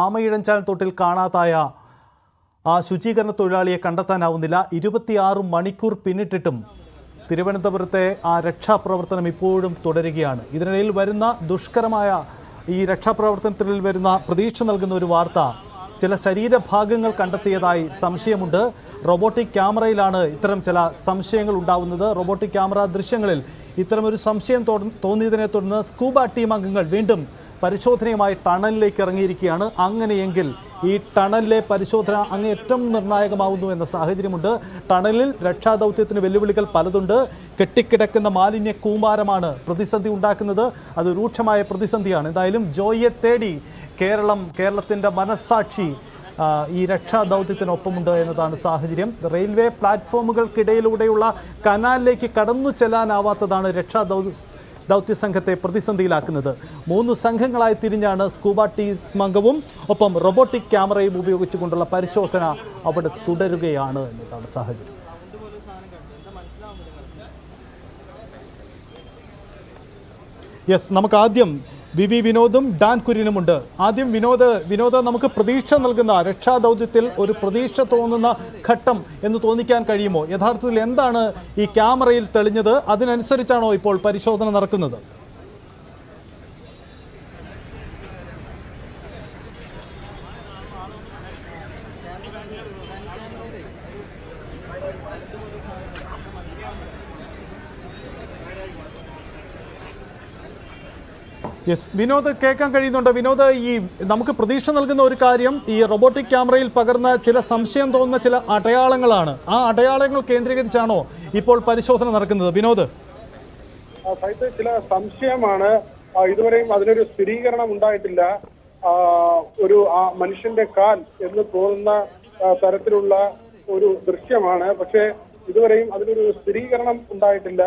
ആമയിഴഞ്ചാൽ തൊട്ടിൽ കാണാതായ ആ ശുചീകരണ തൊഴിലാളിയെ കണ്ടെത്താനാവുന്നില്ല. 26 മണിക്കൂർ പിന്നിട്ടിട്ടും തിരുവനന്തപുരത്തെ ആ രക്ഷാപ്രവർത്തനം ഇപ്പോഴും തുടരുകയാണ്. ഇതിനിടയിൽ വരുന്ന ദുഷ്കരമായ ഈ രക്ഷാപ്രവർത്തനത്തിൽ വരുന്ന പ്രതീക്ഷ നൽകുന്ന ഒരു വാർത്ത, ചില ശരീരഭാഗങ്ങൾ കണ്ടെത്തിയതായി സംശയമുണ്ട്. റോബോട്ടിക് ക്യാമറയിലാണ് ഇത്തരം ചില സംശയങ്ങൾ ഉണ്ടാവുന്നത്. റോബോട്ടിക് ക്യാമറ ദൃശ്യങ്ങളിൽ ഇത്തരമൊരു സംശയം തോന്നിയതിനെ തുടർന്ന് സ്കൂബ ടീം അംഗങ്ങൾ വീണ്ടും പരിശോധനയുമായി ടണലിലേക്ക് ഇറങ്ങിയിരിക്കുകയാണ്. അങ്ങനെയെങ്കിൽ ഈ ടണലിലെ പരിശോധന അങ്ങേയറ്റം നിർണായകമാവുന്നു എന്ന സാഹചര്യമുണ്ട്. ടണലിൽ രക്ഷാദൗത്യത്തിന് വെല്ലുവിളികൾ പലതുണ്ട്. കെട്ടിക്കിടക്കുന്ന മാലിന്യ കൂമ്പാരമാണ് പ്രതിസന്ധി ഉണ്ടാക്കുന്നത്. അത് രൂക്ഷമായ പ്രതിസന്ധിയാണ്. എന്തായാലും ജോയിയെ തേടി കേരളത്തിൻ്റെ മനസ്സാക്ഷി ഈ രക്ഷാദൗത്യത്തിനൊപ്പമുണ്ട് എന്നതാണ് സാഹചര്യം. റെയിൽവേ പ്ലാറ്റ്ഫോമുകൾക്കിടയിലൂടെയുള്ള കനാലിലേക്ക് കടന്നു ചെല്ലാനാവാത്തതാണ് ദൗത്യ സംഘത്തെ പ്രതിസന്ധിയിലാക്കുന്നത്. 3 സംഘങ്ങളായി തിരിഞ്ഞാണ് സ്കൂബ ടീം അംഗവും ഒപ്പം റോബോട്ടിക് ക്യാമറയും ഉപയോഗിച്ചുകൊണ്ടുള്ള പരിശോധന അവിടെ തുടരുകയാണ് എന്നതാണ് സാഹചര്യം. യെസ്, നമുക്ക് ആദ്യം വി വിനോദും ഡാൻ കുര്യനുമുണ്ട്. ആദ്യം വിനോദ്, നമുക്ക് പ്രതീക്ഷ നൽകുന്ന രക്ഷാദൗത്യത്തിൽ ഒരു പ്രതീക്ഷ തോന്നുന്ന ഘട്ടം എന്ന് തോന്നിക്കാൻ കഴിയുമോ? യഥാർത്ഥത്തിൽ എന്താണ് ഈ ക്യാമറയിൽ തെളിഞ്ഞത്? അതിനനുസരിച്ചാണോ ഇപ്പോൾ പരിശോധന നടക്കുന്നത്? യെസ്, വിനോദ് കേൾക്കാൻ കഴിയുന്നുണ്ട്. വിനോദ്, ഈ നമുക്ക് പ്രതീക്ഷ നൽകുന്ന ഒരു കാര്യം, ഈ റോബോട്ടിക് ക്യാമറയിൽ പകർന്ന ചില സംശയം തോന്നുന്ന ചില അടയാളങ്ങളാണ്. ആ അടയാളങ്ങൾ കേന്ദ്രീകരിച്ചാണോ ഇപ്പോൾ പരിശോധന നടക്കുന്നത്? വിനോദ്, ചില സംശയമാണ്. ഇതുവരെയും അതിനൊരു സ്ഥിരീകരണം ഉണ്ടായിട്ടില്ല. ഒരു മനുഷ്യന്റെ കാൽ എന്ന് തോന്നുന്ന തരത്തിലുള്ള ഒരു ദൃശ്യമാണ്. പക്ഷേ ഇതുവരെയും അതിനൊരു സ്ഥിരീകരണം ഉണ്ടായിട്ടില്ല.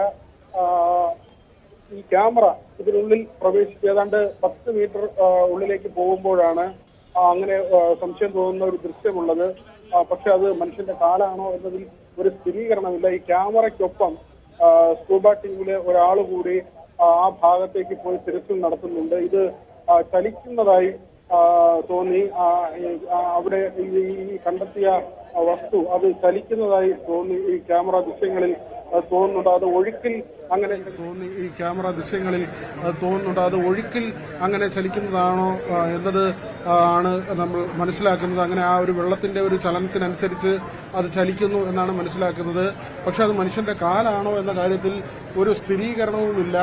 ഈ ക്യാമറ ഇതിനുള്ളിൽ പ്രവേശിച്ച് ഏതാണ്ട് 10 മീറ്റർ ഉള്ളിലേക്ക് പോകുമ്പോഴാണ് അങ്ങനെ സംശയം തോന്നുന്ന ഒരു ദൃശ്യമുള്ളത്. പക്ഷെ അത് മനുഷ്യന്റെ കാലാണോ എന്നതിൽ ഒരു സ്ഥിരീകരണമില്ല. ഈ ക്യാമറയ്ക്കൊപ്പം സ്കൂബ ടീമിലെ ഒരാൾ കൂടി ആ ഭാഗത്തേക്ക് പോയി തിരച്ചിൽ നടത്തുന്നുണ്ട്. ഇത് ചലിക്കുന്നതായി തോന്നി. അവിടെ ഈ കണ്ടെത്തിയ വസ്തു അത് ചലിക്കുന്നതായി തോന്നി. ഈ ക്യാമറ ദൃശ്യങ്ങളിൽ തോന്നുന്നുണ്ട്. അത് ഒഴുക്കിൽ അങ്ങനെ തോന്നി. ഈ ക്യാമറ ദൃശ്യങ്ങളിൽ തോന്നുന്നുണ്ട് അത് ഒഴുക്കിൽ അങ്ങനെ ചലിക്കുന്നതാണോ എന്നത് ആണ് നമ്മൾ മനസ്സിലാക്കുന്നത്. അങ്ങനെ ആ ഒരു വെള്ളത്തിന്റെ ഒരു ചലനത്തിനനുസരിച്ച് അത് ചലിക്കുന്നു എന്നാണ് മനസ്സിലാക്കുന്നത്. പക്ഷെ അത് മനുഷ്യന്റെ കാലാണോ എന്ന കാര്യത്തിൽ ഒരു സ്ഥിരീകരണവുമില്ല.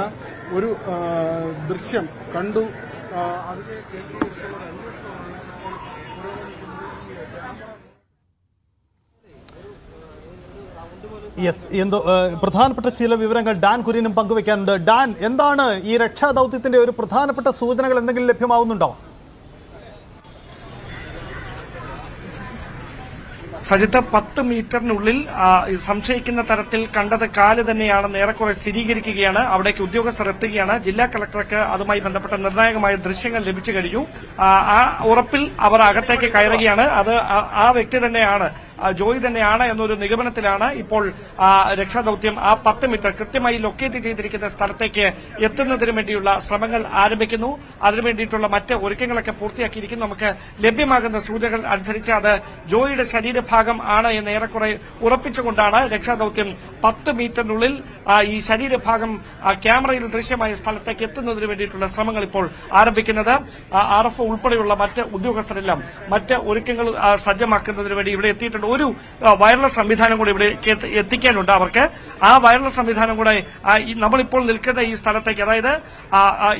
ഒരു ദൃശ്യം കണ്ടു. യെസ്, എന്തോ പ്രധാനപ്പെട്ട ചില വിവരങ്ങൾ ഡാൻ കുര്യനും പങ്കുവെക്കാനുണ്ട്. ഡാൻ, എന്താണ് ഈ രക്ഷാദൗത്യത്തിന്റെ ഒരു പ്രധാനപ്പെട്ട സൂചനകൾ എന്തെങ്കിലും ലഭ്യമാവുന്നുണ്ടോ? സജിത്ത്, 10 മീറ്ററിനുള്ളിൽ സംശയിക്കുന്ന തരത്തിൽ കണ്ടത് കാല് തന്നെയാണെന്ന് ഏറെക്കുറെ സ്ഥിരീകരിക്കുകയാണ്. അവിടേക്ക് ഉദ്യോഗസ്ഥർ എത്തുകയാണ്. ജില്ലാ കളക്ടർക്ക് അതുമായി ബന്ധപ്പെട്ട നിർണായകമായ ദൃശ്യങ്ങൾ ലഭിച്ചു കഴിഞ്ഞു. ആ ഉറപ്പിൽ അവർ അകത്തേക്ക് കയറുകയാണ്. അത് ആ വ്യക്തി തന്നെയാണ്, ജോയി തന്നെയാണ് എന്നൊരു നിഗമനത്തിലാണ് ഇപ്പോൾ രക്ഷാദൌത്യം ആ 10 മീറ്റർ കൃത്യമായി ലൊക്കേറ്റ് ചെയ്തിരിക്കുന്ന സ്ഥലത്തേക്ക് എത്തുന്നതിന് വേണ്ടിയുള്ള ശ്രമങ്ങൾ ആരംഭിക്കുന്നു. അതിനുവേണ്ടിയിട്ടുള്ള മറ്റ് ഒരുക്കങ്ങളൊക്കെ പൂർത്തിയാക്കിയിരിക്കുന്നു. നമുക്ക് ലഭ്യമാകുന്ന സൂചനകൾ അനുസരിച്ച് അത് ജോയിയുടെ ശരീരഭാഗം ആണ് എന്ന് ഏറെക്കുറെ ഉറപ്പിച്ചുകൊണ്ടാണ് രക്ഷാദൌത്യം 10 മീറ്ററിനുള്ളിൽ ഈ ശരീരഭാഗം ക്യാമറയിൽ ദൃശ്യമായ സ്ഥലത്തേക്ക് എത്തുന്നതിന് വേണ്ടിയിട്ടുള്ള ശ്രമങ്ങൾ ഇപ്പോൾ ആരംഭിക്കുന്നത്. RF ഉൾപ്പെടെയുള്ള മറ്റ് ഉദ്യോഗസ്ഥരെല്ലാം മറ്റ് ഒരുക്കങ്ങൾ സജ്ജമാക്കുന്നതിന് വേണ്ടി ഇവിടെ എത്തിയിട്ടുണ്ട്. ഒരു വയർലെസ് സംവിധാനം കൂടി ഇവിടെ എത്തിക്കാനുണ്ട് അവർക്ക്. ആ വയർലെസ് സംവിധാനം കൂടെ നമ്മളിപ്പോൾ നിൽക്കുന്ന ഈ സ്ഥലത്തേക്ക്, അതായത്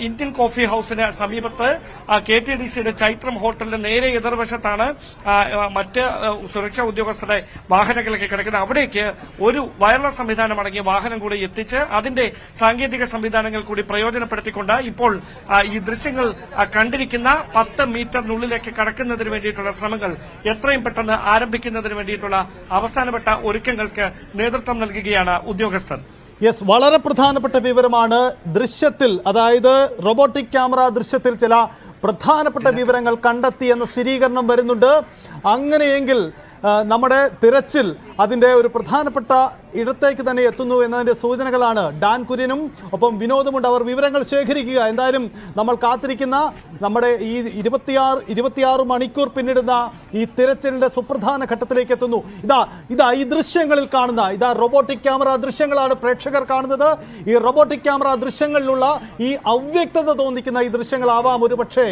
ഇന്ത്യൻ കോഫി ഹൌസിന് സമീപത്ത് KTDCയുടെ ചൈത്രം ഹോട്ടലിന്റെ നേരെ എതിർവശത്താണ് മറ്റ് സുരക്ഷാ ഉദ്യോഗസ്ഥരുടെ വാഹനങ്ങളൊക്കെ കിടക്കുന്നത്. അവിടേക്ക് ഒരു വയർലെസ് സംവിധാനം അടങ്ങിയ വാഹനം കൂടി എത്തിച്ച് അതിന്റെ സാങ്കേതിക സംവിധാനങ്ങൾ കൂടി പ്രയോജനപ്പെടുത്തിക്കൊണ്ട് ഇപ്പോൾ ഈ ദൃശ്യങ്ങൾ കണ്ടിരിക്കുന്ന 10 മീറ്ററിനുള്ളിലേക്ക് കടക്കുന്നതിന് വേണ്ടിയിട്ടുള്ള ശ്രമങ്ങൾ എത്രയും പെട്ടെന്ന് ആരംഭിക്കുന്നതിന് വേണ്ടിയിട്ടുള്ള അവസാനപ്പെട്ട ഒരുക്കങ്ങൾക്ക് നേതൃത്വം നൽകുകയാണ് ഉദ്യോഗസ്ഥർ. യെസ്, വളരെ പ്രധാനപ്പെട്ട വിവരമാണ്. ദൃശ്യത്തിൽ, അതായത് റോബോട്ടിക് ക്യാമറ ദൃശ്യത്തിൽ ചില പ്രധാനപ്പെട്ട വിവരങ്ങൾ കണ്ടെത്തിയെന്ന സ്ഥിരീകരണം വരുന്നുണ്ട്. അങ്ങനെയെങ്കിൽ നമ്മുടെ തിരച്ചിൽ അതിൻ്റെ ഒരു പ്രധാനപ്പെട്ട ഇടത്തേക്ക് തന്നെ എത്തുന്നു എന്നതിൻ്റെ സൂചനകളാണ്. ഡാൻ കുര്യനും ഒപ്പം വിനോദുമുണ്ട്. അവർ വിവരങ്ങൾ ശേഖരിക്കുക. എന്തായാലും നമ്മൾ കാത്തിരിക്കുന്ന നമ്മുടെ ഈ 26 മണിക്കൂർ പിന്നിടുന്ന ഈ തിരച്ചിലിന്റെ സുപ്രധാന ഘട്ടത്തിലേക്ക് എത്തുന്നു. ഇതാ ഈ ദൃശ്യങ്ങളിൽ കാണുന്ന റോബോട്ടിക് ക്യാമറ ദൃശ്യങ്ങളാണ് പ്രേക്ഷകർ കാണുന്നത്. ഈ റോബോട്ടിക് ക്യാമറ ദൃശ്യങ്ങളിലുള്ള ഈ അവ്യക്തത തോന്നിക്കുന്ന ഈ ദൃശ്യങ്ങളാവാം ഒരുപക്ഷേ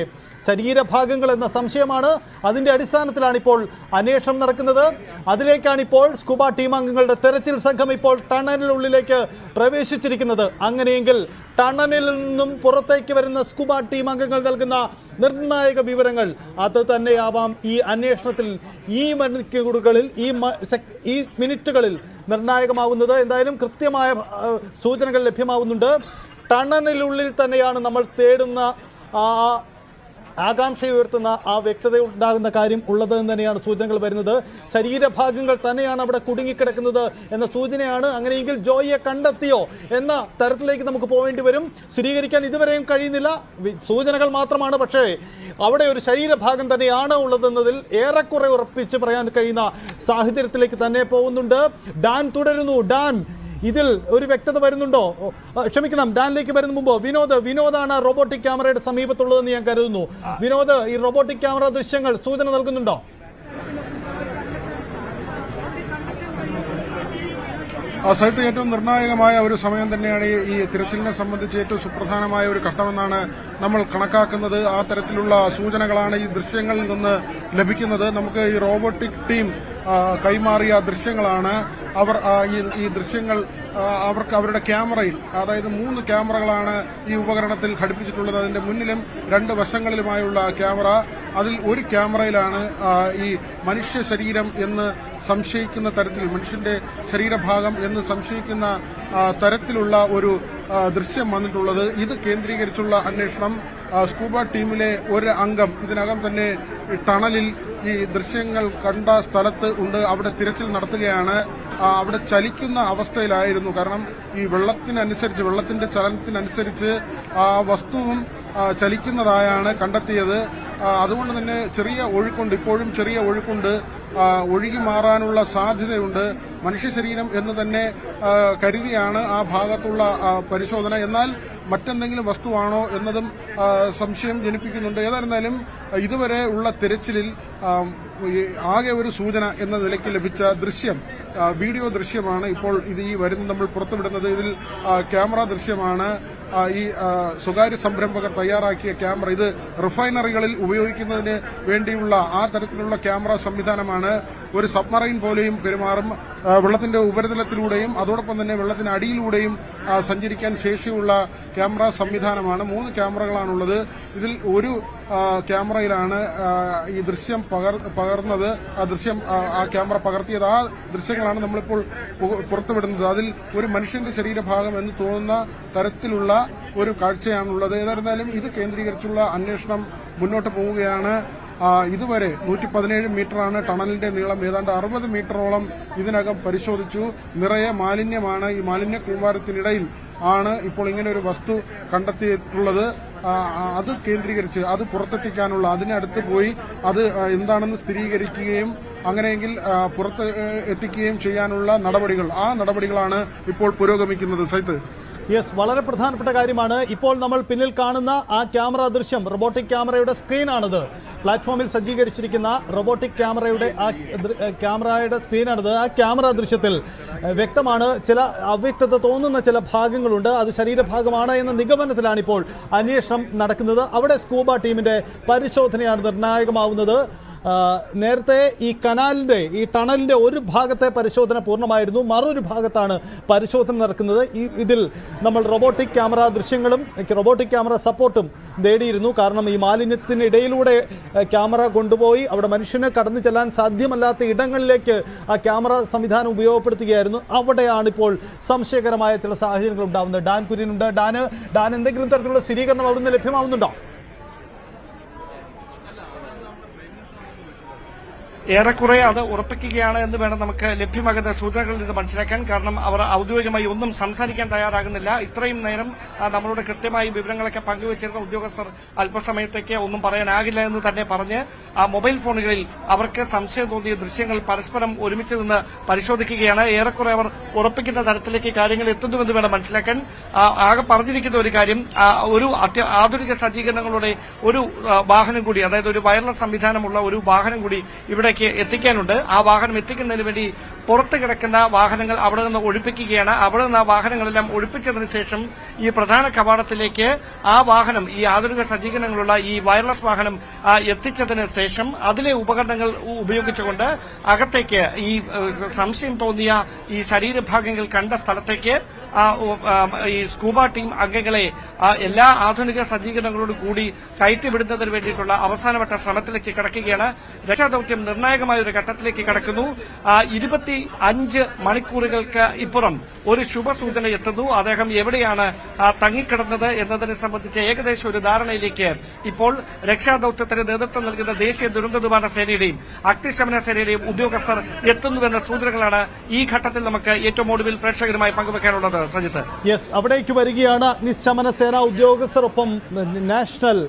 ശരീരഭാഗങ്ങൾ എന്ന സംശയമാണ്. അതിന്റെ അടിസ്ഥാനത്തിലാണ് ഇപ്പോൾ അന്വേഷണം നടക്കുന്നത്. അതിലേക്കാണ് ഇപ്പോൾ സ്കൂബ ടീം അംഗങ്ങളുടെ തെരച്ചിൽ സംഘം ഇപ്പോൾ ടണലിനുള്ളിലേക്ക് പ്രവേശിച്ചിരിക്കുന്നത്. അങ്ങനെയെങ്കിൽ ടണലിൽ നിന്നും പുറത്തേക്ക് വരുന്ന സ്കൂബ ടീം അംഗങ്ങൾ നൽകുന്ന നിർണായക വിവരങ്ങൾ അത് തന്നെയാവാം ഈ അന്വേഷണത്തിൽ ഈ മണിക്കൂറുകളിൽ ഈ മിനിറ്റുകളിൽ നിർണായകമാവുന്നത്. എന്തായാലും കൃത്യമായ സൂചനകൾ ലഭ്യമാവുന്നുണ്ട്. ടണലിനുള്ളിൽ തന്നെയാണ് നമ്മൾ തേടുന്ന ആകാംക്ഷയുയർത്തുന്ന ആ വ്യക്തത ഉണ്ടാകുന്ന കാര്യം ഉള്ളത് എന്ന് തന്നെയാണ് സൂചനകൾ വരുന്നത്. ശരീരഭാഗങ്ങൾ തന്നെയാണ് അവിടെ കുടുങ്ങിക്കിടക്കുന്നത് എന്ന സൂചനയാണ്. അങ്ങനെയെങ്കിൽ ജോയിയെ കണ്ടെത്തിയോ എന്ന തരത്തിലേക്ക് നമുക്ക് പോകേണ്ടി വരും. സ്ഥിരീകരിക്കാൻ ഇതുവരെയും കഴിയുന്നില്ല, സൂചനകൾ മാത്രമാണ്. പക്ഷേ അവിടെ ഒരു ശരീരഭാഗം തന്നെയാണ് ഉള്ളതെന്നതിൽ ഏറെക്കുറെ ഉറപ്പിച്ച് പറയാൻ കഴിയുന്ന സാഹചര്യത്തിലേക്ക് തന്നെ പോകുന്നുണ്ട്. ഡാൻ തുടരുന്നു. ഡാൻ, ഇതിൽ ഒരു വ്യക്തത വരുന്നുണ്ടോ? ക്ഷമിക്കണം, ഡാനിലേക്ക് വരുന്ന മുമ്പ് വിനോദാണ് റോബോട്ടിക് ക്യാമറയുടെ സമീപത്തുള്ളതെന്ന് ഞാൻ കരുതുന്നു. വിനോദ്, ഈ റോബോട്ടിക് ക്യാമറ ദൃശ്യങ്ങൾ സൂചന നൽകുന്നുണ്ടോ? സൈത്ത് ഏറ്റവും നിർണായകമായ ഒരു സമയം തന്നെയാണ് ഈ തിരച്ചിലിനെ സംബന്ധിച്ച് ഏറ്റവും സുപ്രധാനമായ ഒരു ഘട്ടമെന്നാണ് നമ്മൾ കണക്കാക്കുന്നത്. ആ തരത്തിലുള്ള സൂചനകളാണ് ഈ ദൃശ്യങ്ങളിൽ നിന്ന് ലഭിക്കുന്നത്. നമുക്ക് ഈ റോബോട്ടിക് ടീം കൈമാറിയ ദൃശ്യങ്ങളാണ്. അവർ ഈ ദൃശ്യങ്ങൾ അവർക്ക് അവരുടെ ക്യാമറയിൽ, അതായത് 3 ക്യാമറകളാണ് ഈ ഉപകരണത്തിൽ ഘടിപ്പിച്ചിട്ടുള്ളത്. അതിന്റെ മുന്നിലും 2 വശങ്ങളിലുമായുള്ള ക്യാമറ. അതിൽ ഒരു ക്യാമറയിലാണ് ഈ മനുഷ്യ ശരീരം എന്ന് സംശയിക്കുന്ന തരത്തിൽ, മനുഷ്യന്റെ ശരീരഭാഗം എന്ന് സംശയിക്കുന്ന തരത്തിലുള്ള ഒരു ദൃശ്യം വന്നിട്ടുള്ളത്. ഇത് കേന്ദ്രീകരിച്ചുള്ള അന്വേഷണം സ്കൂബ ടീമിലെ ഒരു അംഗം ഇതിനകം തന്നെ ടണലിൽ ഈ ദൃശ്യങ്ങൾ കണ്ട സ്ഥലത്ത് ഉണ്ട്. അവിടെ തിരച്ചിൽ നടത്തുകയാണ്. അവിടെ ചലിക്കുന്ന അവസ്ഥയിലായിരുന്നു. കാരണം ഈ വെള്ളത്തിന്റെ ചലനത്തിനനുസരിച്ച് ആ വസ്തുവും ചലിക്കുന്നതായാണ് കണ്ടെത്തിയത്. അതുകൊണ്ട് തന്നെ ചെറിയ ഒഴുക്കുണ്ട്, ഇപ്പോഴും ചെറിയ ഒഴുക്കുണ്ട്. ഒഴുകി മാറാനുള്ള സാധ്യതയുണ്ട്. മനുഷ്യ ശരീരം എന്ന് തന്നെ കരുതിയാണ് ആ ഭാഗത്തുള്ള പരിശോധന. എന്നാൽ മറ്റെന്തെങ്കിലും വസ്തുവാണോ എന്നതും സംശയം ജനിപ്പിക്കുന്നുണ്ട്. ഏതായിരുന്നാലും ഇതുവരെ ഉള്ള തിരച്ചിലിൽ ആകെ ഒരു സൂചന എന്ന നിലയ്ക്ക് ലഭിച്ച ദൃശ്യം, വീഡിയോ ദൃശ്യമാണ് ഇപ്പോൾ ഈ വരുന്ന നമ്മൾ പുറത്തുവിടുന്നത്. ഇതിൽ ക്യാമറ ദൃശ്യമാണ്. ഈ സ്വകാര്യ സംരംഭകർ തയ്യാറാക്കിയ ക്യാമറ. ഇത് റിഫൈനറികളിൽ ഉപയോഗിക്കുന്നതിന് വേണ്ടിയുള്ള ആ തരത്തിലുള്ള ക്യാമറ സംവിധാനമാണ്. ഒരു സബ്മറൈൻ പോലെയും പെരുമാറും. വെള്ളത്തിന്റെ ഉപരിതലത്തിലൂടെയും അതോടൊപ്പം തന്നെ വെള്ളത്തിന് അടിയിലൂടെയും സഞ്ചരിക്കാൻ ശേഷിയുള്ള ക്യാമറ സംവിധാനമാണ്. 3 ക്യാമറകളാണുള്ളത്. ഇതിൽ ഒരു ക്യാമറയിലാണ് ഈ ദൃശ്യം പകർന്നത്. ആ ക്യാമറ പകർത്തിയത്. ആ ദൃശ്യങ്ങളാണ് നമ്മളിപ്പോൾ പുറത്തുവിടുന്നത്. അതിൽ ഒരു മനുഷ്യന്റെ ശരീരഭാഗം എന്ന് തോന്നുന്ന തരത്തിലുള്ള ഒരു കാഴ്ചയാണുള്ളത്. ഏതായിരുന്നാലും ഇത് കേന്ദ്രീകരിച്ചുള്ള അന്വേഷണം മുന്നോട്ട് പോവുകയാണ്. ഇതുവരെ 117 മീറ്ററാണ് ടണലിന്റെ നീളം. ഏതാണ്ട് 60 മീറ്ററോളം ഇതിനകം പരിശോധിച്ചു. നിറയെ മാലിന്യമാണ്. ഈ മാലിന്യ കൂമ്പാരത്തിനിടയിൽ ആണ് ഇപ്പോൾ ഇങ്ങനെ ഒരു വസ്തു കണ്ടെത്തിയിട്ടുള്ളത്. അത് കേന്ദ്രീകരിച്ച് അത് പുറത്തെത്തിക്കാനുള്ള, അതിനടുത്ത് പോയി അത് എന്താണെന്ന് സ്ഥിരീകരിക്കുകയും അങ്ങനെയെങ്കിൽ പുറത്ത് എത്തിക്കുകയും ചെയ്യാനുള്ള നടപടികളാണ് ഇപ്പോൾ പുരോഗമിക്കുന്നത്. സൈത്ത്, യെസ്, വളരെ പ്രധാനപ്പെട്ട കാര്യമാണ്. ഇപ്പോൾ നമ്മൾ പിന്നിൽ കാണുന്ന ആ ക്യാമറ ദൃശ്യം റോബോട്ടിക് ക്യാമറയുടെ സ്ക്രീനാണിത്. പ്ലാറ്റ്ഫോമിൽ സജ്ജീകരിച്ചിരിക്കുന്ന റോബോട്ടിക് ക്യാമറയുടെ സ്ക്രീനാണിത്. ആ ക്യാമറ ദൃശ്യത്തിൽ വ്യക്തമാണ് ചില അവ്യക്തത തോന്നുന്ന ചില ഭാഗങ്ങളുണ്ട്. അത് ശരീരഭാഗമാണ് എന്ന നിഗമനത്തിലാണ് ഇപ്പോൾ അന്വേഷണം നടക്കുന്നത്. അവിടെ സ്കൂബ ടീമിന്റെ പരിശോധനയാണ് നിർണായകമാവുന്നത്. നേരത്തെ ഈ ടണലിന്റെ ഒരു ഭാഗത്തെ പരിശോധന പൂർണ്ണമായിരുന്നു. മറൊരു ഭാഗത്താണ് പരിശോധന നടക്കുന്നത്. ഇതിൽ നമ്മൾ റോബോട്ടിക് ക്യാമറ ദൃശ്യങ്ങളും റോബോട്ടിക് ക്യാമറ സപ്പോർട്ടും നേടിയിരുന്നു. കാരണം ഈ മാലിന്യത്തിനിടയിലൂടെ ക്യാമറ കൊണ്ടുപോയി അവിടെ മനുഷ്യന് കടന്നു ചെല്ലാൻ സാധ്യമല്ലാത്ത ഇടങ്ങളിലേക്ക് ആ ക്യാമറ സംവിധാനം ഉപയോഗപ്പെടുത്തുകയായിരുന്നു. അവിടെയാണ് ഇപ്പോൾ സംശയകരമായ ചില സാഹചര്യങ്ങൾ ഉണ്ടാകുന്നത്. ഡാൻ കുര്യനുണ്ട്. ഡാൻ എന്തെങ്കിലും തരത്തിലുള്ള സ്ഥിരീകരണം അവിടുന്ന് ലഭ്യമാവുന്നുണ്ടോ? ഏറെക്കുറെ അത് ഉറപ്പിക്കുകയാണ് എന്ന് വേണം നമുക്ക് ലഭ്യമാകുന്ന സൂചനകളിൽ നിന്ന് മനസ്സിലാക്കാൻ. കാരണം അവർ ഔദ്യോഗികമായി ഒന്നും സംസാരിക്കാൻ തയ്യാറാകുന്നില്ല. ഇത്രയും നേരം നമ്മളോട് കൃത്യമായി വിവരങ്ങളൊക്കെ പങ്കുവച്ചിരുന്ന ഉദ്യോഗസ്ഥർ അല്പസമയത്തേക്ക് ഒന്നും പറയാനാകില്ല എന്ന് തന്നെ പറഞ്ഞ് ആ മൊബൈൽ ഫോണുകളിൽ അവർക്ക് സംശയം തോന്നിയ ദൃശ്യങ്ങൾ പരസ്പരം ഒരുമിച്ച് നിന്ന് പരിശോധിക്കുകയാണ്. ഏറെക്കുറെ അവർ ഉറപ്പിക്കുന്ന തരത്തിലേക്ക് കാര്യങ്ങൾ എത്തുന്നുവെന്ന് വേണം മനസ്സിലാക്കാൻ. ആകെ പറഞ്ഞിരിക്കുന്ന ഒരു കാര്യം, ഒരു ആധുനിക സജ്ജീകരണങ്ങളുടെ ഒരു വാഹനം കൂടി, അതായത് ഒരു വയർലെസ് സംവിധാനമുള്ള ഒരു വാഹനം കൂടി ഇവിടേക്ക് എത്തിക്കാനുണ്ട്. ആ വാഹനം എത്തിക്കുന്നതിന് വേണ്ടി പുറത്ത് കിടക്കുന്ന വാഹനങ്ങൾ അവിടെ നിന്ന് ഒഴിപ്പിക്കുകയാണ്. അവിടെ നിന്ന് ആ വാഹനങ്ങളെല്ലാം ഒഴിപ്പിച്ചതിന് ശേഷം ഈ പ്രധാന കവാടത്തിലേക്ക് ആ വാഹനം, ഈ ആധുനിക സജ്ജീകരണങ്ങളുള്ള ഈ വയർലെസ് വാഹനം എത്തിച്ചതിന് ശേഷം അതിലെ ഉപകരണങ്ങൾ ഉപയോഗിച്ചുകൊണ്ട് അകത്തേക്ക് ഈ സംശയം തോന്നിയ ഈ ശരീരഭാഗങ്ങൾ കണ്ട സ്ഥലത്തേക്ക് ഈ സ്കൂബ ടീം അംഗങ്ങളെ എല്ലാ ആധുനിക സജ്ജീകരണങ്ങളോടും കൂടി കയറ്റിവിടുന്നതിന് വേണ്ടിയിട്ടുള്ള അവസാനവട്ട ശ്രമത്തിലേക്ക് കടക്കുകയാണ്. രക്ഷാദൌത്യം നിർണായകമായ ഒരു ഘട്ടത്തിലേക്ക് കടക്കുന്നു. 25 മണിക്കൂറുകൾക്ക് ഇപ്പുറം ഒരു ശുഭസൂചന എത്തുന്നു. അദ്ദേഹം എവിടെയാണ് തങ്ങിക്കിടന്നത് എന്നതിനെ സംബന്ധിച്ച് ഏകദേശം ഒരു ധാരണയിലേക്ക് ഇപ്പോൾ രക്ഷാദൌത്യത്തിന് നേതൃത്വം നൽകുന്ന ദേശീയ ദുരന്ത നിവാരണ സേനയുടെയും അഗ്നിശമന സേനയുടെയും ഉദ്യോഗസ്ഥർ എത്തുന്നുവെന്ന സൂചനകളാണ് ഈ ഘട്ടത്തിൽ നമുക്ക് ഏറ്റവും ഒടുവിൽ പ്രേക്ഷകരുമായി പങ്കുവെക്കാനുള്ളത്. സജിത്ത്, യെസ്, അവിടേക്ക് വരികയാണ് അഗ്നിശമന സേന ഉദ്യോഗസ്ഥരൊപ്പം നാഷണൽ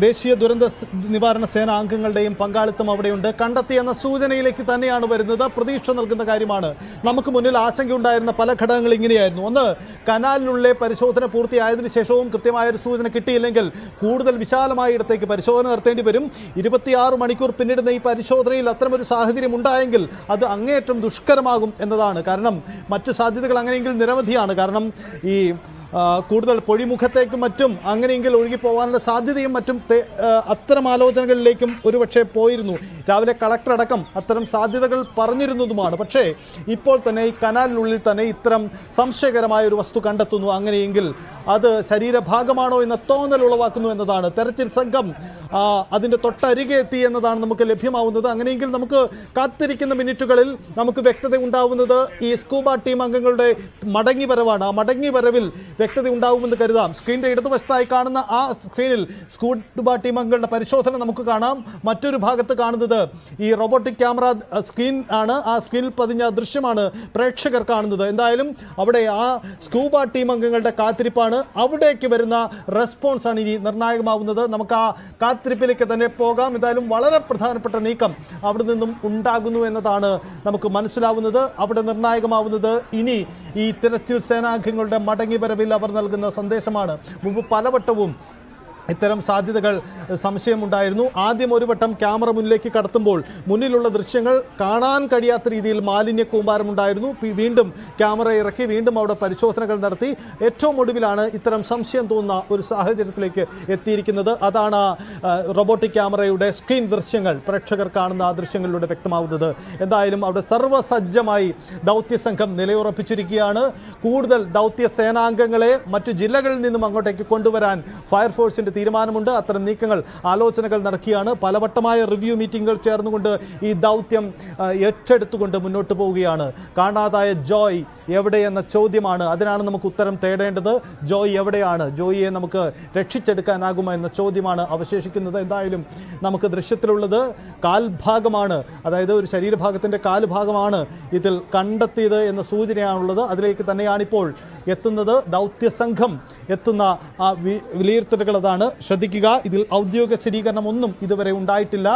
ദേശീയ ദുരന്ത നിവാരണ സേന അംഗങ്ങളുടെയും പങ്കാളിത്തം അവിടെയുണ്ട്. കണ്ടെത്തിയെന്ന സൂചനയിലേക്ക് തന്നെയാണ് വരുന്നത്. പ്രതീക്ഷ നൽകുന്ന കാര്യമാണ്. നമുക്ക് മുന്നിൽ ആശങ്കയുണ്ടായിരുന്ന പല ഘടകങ്ങൾ ഇങ്ങനെയായിരുന്നു. ഒന്ന്, കനാലിനുള്ളിലെ പരിശോധന പൂർത്തിയായതിനു ശേഷവും കൃത്യമായൊരു സൂചന കിട്ടിയില്ലെങ്കിൽ കൂടുതൽ വിശാലമായ ഇടത്തേക്ക് പരിശോധന നടത്തേണ്ടി വരും. 26 മണിക്കൂർ പിന്നിടുന്ന ഈ പരിശോധനയിൽ അത്തരമൊരു സാഹചര്യം ഉണ്ടായെങ്കിൽ അത് അങ്ങേയറ്റം ദുഷ്കരമാകും എന്നതാണ്. കാരണം മറ്റു സാധ്യതകൾ അങ്ങനെയെങ്കിൽ നിരവധിയാണ്. കാരണം ഈ കൂടുതൽ പൊഴിമുഖത്തേക്കും മറ്റും അങ്ങനെയെങ്കിൽ ഒഴുകിപ്പോകാനുള്ള സാധ്യതയും മറ്റും അത്തരം ആലോചനകളിലേക്കും ഒരുപക്ഷെ പോയിരുന്നു. രാവിലെ കളക്ടർ അടക്കം അത്തരം സാധ്യതകൾ പറഞ്ഞിരുന്നതുമാണ്. പക്ഷേ ഇപ്പോൾ തന്നെ ഈ കനാലിനുള്ളിൽ തന്നെ ഇത്തരം സംശയകരമായ ഒരു വസ്തു കണ്ടെത്തുന്നു. അങ്ങനെയെങ്കിൽ അത് ശരീരഭാഗമാണോ എന്ന തോന്നൽ ഉളവാക്കുന്നു എന്നതാണ്. തെരച്ചിൽ സംഘം അതിൻ്റെ തൊട്ടരികെ എത്തി എന്നതാണ് നമുക്ക് ലഭ്യമാവുന്നത്. അങ്ങനെയെങ്കിൽ നമുക്ക് കാത്തിരിക്കുന്ന മിനിറ്റുകളിൽ നമുക്ക് വ്യക്തത ഉണ്ടാവുന്നത് ഈ സ്കൂബ ടീം അംഗങ്ങളുടെ മടങ്ങിവരവാണ്. ആ മടങ്ങിവരവിൽ വ്യക്തത ഉണ്ടാവുമെന്ന് കരുതാം. സ്ക്രീനിന്റെ ഇടതുവശത്തായി കാണുന്ന ആ സ്ക്രീനിൽ സ്കൂബ ടീം അംഗങ്ങളുടെ പരിശോധന നമുക്ക് കാണാം. മറ്റൊരു ഭാഗത്ത് കാണുന്നത് ഈ റോബോട്ടിക് ക്യാമറ സ്ക്രീൻ ആണ്. ആ സ്ക്രീനിൽ പതിഞ്ഞ ദൃശ്യമാണ് പ്രേക്ഷകർ കാണുന്നത്. എന്തായാലും അവിടെ ആ സ്കൂബ ടീം അംഗങ്ങളുടെ കാത്തിരിപ്പാണ്. അവിടേക്ക് വരുന്ന റെസ്പോൺസ് ആണ് ഇനി നിർണായകമാവുന്നത്. നമുക്ക് ആ കാത്തിരിപ്പിലേക്ക് തന്നെ പോകാം. എന്തായാലും വളരെ പ്രധാനപ്പെട്ട നീക്കം അവിടെ നിന്നും ഉണ്ടാകുന്നു എന്നതാണ് നമുക്ക് മനസ്സിലാവുന്നത്. അവിടെ നിർണായകമാവുന്നത് ഇനി ഈ തിരച്ചിൽ സേനാംഗങ്ങളുടെ മടങ്ങിവരവിൽ അവർ നൽകുന്ന സന്ദേശമാണ്. മുമ്പ് പലവട്ടവും ഇത്തരം സാധ്യതകൾ സംശയമുണ്ടായിരുന്നു. ആദ്യം ഒരു വട്ടം ക്യാമറ മുന്നിലേക്ക് കടത്തുമ്പോൾ മുന്നിലുള്ള ദൃശ്യങ്ങൾ കാണാൻ കഴിയാത്ത രീതിയിൽ മാലിന്യ കൂമ്പാരമുണ്ടായിരുന്നു. വീണ്ടും ക്യാമറ ഇറക്കി വീണ്ടും അവിടെ പരിശോധനകൾ നടത്തി. ഏറ്റവും ഒടുവിലാണ് ഇത്തരം സംശയം തോന്നുന്ന ഒരു സാഹചര്യത്തിലേക്ക് എത്തിയിരിക്കുന്നത്. അതാണ് റോബോട്ടിക് ക്യാമറയുടെ സ്ക്രീൻ ദൃശ്യങ്ങൾ പ്രേക്ഷകർ കാണുന്ന ആ ദൃശ്യങ്ങളിലൂടെ വ്യക്തമാവുന്നത്. എന്തായാലും അവിടെ സർവ്വസജ്ജമായി ദൗത്യസംഘം നിലയുറപ്പിച്ചിരിക്കുകയാണ്. കൂടുതൽ ദൗത്യ സേനാംഗങ്ങളെ മറ്റു ജില്ലകളിൽ നിന്നും അങ്ങോട്ടേക്ക് കൊണ്ടുവരാൻ ഫയർഫോഴ്സിന്റെ തീരുമാനമുണ്ട്. അത്തരം നീക്കങ്ങൾ, ആലോചനകൾ നടക്കുകയാണ്. പലവട്ടമായ റിവ്യൂ മീറ്റിംഗുകൾ ചേർന്നുകൊണ്ട് ഈ ദൗത്യം ഏറ്റെടുത്തുകൊണ്ട് മുന്നോട്ട് പോവുകയാണ്. കാണാതായ ജോയ് എവിടെയെന്ന ചോദ്യമാണ്. അതിനാണ് നമുക്ക് ഉത്തരം തേടേണ്ടത്. ജോയ് എവിടെയാണ്? ജോയിയെ നമുക്ക് രക്ഷിച്ചെടുക്കാനാകുമോ എന്ന ചോദ്യമാണ് അവശേഷിക്കുന്നത്. എന്തായാലും നമുക്ക് ദൃശ്യത്തിലുള്ളത് കാൽഭാഗമാണ്. അതായത് ഒരു ശരീരഭാഗത്തിൻ്റെ കാൽഭാഗമാണ് ഇതിൽ കണ്ടെത്തിയത് എന്ന സൂചനയാണുള്ളത്. അതിലേക്ക് തന്നെയാണിപ്പോൾ എത്തുന്നത്. ദൗത്യസംഘം എത്തുന്ന ആ വിലയിരുത്തലുകൾ അതാണ്. ശ്രദ്ധിക്കുക, ഇതിൽ ഔദ്യോഗിക സ്ഥിരീകരണം ഒന്നും ഇതുവരെ ഉണ്ടായിട്ടില്ല.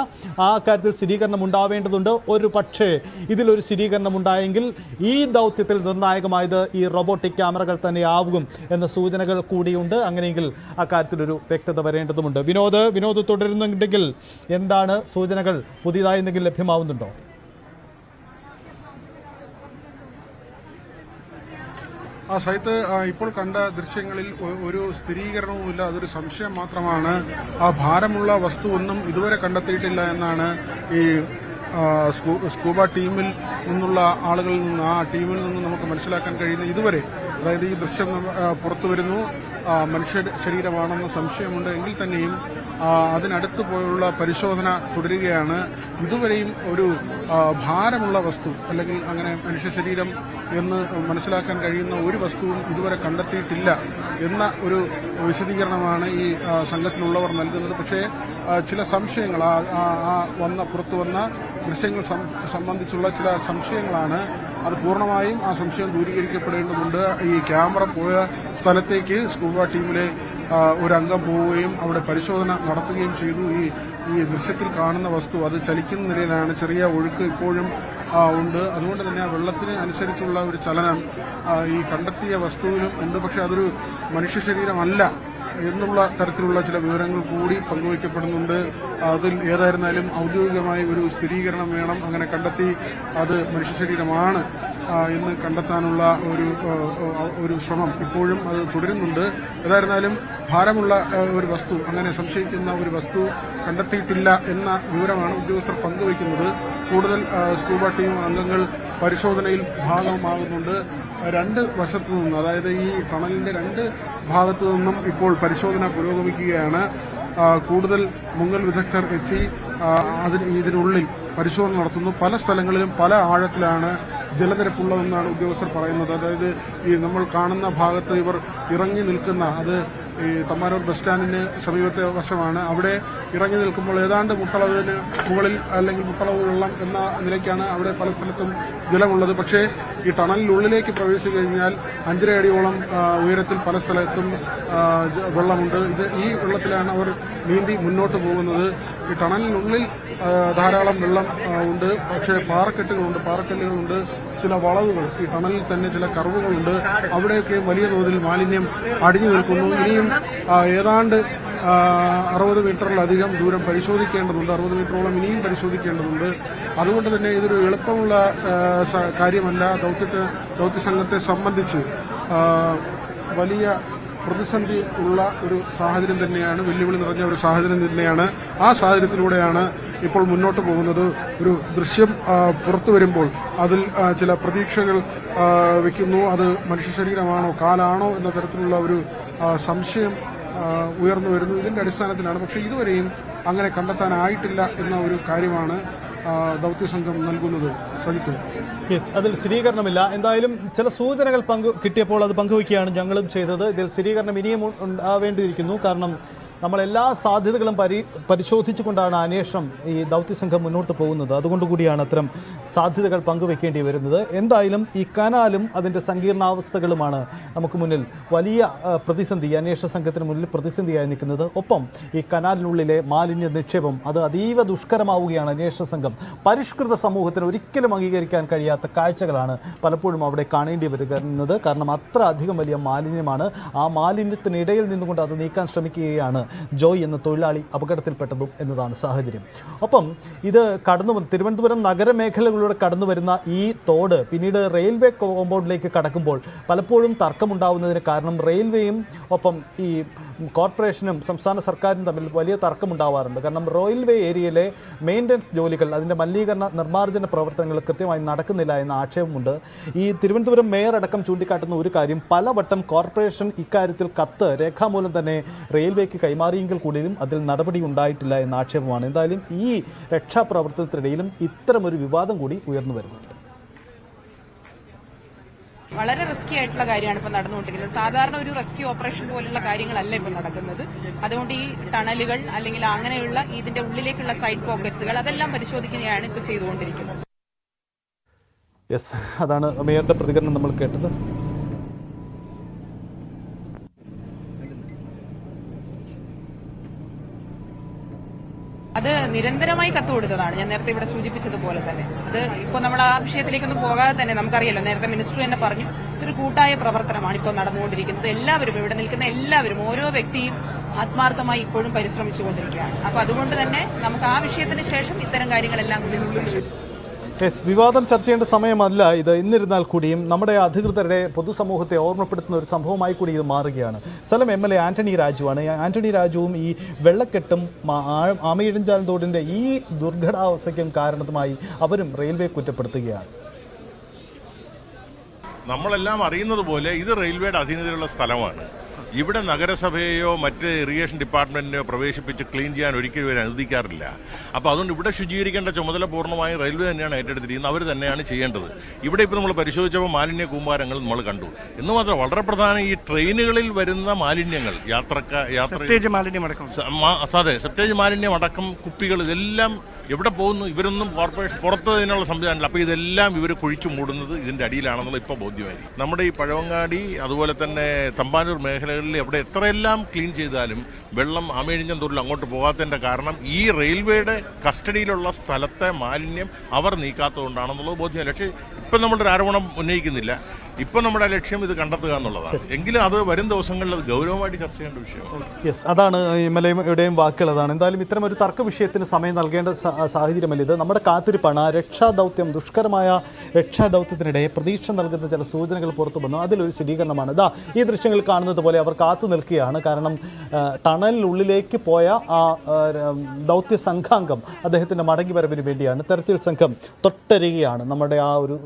ആ കാര്യത്തിൽ സ്ഥിരീകരണം ഉണ്ടാവേണ്ടതുണ്ട്. ഒരു പക്ഷേ ഇതിലൊരു സ്ഥിരീകരണം ഉണ്ടായെങ്കിൽ ഈ ദൗത്യത്തിൽ നിർണായകമായത് ഈ റോബോട്ടിക് ക്യാമറകൾ തന്നെ ആവും എന്ന സൂചനകൾ കൂടിയുണ്ട്. അങ്ങനെയെങ്കിൽ അക്കാര്യത്തിലൊരു വ്യക്തത വരേണ്ടതുണ്ട്. വിനോദ് തുടരുന്നുണ്ടെങ്കിൽ എന്താണ് സൂചനകൾ? പുതിയതായി എന്തെങ്കിലും ലഭ്യമാവുന്നുണ്ടോ? സൈത്ത്, ഇപ്പോൾ കണ്ട ദൃശ്യങ്ങളിൽ ഒരു സ്ഥിരീകരണവുമില്ല. അതൊരു സംശയം മാത്രമാണ്. ആ ഭാരമുള്ള വസ്തുവൊന്നും ഇതുവരെ കണ്ടെത്തിയിട്ടില്ല എന്നാണ് ഈ സ്കൂബ ടീമിൽ നിന്നുള്ള ആളുകളിൽ നിന്ന്, ആ ടീമിൽ നിന്ന് നമുക്ക് മനസ്സിലാക്കാൻ കഴിയുന്നത്. ഇതുവരെ അതായത് ഈ ദൃശ്യം പുറത്തു വരുന്നു, മനുഷ്യ ശരീരമാണെന്ന് സംശയമുണ്ട് എങ്കിൽ തന്നെയും അതിനടുത്ത് പോയുള്ള പരിശോധന തുടരുകയാണ്. ഇതുവരെയും ഒരു ഭാരമുള്ള വസ്തു അല്ലെങ്കിൽ അങ്ങനെ മനുഷ്യ ശരീരം എന്ന് മനസ്സിലാക്കാൻ കഴിയുന്ന ഒരു വസ്തുവും ഇതുവരെ കണ്ടെത്തിയിട്ടില്ല എന്ന ഒരു വിശദീകരണമാണ് ഈ സംഘത്തിലുള്ളവർ നൽകുന്നത്. പക്ഷേ ചില സംശയങ്ങൾ പുറത്തു വന്ന ദൃശ്യങ്ങൾ സംബന്ധിച്ചുള്ള ചില സംശയങ്ങളാണ്. അത് പൂർണ്ണമായും ആ സംശയം ദൂരീകരിക്കപ്പെടേണ്ടതുണ്ട്. ഈ ക്യാമറ പോയ സ്ഥലത്തേക്ക് സ്കൂബ ടീമിലെ ഒരു അംഗം പോവുകയും അവിടെ പരിശോധന നടത്തുകയും ചെയ്തു. ഈ ദൃശ്യത്തിൽ കാണുന്ന വസ്തു അത് ചലിക്കുന്ന നിലയിലാണ്. ചെറിയ ഒഴുക്ക് ഇപ്പോഴും ഉണ്ട്. അതുകൊണ്ട് തന്നെ ആ വെള്ളത്തിന് അനുസരിച്ചുള്ള ഒരു ചലനം ഈ കണ്ടെത്തിയ വസ്തുവിലും ഉണ്ട്. പക്ഷെ അതൊരു മനുഷ്യ ശരീരമല്ല എന്നുള്ള തരത്തിലുള്ള ചില വിവരങ്ങൾ കൂടി പങ്കുവയ്ക്കപ്പെടുന്നുണ്ട്. അതിൽ ഏതായിരുന്നാലും ഔദ്യോഗികമായി ഒരു സ്ഥിരീകരണം വേണം. അങ്ങനെ കണ്ടെത്തി അത് മനുഷ്യ ശരീരമാണ് എന്ന് കണ്ടെത്താനുള്ള ഒരു ശ്രമം ഇപ്പോഴും അത് തുടരുന്നുണ്ട്. ഏതായിരുന്നാലും ഭാരമുള്ള ഒരു വസ്തു, അങ്ങനെ സംശയിക്കുന്ന ഒരു വസ്തു കണ്ടെത്തിയിട്ടില്ല എന്ന വിവരമാണ് ഉദ്യോഗസ്ഥർ പങ്കുവയ്ക്കുന്നത്. കൂടുതൽ സ്കൂബ ടീം അംഗങ്ങൾ പരിശോധനയിൽ ഭാഗമാകുന്നുണ്ട്. രണ്ട് വശത്തു നിന്നും, അതായത് ഈ ടണലിന്റെ രണ്ട് ഭാഗത്തു നിന്നും ഇപ്പോൾ പരിശോധന പുരോഗമിക്കുകയാണ്. കൂടുതൽ മുങ്ങൽ വിദഗ്ധർ എത്തി ഇതിനുള്ളിൽ പരിശോധന നടത്തുന്നു. പല സ്ഥലങ്ങളിലും പല ആഴത്തിലാണ് ജലനിരപ്പുള്ളതെന്നാണ് ഉദ്യോഗസ്ഥർ പറയുന്നത്. അതായത് ഈ നമ്മൾ കാണുന്ന ഭാഗത്ത് ഇവർ ഇറങ്ങി നിൽക്കുന്ന, അത് ഈ തമ്പാനൂർ ബസ് സ്റ്റാൻഡിന് സമീപത്തെ വശമാണ്. അവിടെ ഇറങ്ങി നിൽക്കുമ്പോൾ ഏതാണ്ട് മുട്ടളവിന് മുകളിൽ അല്ലെങ്കിൽ മുട്ടളവ് വെള്ളം എന്ന നിലയ്ക്കാണ് അവിടെ പല സ്ഥലത്തും ജലമുള്ളത്. പക്ഷേ ഈ ടണലിനുള്ളിലേക്ക് പ്രവേശിച്ചു കഴിഞ്ഞാൽ 5.5 അടിയോളം ഉയരത്തിൽ പല സ്ഥലത്തും വെള്ളമുണ്ട്. ഈ വെള്ളത്തിലാണ് അവർ നീന്തി മുന്നോട്ട് പോകുന്നത്. ഈ ടണലിനുള്ളിൽ ധാരാളം വെള്ളം ഉണ്ട്. പക്ഷേ പാറക്കെട്ടുകളുണ്ട്, ചില വളവുകൾ, ഈ ടണലിൽ തന്നെ ചില കർവുകളുണ്ട്. അവിടെയൊക്കെ വലിയ തോതിൽ മാലിന്യം അടിഞ്ഞു നിൽക്കുന്നു. ഇനിയും ഏതാണ്ട് 60 മീറ്ററിലധികം ദൂരം പരിശോധിക്കേണ്ടതുണ്ട്. 60 മീറ്ററോളം ഇനിയും പരിശോധിക്കേണ്ടതുണ്ട്. അതുകൊണ്ട് തന്നെ ഇതൊരു എളുപ്പമുള്ള കാര്യമല്ല. ദൌത്യസംഘത്തെ സംബന്ധിച്ച് വലിയ പ്രതിസന്ധി ഉള്ള ഒരു സാഹചര്യം തന്നെയാണ്, വെല്ലുവിളി നിറഞ്ഞ ഒരു സാഹചര്യം തന്നെയാണ്. ആ സാഹചര്യത്തിലൂടെയാണ് ഇപ്പോൾ മുന്നോട്ട് പോകുന്നത്. ഒരു ദൃശ്യം പുറത്തു വരുമ്പോൾ അതിൽ ചില പ്രതീക്ഷകൾ വയ്ക്കുന്നു. അത് മനുഷ്യ ശരീരമാണോ കാലാണോ എന്ന തരത്തിലുള്ള ഒരു സംശയം ഉയർന്നു വരുന്നു. ഇതിന്റെ അടിസ്ഥാനത്തിലാണ്. പക്ഷേ ഇതുവരെയും അങ്ങനെ കണ്ടെത്താനായിട്ടില്ല എന്ന ഒരു കാര്യമാണ് ദൌത്യസംഘം നൽകുന്നത്. സജിത്ത്, അതിൽ സ്ഥിരീകരണമില്ല. എന്തായാലും ചില സൂചനകൾ കിട്ടിയപ്പോൾ അത് പങ്കുവയ്ക്കുകയാണ് ഞങ്ങളും ചെയ്തത്. ഇതിൽ സ്ഥിരീകരണം ഇനിയും ഉണ്ടാവേണ്ടിയിരിക്കുന്നു. കാരണം നമ്മളെല്ലാ സാധ്യതകളും പരിശോധിച്ചുകൊണ്ടാണ് അന്വേഷണം ഈ ദൗത്യസംഘം മുന്നോട്ട് പോകുന്നത്. അതുകൊണ്ടുകൂടിയാണ് അത്തരം സാധ്യതകൾ പങ്കുവെക്കേണ്ടി വരുന്നത്. എന്തായാലും ഈ കനാലും അതിൻ്റെ സങ്കീർണാവസ്ഥകളുമാണ് നമുക്ക് മുന്നിൽ വലിയ പ്രതിസന്ധി, അന്വേഷണ സംഘത്തിന് മുന്നിൽ പ്രതിസന്ധിയായി നിൽക്കുന്നത്. ഒപ്പം ഈ കനാലിനുള്ളിലെ മാലിന്യ നിക്ഷേപം അത് അതീവ ദുഷ്കരമാവുകയാണ്. അന്വേഷണ സംഘം പരിഷ്കൃത സമൂഹത്തിന് ഒരിക്കലും അംഗീകരിക്കാൻ കഴിയാത്ത കാഴ്ചകളാണ് പലപ്പോഴും അവിടെ കാണേണ്ടി വരുന്നത്. കാരണം അത്ര അധികം വലിയ മാലിന്യമാണ്. ആ മാലിന്യത്തിനിടയിൽ നിന്നുകൊണ്ട് അത് നീക്കാൻ ശ്രമിക്കുകയാണ് ജോയ് എന്ന തൊഴിലാളി അപകടത്തിൽപ്പെട്ടതും എന്നതാണ് സാഹചര്യം. ഒപ്പം ഇത് തിരുവനന്തപുരം നഗരമേഖലകളിലൂടെ കടന്നു വരുന്ന ഈ തോട് പിന്നീട് റെയിൽവേ കോമ്പൗണ്ടിലേക്ക് കടക്കുമ്പോൾ പലപ്പോഴും തർക്കമുണ്ടാവുന്നതിന് കാരണം റെയിൽവേയും ഒപ്പം ഈ കോർപ്പറേഷനും സംസ്ഥാന സർക്കാരും തമ്മിൽ വലിയ തർക്കമുണ്ടാവാറുണ്ട്. കാരണം റെയിൽവേ ഏരിയയിലെ മെയിൻ്റനൻസ് ജോലികൾ, അതിൻ്റെ മലിനീകരണ നിർമ്മാർജ്ജന പ്രവർത്തനങ്ങൾ കൃത്യമായി നടക്കുന്നില്ല എന്ന ആക്ഷേപമുണ്ട്. ഈ തിരുവനന്തപുരം മേയർ അടക്കം ചൂണ്ടിക്കാട്ടുന്ന ഒരു കാര്യം, പലവട്ടം കോർപ്പറേഷൻ ഇക്കാര്യത്തിൽ കത്ത് രേഖാമൂലം തന്നെ റെയിൽവേക്ക് കൈമാറിയെങ്കിൽ കൂടിയും അതിൽ നടപടി ഉണ്ടായിട്ടില്ല എന്ന ആക്ഷേപമാണ്. എന്തായാലും ഈ രക്ഷാപ്രവർത്തനത്തിനിടയിലും ഇത്തരമൊരു വിവാദം കൂടി ഉയർന്നു വരുന്നുണ്ട്. വളരെ റിസ്കി ആയിട്ടുള്ള കാര്യമാണ് ഇപ്പോൾ നടന്നുകൊണ്ടിരിക്കുന്നത്. സാധാരണ ഒരു റെസ്ക്യൂ ഓപ്പറേഷൻ പോലുള്ള കാര്യങ്ങളല്ല ഇപ്പോൾ നടക്കുന്നത്. അതുകൊണ്ട് ഈ ടണലുകൾ അല്ലെങ്കിൽ അങ്ങനെയുള്ള ഇതിന്റെ ഉള്ളിലേക്കുള്ള സൈഡ് പോക്കറ്റ്സുകൾ അതെല്ലാം പരിശോധിക്കുകയാണ് ഇപ്പോൾ ചെയ്തുകൊണ്ടിരിക്കുന്നത്. അതാണ് മേയറുടെ പ്രതികരണം നമ്മൾ കേട്ടത്. അത് നിരന്തരമായി കത്തുകൊടുത്തതാണ്. ഞാൻ നേരത്തെ ഇവിടെ സൂചിപ്പിച്ചതുപോലെ തന്നെ അത് ഇപ്പോൾ നമ്മൾ ആ വിഷയത്തിലേക്കൊന്നും പോകാതെ തന്നെ നമുക്കറിയാലോ, നേരത്തെ മിനിസ്റ്റർ തന്നെ പറഞ്ഞു, ഇതൊരു കൂട്ടായ പ്രവർത്തനമാണ് ഇപ്പോൾ നടന്നുകൊണ്ടിരിക്കുന്നത്. എല്ലാവരും ഇവിടെ നിൽക്കുന്ന എല്ലാവരും, ഓരോ വ്യക്തിയും ആത്മാർത്ഥമായി ഇപ്പോഴും പരിശ്രമിച്ചുകൊണ്ടിരിക്കുകയാണ്. അപ്പൊ അതുകൊണ്ട് തന്നെ നമുക്ക് ആ വിഷയത്തിന് ശേഷം ഇത്തരം കാര്യങ്ങളെല്ലാം കൂടി വിവാദം ചർച്ച ചെയ്യേണ്ട സമയമല്ല ഇത്. എന്നിരുന്നാൽ കൂടിയും നമ്മുടെ അധികൃതരുടെ പൊതുസമൂഹത്തെ ഓർമ്മപ്പെടുത്തുന്ന ഒരു സംഭവമായി കൂടി ഇത് മാറുകയാണ്. സ്ഥലം MLA ആന്റണി രാജുവാണ്. ആന്റണി രാജുവും ഈ വെള്ളക്കെട്ടും ആമയിഴഞ്ചാൽ തോടിൻ്റെ ഈ ദുർഘടാവസ്ഥയ്ക്കും കാരണമായി അവരും റെയിൽവേ കുറ്റപ്പെടുത്തുകയാണ്. നമ്മളെല്ലാം അറിയുന്നത് പോലെ ഇത് റെയിൽവേയുടെ അധീനതയിലുള്ള സ്ഥലമാണ്. ഇവിടെ നഗരസഭയെയോ മറ്റ് ഇറിഗേഷൻ ഡിപ്പാർട്ട്മെന്റിനെയോ പ്രവേശിപ്പിച്ച് ക്ലീൻ ചെയ്യാൻ ഒരിക്കലും ഇവർ അനുവദിക്കാറില്ല. അപ്പോൾ അതുകൊണ്ട് ഇവിടെ ശുചീകരിക്കേണ്ട ചുമതല പൂർണ്ണമായും റെയിൽവേ തന്നെയാണ് ഏറ്റെടുത്തിരിക്കുന്നത്. അവർ തന്നെയാണ് ചെയ്യേണ്ടത്. ഇവിടെ ഇപ്പോൾ നമ്മൾ പരിശോധിച്ചപ്പോൾ മാലിന്യ കൂമ്പാരങ്ങൾ നമ്മൾ കണ്ടു. എന്ന് മാത്രം വളരെ പ്രധാനം ഈ ട്രെയിനുകളിൽ വരുന്ന മാലിന്യങ്ങൾ അതെ സെപ്റ്റേജ് മാലിന്യം അടക്കം കുപ്പികൾ ഇതെല്ലാം എവിടെ പോകുന്നു? ഇവരൊന്നും കോർപ്പറേഷൻ പുറത്ത് ഇതിനുള്ള സംവിധാനമില്ല. അപ്പോൾ ഇതെല്ലാം ഇവർ കുഴിച്ചു മൂടുന്നത് ഇതിന്റെ അടിയിലാണെന്നുള്ള ഇപ്പോൾ ബോധ്യമായി. നമ്മുടെ ഈ പഴവങ്ങാടി അതുപോലെ തന്നെ തമ്പാനൂർ മേഖലകളിൽ എവിടെ എത്രയെല്ലാം ക്ലീൻ ചെയ്താലും വെള്ളം ആമേഴിഞ്ഞം തോറിൽ അങ്ങോട്ട് പോകാത്തതിന്റെ കാരണം ഈ റെയിൽവേയുടെ കസ്റ്റഡിയിലുള്ള സ്ഥലത്തെ മാലിന്യം അവർ നീക്കാത്തതുകൊണ്ടാണെന്നുള്ളത് ബോധ്യമായി. പക്ഷേ ഇപ്പം നമ്മളൊരു ആരോപണം ഉന്നയിക്കുന്നില്ല. ഇപ്പം നമ്മുടെ ലക്ഷ്യം ഇത് കണ്ടെത്തുക എന്നുള്ളതാണ്. എങ്കിലും അത് വരും ദിവസങ്ങളിൽ അത് ഗൗരവമായിട്ട് ചർച്ച ചെയ്യേണ്ട വിഷയമാണ്. യെസ്, അതാണ് ഇമലയുടെയും വാക്കുകൾ അതാണ്. എന്തായാലും ഇത്തരം ഒരു തർക്ക വിഷയത്തിന് സമയം നൽകേണ്ട സാഹചര്യമല്ല ഇത്. നമ്മുടെ കാത്തിരിപ്പാണ്. ആ രക്ഷാദൗത്യം, ദുഷ്കരമായ രക്ഷാദൗത്യത്തിനിടെ പ്രതീക്ഷ നൽകുന്ന ചില സൂചനകൾ പുറത്തു വന്നു. അതിലൊരു സ്ഥിരീകരണമാണ് ഇതാ ഈ ദൃശ്യങ്ങൾ കാണുന്നത് പോലെ. അവർ കാത്തു നിൽക്കുകയാണ്. കാരണം ടണലിനുള്ളിലേക്ക് പോയ ആ ദൗത്യ സംഘാംഗം അദ്ദേഹത്തിൻ്റെ മടങ്ങി വരവിന് വേണ്ടിയാണ്. തെരച്ചിൽ സംഘം തൊട്ടരികയാണ്. നമ്മുടെ ആ ഒരു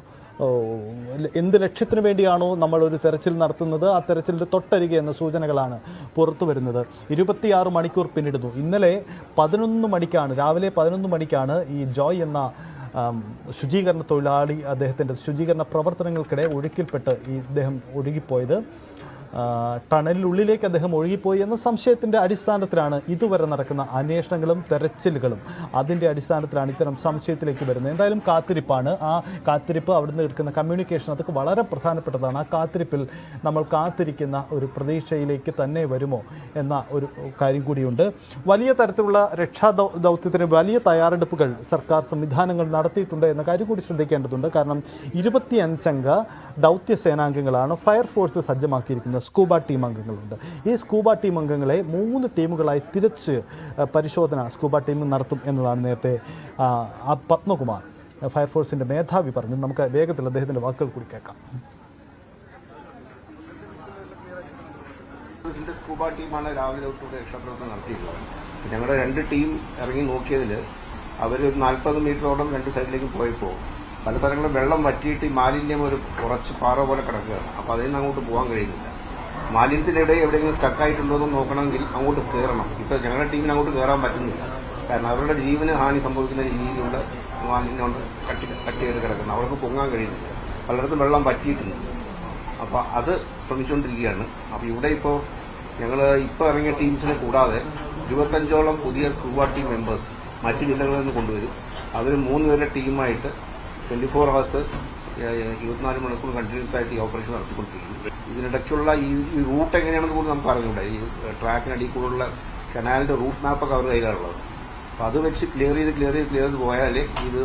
എന്ത് ലക്ഷ്യത്തിന് വേണ്ടിയാണോ നമ്മളൊരു തെരച്ചിൽ നടത്തുന്നത് ആ തെരച്ചിലിൻ്റെ തൊട്ടരികെ എന്ന സൂചനകളാണ് പുറത്തു വരുന്നത്. 26 മണിക്കൂർ പിന്നിടുന്നു. ഇന്നലെ 11 മണിക്കാണ്, രാവിലെ 11 മണിക്കാണ് ഈ ജോയ് എന്ന ശുചീകരണ തൊഴിലാളി അദ്ദേഹത്തിൻ്റെ ശുചീകരണ പ്രവർത്തനങ്ങൾക്കിടെ ഒഴുക്കിൽപ്പെട്ട് ഇദ്ദേഹം ഒഴുകിപ്പോയത്. ടണലിനുള്ളിലേക്ക് അദ്ദേഹം ഒഴുകിപ്പോയി എന്ന സംശയത്തിൻ്റെ അടിസ്ഥാനത്തിലാണ് ഇതുവരെ നടക്കുന്ന അന്വേഷണങ്ങളും തെരച്ചിലുകളും. അതിൻ്റെ അടിസ്ഥാനത്തിലാണ് ഇത്തരം സംശയത്തിലേക്ക് വരുന്നത്. എന്തായാലും കാത്തിരിപ്പാണ്. ആ കാത്തിരിപ്പ്, അവിടുന്ന് എടുക്കുന്ന കമ്മ്യൂണിക്കേഷൻ, അതൊക്കെ വളരെ പ്രധാനപ്പെട്ടതാണ്. ആ കാത്തിരിപ്പിൽ നമ്മൾ കാത്തിരിക്കുന്ന ഒരു പ്രതീക്ഷയിലേക്ക് തന്നെ വരുമോ എന്ന ഒരു കാര്യം കൂടിയുണ്ട്. വലിയ തരത്തിലുള്ള രക്ഷാ ദൗത്യത്തിന് വലിയ തയ്യാറെടുപ്പുകൾ സർക്കാർ സംവിധാനങ്ങൾ നടത്തിയിട്ടുണ്ട് എന്ന കാര്യം കൂടി ശ്രദ്ധിക്കേണ്ടതുണ്ട്. കാരണം 25 അംഗ ദൗത്യ സേനാംഗങ്ങളാണ് ഫയർഫോഴ്സ് സജ്ജമാക്കിയിരിക്കുന്നത്. സ്കൂബ ടീം അംഗങ്ങളുണ്ട്. ഈ സ്കൂബ ടീം അംഗങ്ങളെ 3 ടീമുകളായി തിരിച്ച് പരിശോധന സ്കൂബ ടീം നടത്തും എന്നതാണ് നേരത്തെ പത്മകുമാർ ഫയർഫോഴ്സിൻ്റെ മേധാവി പറഞ്ഞു. നമുക്ക് വേഗത്തിൽ അദ്ദേഹത്തിൻ്റെ വാക്കുകൾ കൂടി കേൾക്കാം. സ്കൂബ ടീമാണ് രാവിലെ തൊട്ട് രക്ഷാപ്രവർത്തനം നടത്തിയിട്ടുള്ളത്. ഞങ്ങളുടെ 2 ടീം ഇറങ്ങി നോക്കിയതിൽ അവർ 40 മീറ്ററോളം 2 സൈഡിലേക്ക് പോയപ്പോൾ പല സ്ഥലങ്ങളിലും വെള്ളം വറ്റിയിട്ട് ഈ മാലിന്യം ഒരു കുറച്ച് പാറ പോലെ കിടക്കുകയാണ്. അപ്പോൾ അതിൽ നിന്ന് അങ്ങോട്ട് പോകാൻ കഴിയുന്നില്ല. മാലിന്യത്തിനിടെ എവിടെയെങ്കിലും സ്റ്റക്കായിട്ടുണ്ടോ എന്ന് നോക്കണമെങ്കിൽ അങ്ങോട്ട് കയറണം. ഇപ്പോൾ ഞങ്ങളുടെ ടീമിന് അങ്ങോട്ട് കയറാൻ പറ്റുന്നില്ല. കാരണം അവരുടെ ജീവന് ഹാനി സംഭവിക്കുന്ന രീതിയിലുള്ള മാലിന്യം കൊണ്ട് കട്ടിയായിട്ട് കിടക്കുന്നത്. അവർക്ക് പൊങ്ങാൻ കഴിയുന്നില്ല. പലയിടത്തും വെള്ളം വറ്റിയിട്ടുണ്ട്. അപ്പോൾ അത് ശ്രമിച്ചുകൊണ്ടിരിക്കുകയാണ്. അപ്പോൾ ഇവിടെ ഇപ്പോൾ ഞങ്ങൾ ഇപ്പോൾ ഇറങ്ങിയ ടീംസിനെ കൂടാതെ 25ഓളം പുതിയ സ്കൂബ ടീം മെമ്പേഴ്സ് മറ്റ് ജില്ലകളിൽ നിന്ന് കൊണ്ടുവരും. അവർ 3 പേരുടെ ടീമായിട്ട് 24 hours 24 മണിക്കൂർ കണ്ടിന്യൂസ് ആയിട്ട് ഈ ഓപ്പറേഷൻ നടത്തിക്കൊണ്ടിരിക്കും. ഇതിനിടയ്ക്കുള്ള ഈ റൂട്ട് എങ്ങനെയാണെന്ന് പോലും നമുക്ക് അറിഞ്ഞൂടെ. ഈ ട്രാക്കിനടിയിൽ കൂടെയുള്ള കനാലിന്റെ റൂട്ട് മാപ്പൊക്കെ അവർ കയ്യിലാണുള്ളത്. അപ്പോൾ അത് വെച്ച് ക്ലിയർ ചെയ്ത് പോയാലേ ഇത്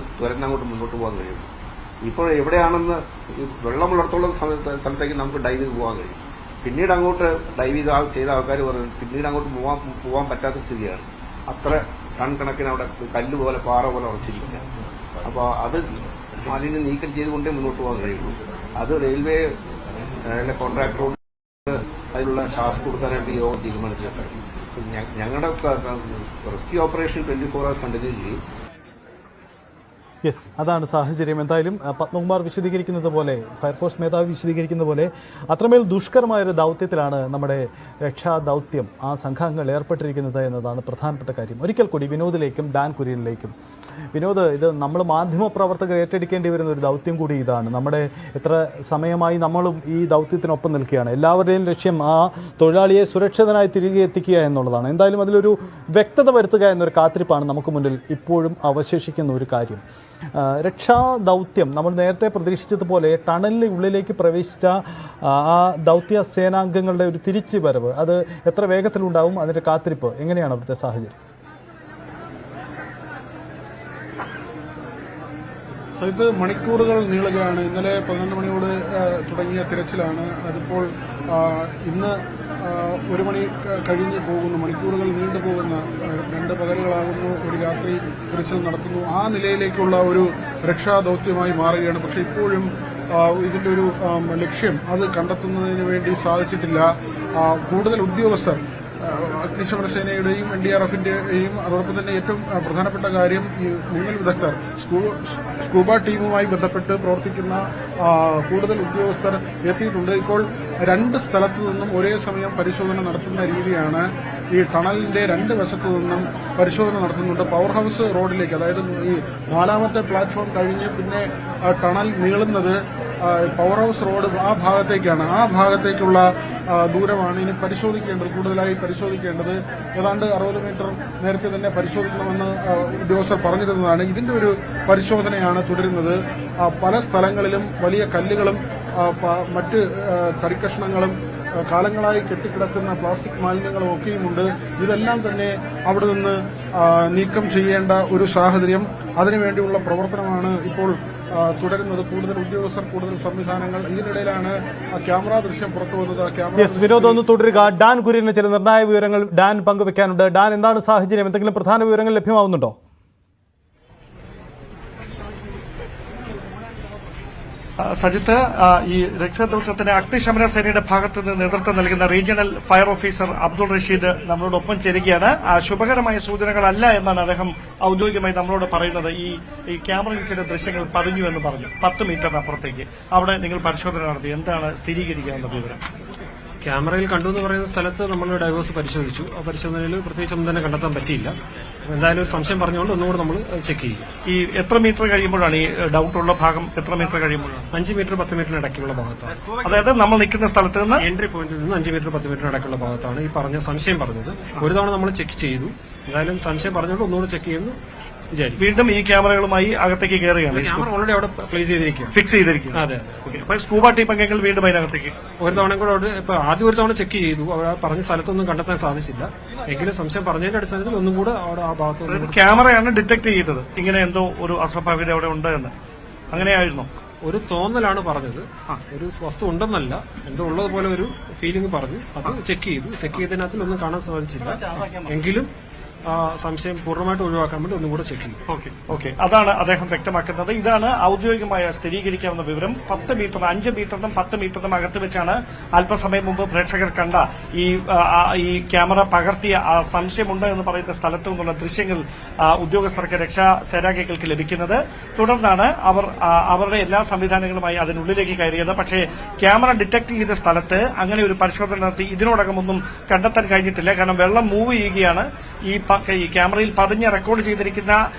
അങ്ങോട്ട് മുന്നോട്ട് പോകാൻ കഴിയും. ഇപ്പോൾ എവിടെയാണെന്ന് ഈ വെള്ളമുള്ളിടത്തോളം സ്ഥലത്തേക്ക് നമുക്ക് ഡൈവ് ചെയ്ത് പോകാൻ കഴിയും. പിന്നീട് അങ്ങോട്ട് ഡൈവ് ചെയ്ത ആൾക്കാർ പറഞ്ഞു പിന്നീട് അങ്ങോട്ട് പോകാൻ പറ്റാത്ത സ്ഥിതിയാണ്. അത്ര ടൺ കണക്കിന് അവിടെ കല്ല് പോലെ പാറ പോലെ ഉറച്ചിരിക്കുക. അപ്പോൾ അത് മാലിന്യം നീക്കം ചെയ്തുകൊണ്ടേ മുന്നോട്ട് പോകാൻ കഴിയുള്ളൂ. അത് റെയിൽവേ കോൺട്രാക്ടറോട് അതിനുള്ള ടാസ്ക് കൊടുക്കാനായിട്ട് യോഗം തീരുമാനിച്ചിട്ടുണ്ട്. ഞങ്ങളുടെ റെസ്ക്യൂ ഓപ്പറേഷൻ 24 hours കണ്ടിന്യൂ ചെയ്യും. യെസ്, അതാണ് സാഹചര്യം. എന്തായാലും പത്മകുമാർ വിശദീകരിക്കുന്നത് പോലെ, ഫയർഫോഴ്സ് മേധാവി വിശദീകരിക്കുന്ന പോലെ അത്രമേൽ ദുഷ്കരമായൊരു ദൗത്യത്തിലാണ് നമ്മുടെ രക്ഷാദൗത്യം ആ സംഘങ്ങൾ ഏർപ്പെട്ടിരിക്കുന്നത് എന്നതാണ് പ്രധാനപ്പെട്ട കാര്യം. ഒരിക്കൽ കൂടി വിനോദിലേക്കും ഡാൻ കുര്യനിലേക്കും. വിനോദ്, ഇത് നമ്മൾ മാധ്യമപ്രവർത്തകർ ഏറ്റെടുക്കേണ്ടി വരുന്ന ഒരു ദൗത്യം കൂടി ഇതാണ്. നമ്മുടെ എത്ര സമയമായി നമ്മളും ഈ ദൗത്യത്തിനൊപ്പം നിൽക്കുകയാണ്. എല്ലാവരുടെയും ലക്ഷ്യം ആ തൊഴിലാളിയെ സുരക്ഷിതനായി തിരികെ എത്തിക്കുക എന്നുള്ളതാണ്. എന്തായാലും അതിലൊരു വ്യക്തത വരുത്തുക എന്നൊരു കാത്തിരിപ്പാണ് നമുക്ക് മുന്നിൽ ഇപ്പോഴും അവശേഷിക്കുന്ന ഒരു കാര്യം. രക്ഷാദൗത്യം നമ്മൾ നേരത്തെ പ്രതീക്ഷിച്ചതുപോലെ ടണലിന് ഉള്ളിലേക്ക് പ്രവേശിച്ച ആ ദൗത്യ സേനാംഗങ്ങളുടെ ഒരു തിരിച്ചു വരവ്, അത് എത്ര വേഗത്തിലുണ്ടാവും? അതിൻ്റെ കാത്തിരിപ്പ് എങ്ങനെയാണ് അവിടുത്തെ സാഹചര്യം? ഇത് മണിക്കൂറുകൾ നീളുകയാണ്. ഇന്നലെ 11 മണിയോട് തുടങ്ങിയ തിരച്ചിലാണ്. അതിപ്പോൾ ഇന്ന് 1 മണി കഴിഞ്ഞ് പോകുന്നു. മണിക്കൂറുകൾ നീണ്ടുപോകുന്ന 2 പകലുകളാകുന്നു, ഒരു രാത്രി തിരച്ചിൽ നടത്തുന്നു. ആ നിലയിലേക്കുള്ള ഒരു രക്ഷാദൗത്യമായി മാറുകയാണ്. പക്ഷേ ഇപ്പോഴും ഇതിന്റെ ഒരു ലക്ഷ്യം അത് കണ്ടെത്തുന്നതിന് വേണ്ടി സാധിച്ചിട്ടില്ല. കൂടുതൽ ഉദ്യോഗസ്ഥർ അഗ്നിശമന സേനയുടെയും NDRFന്റെയും അതോടൊപ്പം തന്നെ ഏറ്റവും പ്രധാനപ്പെട്ട കാര്യം ഈ മുങ്ങൽ വിദഗ്ധർ സ്കൂബ ടീമുമായി ബന്ധപ്പെട്ട് പ്രവർത്തിക്കുന്ന കൂടുതൽ ഉദ്യോഗസ്ഥർ എത്തിയിട്ടുണ്ട്. ഇപ്പോൾ 2 സ്ഥലത്തു നിന്നും ഒരേ സമയം പരിശോധന നടത്തുന്ന രീതിയാണ്. ഈ ടണലിന്റെ 2 വശത്തു നിന്നും പരിശോധന നടത്തുന്നുണ്ട്. പവർ ഹൌസ് റോഡിലേക്ക്, അതായത് ഈ 4ാമത്തെ പ്ലാറ്റ്ഫോം കഴിഞ്ഞ് പിന്നെ ടണൽ നീളുന്നത് പവർ ഹൌസ് റോഡ് ആ ഭാഗത്തേക്കാണ്. ആ ഭാഗത്തേക്കുള്ള ദൂരമാണ് ഇനി പരിശോധിക്കേണ്ടത്, കൂടുതലായി പരിശോധിക്കേണ്ടത്. ഏതാണ്ട് 60 മീറ്റർ നേരത്തെ തന്നെ പരിശോധിക്കണമെന്ന് ഉദ്യോഗസ്ഥർ പറഞ്ഞിരുന്നതാണ്. ഇതിന്റെ ഒരു പരിശോധനയാണ് തുടരുന്നത്. പല സ്ഥലങ്ങളിലും വലിയ കല്ലുകളും മറ്റ് തടിക്കഷ്ണങ്ങളും കാലങ്ങളായി കെട്ടിക്കിടക്കുന്ന പ്ലാസ്റ്റിക് മാലിന്യങ്ങളും ഒക്കെയുമുണ്ട്. ഇതെല്ലാം തന്നെ അവിടെ നിന്ന് നീക്കം ചെയ്യേണ്ട ഒരു സാഹചര്യം. അതിനുവേണ്ടിയുള്ള പ്രവർത്തനമാണ് ഇപ്പോൾ തുടരുന്നത്. കൂടുതൽ ഉദ്യോഗസ്ഥർ, കൂടുതൽ സംവിധാനങ്ങൾ. ഇതിനിടയിലാണ് ക്യാമറ ദൃശ്യം പുറത്തു വന്നത്. വിനോദ് ഒന്ന് തുടരുക. ഡാൻ കുര്യന് ചില നിർണായക വിവരങ്ങൾ ഡാൻ പങ്കുവെക്കാനുണ്ട്. ഡാൻ, എന്താണ് സാഹചര്യം? എന്തെങ്കിലും പ്രധാന വിവരങ്ങൾ ലഭ്യമാവുന്നുണ്ടോ? സജിത്ത്, ഈ രക്ഷാദൌത്യത്തിന് അഗ്നിശമന സേനയുടെ ഭാഗത്തു നിന്ന് നേതൃത്വം നൽകുന്ന regional fire officer Abdul Rasheed നമ്മളോടൊപ്പം ചേരുകയാണ്. ശുഭകരമായ സൂചനകളല്ല എന്നാണ് അദ്ദേഹം ഔദ്യോഗികമായി നമ്മളോട് പറയുന്നത്. ഈ ക്യാമറയിൽ ചില ദൃശ്യങ്ങൾ പതിഞ്ഞു എന്ന് പറഞ്ഞു. 10 മീറ്ററിനപ്പുറത്തേക്ക് അവിടെ നിങ്ങൾ പരിശോധന നടത്തി. എന്താണ് സ്ഥിരീകരിക്കാവുന്ന വിവരം? ക്യാമറയിൽ കണ്ടു എന്ന് പറയുന്ന സ്ഥലത്ത് നമ്മൾ ഡൈവേഴ്സ് പരിശോധിച്ചു. ആ പരിശോധനയിൽ പ്രത്യേകിച്ചൊന്നും തന്നെ കണ്ടെത്താൻ പറ്റിയില്ല. എന്തായാലും ഒരു സംശയം പറഞ്ഞുകൊണ്ട് ഒന്നുകൂടെ നമ്മൾ ചെക്ക് ചെയ്യും. ഈ എത്ര മീറ്റർ കഴിയുമ്പോഴാണ് ഈ ഡൌട്ട് ഉള്ള ഭാഗം? എത്ര മീറ്റർ കഴിയുമ്പോഴാണ്? 5 മീറ്റർ 10 മീറ്ററിന് ഇടയ്ക്കുള്ള ഭാഗത്താണ്. അതായത് നമ്മൾ നിൽക്കുന്ന സ്ഥലത്ത് നിന്ന് എൻട്രി പോയിന്റിൽ നിന്ന് 5 മീറ്റർ 10 മീറ്ററിന് ഇടയ്ക്കുള്ള ഭാഗത്താണ് ഈ പറഞ്ഞ സംശയം പറഞ്ഞത്. ഒരു തവണ നമ്മൾ ചെക്ക് ചെയ്തു. എന്തായാലും സംശയം പറഞ്ഞുകൊണ്ട് ഒന്നുകൂടെ ചെക്ക് ചെയ്യുന്നു വിചാരിക്കും. വീണ്ടും ഈ ക്യാമറകളുമായി അകത്തേക്ക് കയറുകയാണ്. ക്യാമറ ഓൾറെഡി അവിടെ പ്ലേസ് ചെയ്തിരിക്കും, ഫിക്സ് ചെയ്തിരിക്കും. അതെ. അപ്പൊ സ്കൂബ ടീം അംഗങ്ങൾ വീണ്ടും അതിനകത്തേക്ക് ഒരു തവണ കൂടെ ഇപ്പൊ ആദ്യം ഒരു തവണ ചെക്ക് ചെയ്തു. അവിടെ പറഞ്ഞ സ്ഥലത്തൊന്നും കണ്ടെത്താൻ സാധിച്ചില്ല. എങ്കിലും സംശയം പറഞ്ഞതിന്റെ അടിസ്ഥാനത്തിൽ ഒന്നും കൂടെ അവിടെ ആ ഭാഗത്ത് ക്യാമറയാണ് ഡിറ്റക്ട് ചെയ്തത് ഇങ്ങനെ എന്തോ ഒരു അസ്വാഭാവികത അവിടെ ഉണ്ട് എന്ന്. അങ്ങനെയായിരുന്നു ഒരു തോന്നലാണ് പറഞ്ഞത്. ഒരു വസ്തു ഉണ്ടെന്നല്ല, എന്തോ ഉള്ളതുപോലെ ഒരു ഫീലിംഗ് പറഞ്ഞു. അത് ചെക്ക് ചെയ്തു. ചെക്ക് ചെയ്തതിനകത്തിൽ ഒന്നും കാണാൻ സാധിച്ചില്ല. എങ്കിലും സംശയം പൂർണ്ണമായിട്ട് ഒഴിവാക്കാൻ വേണ്ടി ഒന്നും കൂടെ ചെക്ക് ചെയ്യും. ഓക്കെ, അതാണ് അദ്ദേഹം വ്യക്തമാക്കുന്നത്. ഇതാണ് ഔദ്യോഗികമായ സ്ഥിരീകരിക്കാവുന്ന വിവരം. 10 മീറ്റർ, 5 മീറ്ററിനും 10 മീറ്ററിനും അകത്ത് വെച്ചാണ് അല്പസമയം മുമ്പ് പ്രേക്ഷകർ കണ്ട ഈ ക്യാമറ പകർത്തിയ സംശയമുണ്ട് എന്ന് പറയുന്ന സ്ഥലത്തു നിന്നുള്ള ദൃശ്യങ്ങൾ ഉദ്യോഗസ്ഥർക്ക് രക്ഷാസേനാംഗങ്ങൾക്ക് ലഭിക്കുന്നത്. തുടർന്നാണ് അവർ അവരുടെ എല്ലാ സംവിധാനങ്ങളുമായി അതിനുള്ളിലേക്ക് കയറിയത്. പക്ഷേ ക്യാമറ ഡിറ്റക്ട് ചെയ്ത സ്ഥലത്ത് അങ്ങനെ ഒരു പരിശോധന നടത്തി ഇതിനോടകം ഒന്നും കണ്ടെത്താൻ കഴിഞ്ഞിട്ടില്ല. കാരണം വെള്ളം മൂവ് ചെയ്യുകയാണ്. ഈ ക്യാമറയിൽ പതിഞ്ഞ് റെക്കോർഡ് ചെയ്തിരിക്കുന്ന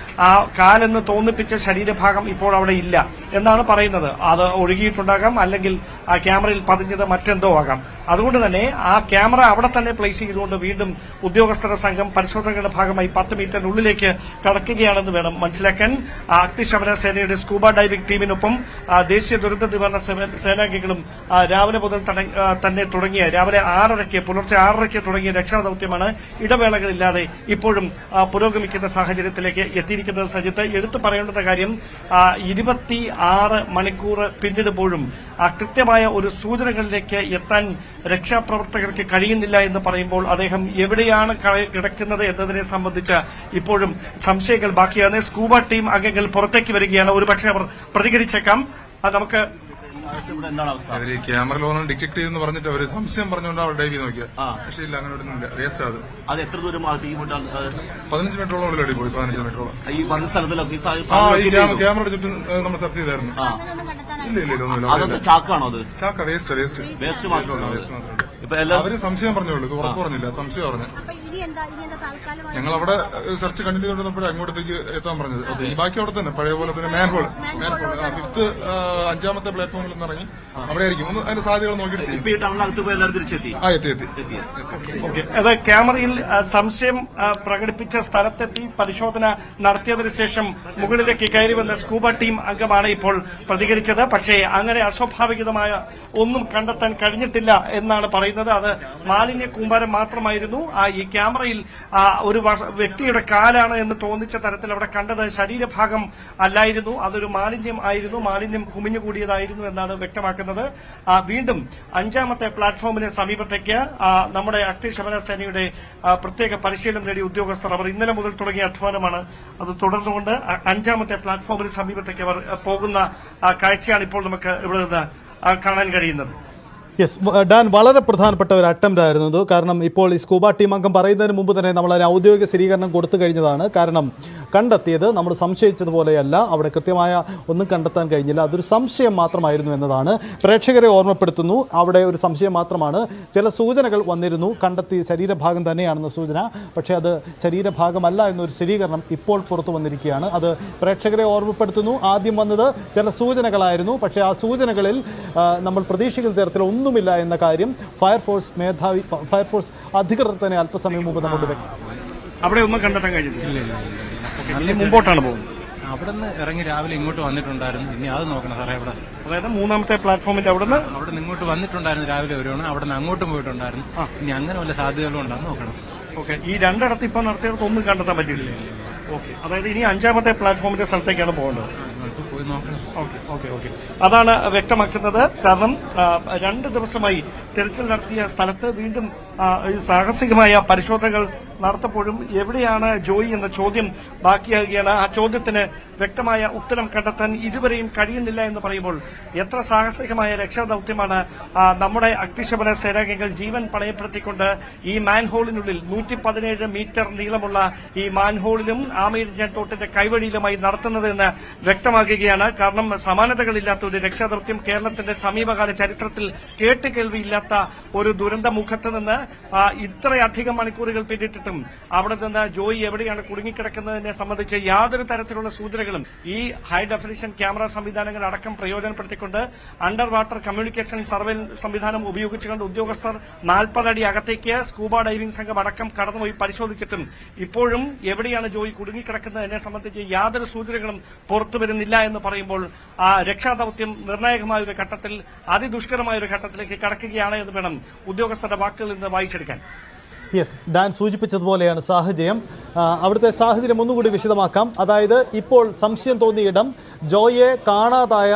ആ കാലെന്ന് തോന്നിപ്പിച്ച ശരീരഭാഗം ഇപ്പോൾ അവിടെ ഇല്ല എന്നാണ് പറയുന്നത്. അത് ഒഴുകിയിട്ടുണ്ടാകാം, അല്ലെങ്കിൽ ആ ക്യാമറയിൽ പതിഞ്ഞത് മറ്റെന്തോ ആകാം. അതുകൊണ്ട് തന്നെ ആ ക്യാമറ അവിടെ തന്നെ പ്ലേസ് ചെയ്തുകൊണ്ട് വീണ്ടും ഉദ്യോഗസ്ഥരുടെ സംഘം പരിശോധനകളുടെ ഭാഗമായി 10 മീറ്ററിനുള്ളിലേക്ക് കടക്കുകയാണെന്ന് വേണം മനസ്സിലാക്കാൻ. അഗ്നിശമന സേനയുടെ സ്കൂബ ഡൈവിംഗ് ടീമിനൊപ്പം ദേശീയ ദുരന്ത നിവാരണ സേനാംഗങ്ങളും രാവിലെ മുതൽ തന്നെ തുടങ്ങിയ രാവിലെ 6:30 പുലർച്ചെ 6:30 തുടങ്ങിയ രക്ഷാദൌത്യമാണ് ഇടവേളകളില്ലാതെ ഇപ്പോഴും പുരോഗമിക്കുന്ന സാഹചര്യത്തിലേക്ക് എത്തിയിരിക്കുന്നത്. സജിത്ത്, എടുത്തു പറയേണ്ടുന്ന കാര്യം 26 മണിക്കൂർ പിന്നിടുമ്പോഴും കൃത്യമായ ഒരു സൂചനകളിലേക്ക് എത്താൻ രക്ഷാപ്രവർത്തകർക്ക് കഴിയുന്നില്ല എന്ന് പറയുമ്പോൾ അദ്ദേഹം എവിടെയാണ് കിടക്കുന്നത് എന്നതിനെ സംബന്ധിച്ച് ഇപ്പോഴും സംശയങ്ങൾ ബാക്കിയാണ്. സ്കൂബ ടീം അംഗങ്ങൾ പുറത്തേക്ക് വരികയാണ്. ഒരുപക്ഷെ അവർ പ്രതികരിച്ചേക്കാം. നമുക്ക് അവര് ക്യാമറ ലോൺ ഡിറ്റക്ട് ചെയ്തെന്ന് പറഞ്ഞിട്ട് അവര് സംശയം പറഞ്ഞുകൊണ്ട് അവർ ഡൈവ് ചെയ്ത് നോക്കിയ. പക്ഷേ ഇല്ല, അങ്ങനെ ഒന്നുമില്ല. വേസ്റ്റ് അത് എത്ര ദൂരം 15 മീറ്ററോളം ഉള്ളിലടി പോയി. 15 മീറ്ററോളം ഈ പറഞ്ഞ സ്ഥലത്തിലൊക്കെ ക്യാമറയുടെ ചുറ്റും നമ്മൾ സെർച്ച് ചെയ്തായിരുന്നു. ഇല്ല ഒന്നുമില്ല. ചാക്കാണോ അത്? ചാക്ക, വേസ്റ്റ് മാത്രമേ. അവര് സംശയം പറഞ്ഞോളൂ, ഉറപ്പ് പറഞ്ഞില്ല, സംശയം പറഞ്ഞു. ഞങ്ങൾ അവിടെ സെർച്ച് കണ്ടിന്യൂ ചെയ്തുകൊണ്ടിരുന്നപ്പോഴേ അങ്ങോട്ടത്തേക്ക് എത്താൻ പറഞ്ഞത്. ബാക്കി അവിടെ തന്നെ പഴയ പോലെ തന്നെ മാൻഹോൾ 5ാമത്തെ പ്ലാറ്റ്ഫോമിൽ നിന്ന് ഇറങ്ങി അവിടെ ആയിരിക്കും. ഒന്ന് അതിന്റെ സാധ്യതകൾ നോക്കിയിട്ട് എത്തി. ക്യാമറയിൽ സംശയം പ്രകടിപ്പിച്ച സ്ഥലത്തെത്തി പരിശോധന നടത്തിയതിനു ശേഷം മുകളിലേക്ക് കയറി വന്ന സ്കൂബ ടീം അംഗമാണ് ഇപ്പോൾ പ്രതികരിച്ചത്. പക്ഷേ അങ്ങനെ അസ്വാഭാവികമായ ഒന്നും കണ്ടെത്താൻ കഴിഞ്ഞിട്ടില്ല എന്നാണ് പറയുന്നത്. അത് മാലിന്യ കൂമ്പാരം മാത്രമായിരുന്നു. ഈ ക്യാമറയിൽ ഒരു വ്യക്തിയുടെ കാലാണ് എന്ന് തോന്നിച്ച തരത്തിൽ അവിടെ കണ്ടത് ശരീരഭാഗം അല്ലായിരുന്നു, അതൊരു മാലിന്യം ആയിരുന്നു. മാലിന്യം കുമിഞ്ഞുകൂടിയതായിരുന്നു എന്നാണ് വ്യക്തമാക്കുന്നത്. വീണ്ടും 5ാമത്തെ പ്ലാറ്റ്ഫോമിന് സമീപത്തേക്ക് നമ്മുടെ അഗ്നിശമന സേനയുടെ പ്രത്യേക പരിശീലനം നേടിയ ഉദ്യോഗസ്ഥർ അവർ ഇന്നലെ മുതൽ തുടങ്ങിയ അധ്വാനമാണ്. അത് തുടർന്നുകൊണ്ട് 5ാമത്തെ പ്ലാറ്റ്ഫോമിന് സമീപത്തേക്ക് അവർ പോകുന്ന കാഴ്ചയാണ് ഇപ്പോൾ നമുക്ക് ഇവിടെ നിന്ന് കാണാൻ കഴിയുന്നത്. യെസ് ഡാൻ, വളരെ പ്രധാനപ്പെട്ട ഒരു അറ്റംപ്റ്റ് ആയിരുന്നു ഇത്. കാരണം ഇപ്പോൾ ഈ സ്കൂബ ടീം അംഗം പറയുന്നതിന് മുമ്പ് തന്നെ നമ്മൾ ഒരു ഔദ്യോഗിക സ്ഥിരീകരണം കൊടുത്തു കഴിഞ്ഞതാണ്. കാരണം കണ്ടെത്തിയത് നമ്മൾ സംശയിച്ചതുപോലെയല്ല, അവിടെ കൃത്യമായ ഒന്നും കണ്ടെത്താൻ കഴിഞ്ഞില്ല, അതൊരു സംശയം മാത്രമായിരുന്നു എന്നതാണ്. പ്രേക്ഷകരെ ഓർമ്മപ്പെടുത്തുന്നു, അവിടെ ഒരു സംശയം മാത്രമാണ്. ചില സൂചനകൾ വന്നിരുന്നു, കണ്ടെത്തി ശരീരഭാഗം തന്നെയാണെന്ന സൂചന, പക്ഷേ അത് ശരീരഭാഗമല്ല എന്നൊരു സ്ഥിരീകരണം ഇപ്പോൾ പുറത്തു വന്നിരിക്കുകയാണ്. അത് പ്രേക്ഷകരെ ഓർമ്മപ്പെടുത്തുന്നു. ആദ്യം വന്നത് ചില സൂചനകളായിരുന്നു, പക്ഷേ ആ സൂചനകളിൽ നമ്മൾ പ്രതീക്ഷിക്കുന്ന തരത്തിൽ ഒന്നുമില്ല എന്ന കാര്യം ഫയർഫോഴ്സ് അധികൃതർ തന്നെ അല്പസമയം മുമ്പ് നമ്മോട് അവിടെ ഒന്നും കണ്ടെത്താൻ കഴിഞ്ഞില്ല. മുമ്പോട്ടാണ് പോകുന്നത്. അവിടെ നിന്ന് ഇറങ്ങി രാവിലെ ഇങ്ങോട്ട് വന്നിട്ടുണ്ടായിരുന്നു. ഇനി അത് നോക്കണം സാറേ. അവിടെ അതായത് മൂന്നാമത്തെ പ്ലാറ്റ്ഫോമിന്റെ അവിടെ നിന്ന് ഇങ്ങോട്ട് വന്നിട്ടുണ്ടായിരുന്നു രാവിലെ വരുവാണ്. അവിടെ നിന്ന് അങ്ങോട്ടും പോയിട്ടുണ്ടായിരുന്നു. ഇനി അങ്ങനെ വല്ല സാധ്യതകളും ഉണ്ടെന്ന് നോക്കണം. ഓക്കെ, ഈ രണ്ടിടത്ത് ഇപ്പൊ നടത്തിയിടത്ത് ഒന്നും കണ്ടെത്താൻ പറ്റില്ല. ഓക്കെ, അതായത് ഇനി അഞ്ചാമത്തെ പ്ലാറ്റ്ഫോമിന്റെ സ്ഥലത്തേക്കാണ് പോകേണ്ടത്. പോയി നോക്കണം. ഓക്കെ, അതാണ് വ്യക്തമാക്കുന്നത്. കാരണം 2 ദിവസമായി തെരച്ചിൽ നടത്തിയ സ്ഥലത്ത് വീണ്ടും സാഹസികമായ പരിശോധനകൾ നടത്തപ്പോഴും എവിടെയാണ് ജോയി എന്ന ചോദ്യം ബാക്കിയാകുകയാണ്. ആ ചോദ്യത്തിന് വ്യക്തമായ ഉത്തരം കണ്ടെത്താൻ ഇതുവരെയും കഴിയുന്നില്ല എന്ന് പറയുമ്പോൾ എത്ര സാഹസികമായ രക്ഷാദൌത്യമാണ് നമ്മുടെ അഗ്നിശമന സേനാംഗങ്ങൾ ജീവൻ പണയപ്പെടുത്തിക്കൊണ്ട് ഈ മാൻഹോളിനുള്ളിൽ 117 മീറ്റർ നീളമുള്ള ഈ മാൻഹോളിലും ആമയിഴഞ്ചാൻ തോട്ടിന്റെ കൈവഴിയിലുമായി നടത്തുന്നതെന്ന് വ്യക്തമാക്കുകയാണ്. കാരണം സമാനതകളില്ലാത്ത ഒരു രക്ഷാദൌത്യം കേരളത്തിന്റെ സമീപകാല ചരിത്രത്തിൽ കേട്ടുകേൾവിയില്ലാത്ത ഒരു ദുരന്തമുഖത്ത് നിന്ന് ഇത്രയധികം മണിക്കൂറുകൾ പിന്നിട്ടിട്ടും അവിടെ നിന്ന് ജോയി എവിടെയാണ് കുടുങ്ങിക്കിടക്കുന്നതിനെ സംബന്ധിച്ച് യാതൊരു തരത്തിലുള്ള സൂചനകളും ഈ ഹൈ ഡെഫിനിഷൻ ക്യാമറ സംവിധാനങ്ങൾ അടക്കം പ്രയോജനപ്പെടുത്തിക്കൊണ്ട് അണ്ടർ വാട്ടർ കമ്മ്യൂണിക്കേഷൻ സർവൈലൻസ് സംവിധാനം ഉപയോഗിച്ചുകൊണ്ട് ഉദ്യോഗസ്ഥർ 40 അടി അകത്തേക്ക് സ്കൂബ ഡൈവിംഗ് സംഘം അടക്കം കടന്നുപോയി പരിശോധിച്ചിട്ടും ഇപ്പോഴും എവിടെയാണ് ജോയി കുടുങ്ങിക്കിടക്കുന്നതിനെ സംബന്ധിച്ച് യാതൊരു സൂചനകളും പുറത്തുവരുന്നില്ല എന്ന് പറയുമ്പോൾ ആ രക്ഷാദൌത്യം നിർണായകമായ ഒരു ഘട്ടത്തിൽ അതിദുഷ്കരമായ ഒരു ഘട്ടത്തിലേക്ക് കടക്കുകയാണ് എന്ന് വേണം ഉദ്യോഗസ്ഥരുടെ വാക്കുകളിൽ നിന്ന് വായിച്ചെടുക്കാൻ. യെസ്, ഡാൻ സൂചിപ്പിച്ചതുപോലെയാണ് സാഹചര്യം. അവിടുത്തെ സാഹചര്യം ഒന്നുകൂടി വിശദമാക്കാം. അതായത് ഇപ്പോൾ സംശയം തോന്നിയിടം ജോയിയെ കാണാതായ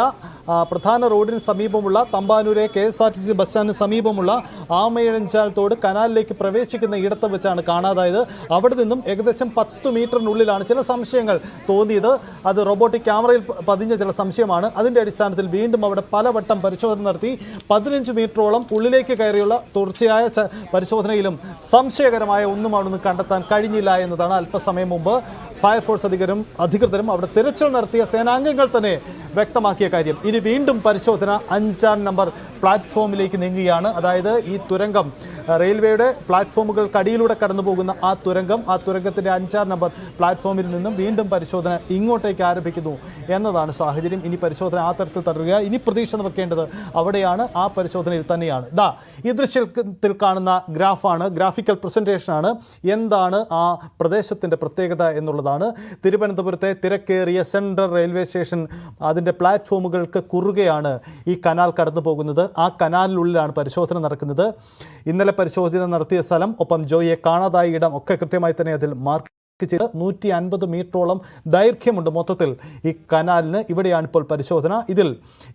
പ്രധാന റോഡിന് സമീപമുള്ള തമ്പാനൂരെ KSRTC ബസ് സ്റ്റാൻഡിന് സമീപമുള്ള ആമയിഴഞ്ചാൽ തോട് കനാലിലേക്ക് പ്രവേശിക്കുന്ന ഇടത്ത് വെച്ചാണ് കാണാതായത്. അവിടെ നിന്നും ഏകദേശം 10 മീറ്ററിനുള്ളിലാണ് ചില സംശയങ്ങൾ തോന്നിയത്. അത് റോബോട്ടിക് ക്യാമറയിൽ പതിഞ്ഞ ചില സംശയമാണ്. അതിൻ്റെ അടിസ്ഥാനത്തിൽ വീണ്ടും അവിടെ പലവട്ടം പരിശോധന നടത്തി 15 മീറ്ററോളം ഉള്ളിലേക്ക് കയറിയുള്ള തുടർച്ചയായ പരിശോധനയിലും സംശയകരമായ ഒന്നും അവിടെ നിന്ന് കണ്ടെത്താൻ കഴിഞ്ഞില്ല എന്നതാണ് അല്പസമയം മുമ്പ് ഫയർഫോഴ്സ് അധികൃതരും അവിടെ തിരച്ചിൽ നടത്തിയ സേനാംഗങ്ങൾ തന്നെ വ്യക്തമാക്കിയ കാര്യം. ഇനി വീണ്ടും പരിശോധന 5-ാം നമ്പർ പ്ലാറ്റ്ഫോമിലേക്ക് നീങ്ങുകയാണ്. അതായത് ഈ തുരങ്കം, റെയിൽവേയുടെ പ്ലാറ്റ്ഫോമുകൾക്കടിയിലൂടെ കടന്നു പോകുന്ന ആ തുരങ്കത്തിന്റെ 5-ാം നമ്പർ പ്ലാറ്റ്ഫോമിൽ നിന്നും വീണ്ടും പരിശോധന ഇങ്ങോട്ടേക്ക് ആരംഭിക്കുന്നു എന്നതാണ് സാഹചര്യം. ഇനി പരിശോധന ആ തരത്തിൽ തുടരുക. ഇനി പ്രതീക്ഷ വെക്കേണ്ടത് അവിടെയാണ്, ആ പരിശോധനയിൽ തന്നെയാണ്. ഈ ദൃശ്യത്തിൽ കാണുന്ന ഗ്രാഫിക്കൽ പ്രസന്റേഷനാണ് എന്താണ് ആ പ്രദേശത്തിന്റെ പ്രത്യേകത എന്നുള്ളതാണ്. തിരുവനന്തപുരത്തെ തിരക്കേറിയ സെൻട്രൽ റെയിൽവേ സ്റ്റേഷൻ, അതിന്റെ പ്ലാറ്റ്ഫോമുകൾക്ക് കുറുകെയാണ് ഈ കനാൽ കടന്നു പോകുന്നത്. ആ കനാലിനുള്ളിലാണ് പരിശോധന നടക്കുന്നത്. ഇന്നലെ പരിശോധന നടത്തിയ സ്ഥലം, ഒപ്പം ജോയിയെ കാണാതായ ഇടം ഒക്കെ കൃത്യമായി തന്നെ അതിൽ മാർക്ക് ചെയ്ത് 150 മീറ്ററോളം ദൈർഘ്യമുണ്ട് മൊത്തത്തിൽ ഈ കനാലിന്. ഇവിടെയാണ് ഇപ്പോൾ പരിശോധന. ഇതിൽ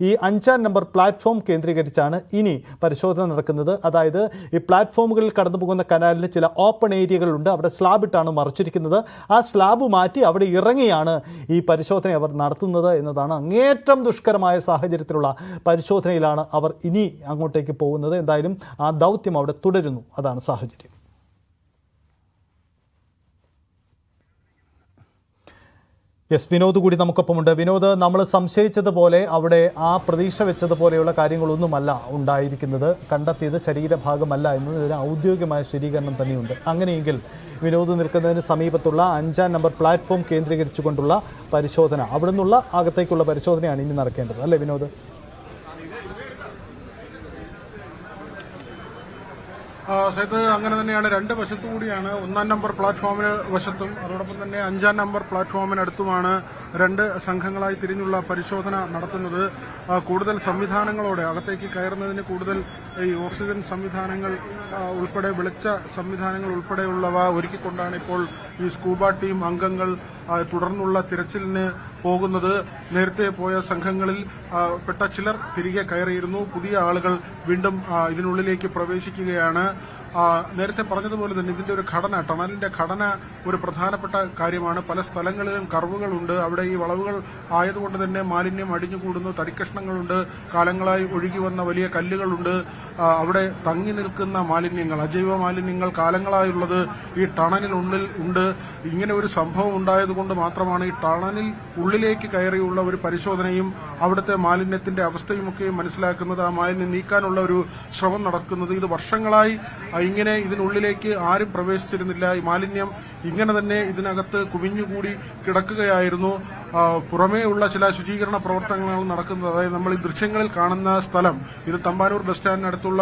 ഈ 5-ാം നമ്പർ പ്ലാറ്റ്ഫോം കേന്ദ്രീകരിച്ചാണ് ഇനി പരിശോധന നടക്കുന്നത്. അതായത് ഈ പ്ലാറ്റ്ഫോമുകളിൽ കടന്നു പോകുന്ന കനാലിന് ചില ഓപ്പൺ ഏരിയകളുണ്ട്, അവിടെ സ്ലാബിട്ടാണ് മറച്ചിരിക്കുന്നത്. ആ സ്ലാബ് മാറ്റി അവിടെ ഇറങ്ങിയാണ് ഈ പരിശോധന അവർ നടത്തുന്നത് എന്നതാണ്. അങ്ങേറ്റം ദുഷ്കരമായ സാഹചര്യത്തിലുള്ള പരിശോധനയിലാണ് അവർ ഇനി അങ്ങോട്ടേക്ക് പോകുന്നത്. എന്തായാലും ആ ദൗത്യം അവിടെ തുടരുന്നു, അതാണ് സാഹചര്യം. യെസ്, വിനോദ് കൂടി നമുക്കൊപ്പമുണ്ട്. വിനോദ്, നമ്മൾ സംശയിച്ചതുപോലെ അവിടെ ആ പ്രതീക്ഷ വെച്ചതുപോലെയുള്ള കാര്യങ്ങളൊന്നുമല്ല ഉണ്ടായിരിക്കുന്നത്. കണ്ടെത്തിയത് ശരീരഭാഗമല്ല എന്നതിന് ഔദ്യോഗികമായ സ്ഥിരീകരണം തന്നെയുണ്ട്. അങ്ങനെയെങ്കിൽ വിനോദ് നിൽക്കുന്നതിന് സമീപത്തുള്ള 5-ാം നമ്പർ പ്ലാറ്റ്ഫോം കേന്ദ്രീകരിച്ചുകൊണ്ടുള്ള പരിശോധന, അവിടെ നിന്നുള്ള അകത്തേക്കുള്ള പരിശോധനയാണ് ഇനി നടക്കേണ്ടത്, അല്ലേ വിനോദ്? സൈത്ത്, അങ്ങനെ തന്നെയാണ്. 2 വശത്തു കൂടിയാണ്. 1-ാം നമ്പർ പ്ലാറ്റ്ഫോമിന് വശത്തും അതോടൊപ്പം തന്നെ 5-ാം നമ്പർ പ്ലാറ്റ്ഫോമിനടുത്തുമാണ് 2 സംഘങ്ങളായി തിരിഞ്ഞുള്ള പരിശോധന നടത്തുന്നത്. കൂടുതൽ സംവിധാനങ്ങളോടെ അകത്തേക്ക് കയറുന്നതിന് കൂടുതൽ ഈ ഓക്സിജൻ സംവിധാനങ്ങൾ ഉൾപ്പെടെ വെളിച്ച സംവിധാനങ്ങൾ ഉൾപ്പെടെയുള്ളവ ഒരുക്കിക്കൊണ്ടാണ് ഇപ്പോൾ ഈ സ്കൂബ ടീം അംഗങ്ങൾ തുടർന്നുള്ള തിരച്ചിലിന് പോകുന്നത്. നേരത്തെ പോയ സംഘങ്ങളിൽ പെട്ട ചിലർ തിരികെ കയറിയിരുന്നു. പുതിയ ആളുകൾ വീണ്ടും ഇതിനുള്ളിലേക്ക് പ്രവേശിക്കുകയാണ്. നേരത്തെ പറഞ്ഞതുപോലെ തന്നെ ഇതിന്റെ ഒരു ഘടന, ടണലിന്റെ ഘടന ഒരു പ്രധാനപ്പെട്ട കാര്യമാണ്. പല സ്ഥലങ്ങളിലും കർവുകളുണ്ട്. അവിടെ ഈ വളവുകൾ ആയതുകൊണ്ട് തന്നെ മാലിന്യം അടിഞ്ഞുകൂടുന്നു. തടിക്കഷ്ണങ്ങളുണ്ട്, കാലങ്ങളായി ഒഴുകി വന്ന വലിയ കല്ലുകളുണ്ട്. അവിടെ തങ്ങി നിൽക്കുന്ന മാലിന്യങ്ങൾ, അജൈവ മാലിന്യങ്ങൾ കാലങ്ങളായുള്ളത് ഈ ടണലിനുള്ളിൽ ഉണ്ട്. ഇങ്ങനെ ഒരു സംഭവം ഉണ്ടായതുകൊണ്ട് മാത്രമാണ് ഈ ടണലിൽ ഉള്ളിലേക്ക് കയറിയുള്ള ഒരു പരിശോധനയും അവിടുത്തെ മാലിന്യത്തിന്റെ അവസ്ഥയുമൊക്കെ മനസ്സിലാക്കുന്നത്, ആ മാലിന്യം നീക്കാനുള്ള ഒരു ശ്രമം നടക്കുന്നത്. ഇത് വർഷങ്ങളായി ഇങ്ങനെ ഇതിനുള്ളിലേക്ക് ആരും പ്രവേശിച്ചിരുന്നില്ല. ഈ മാലിന്യം ഇങ്ങനെ തന്നെ ഇതിനകത്ത് കുമിഞ്ഞുകൂടി കിടക്കുകയായിരുന്നു. പുറമേയുള്ള ചില ശുചീകരണ പ്രവർത്തനങ്ങൾ നടക്കുന്നത്. അതായത് നമ്മൾ ഈ ദൃശ്യങ്ങളിൽ കാണുന്ന സ്ഥലം, ഇത് തമ്പാനൂർ ബസ് സ്റ്റാൻഡിനടുത്തുള്ള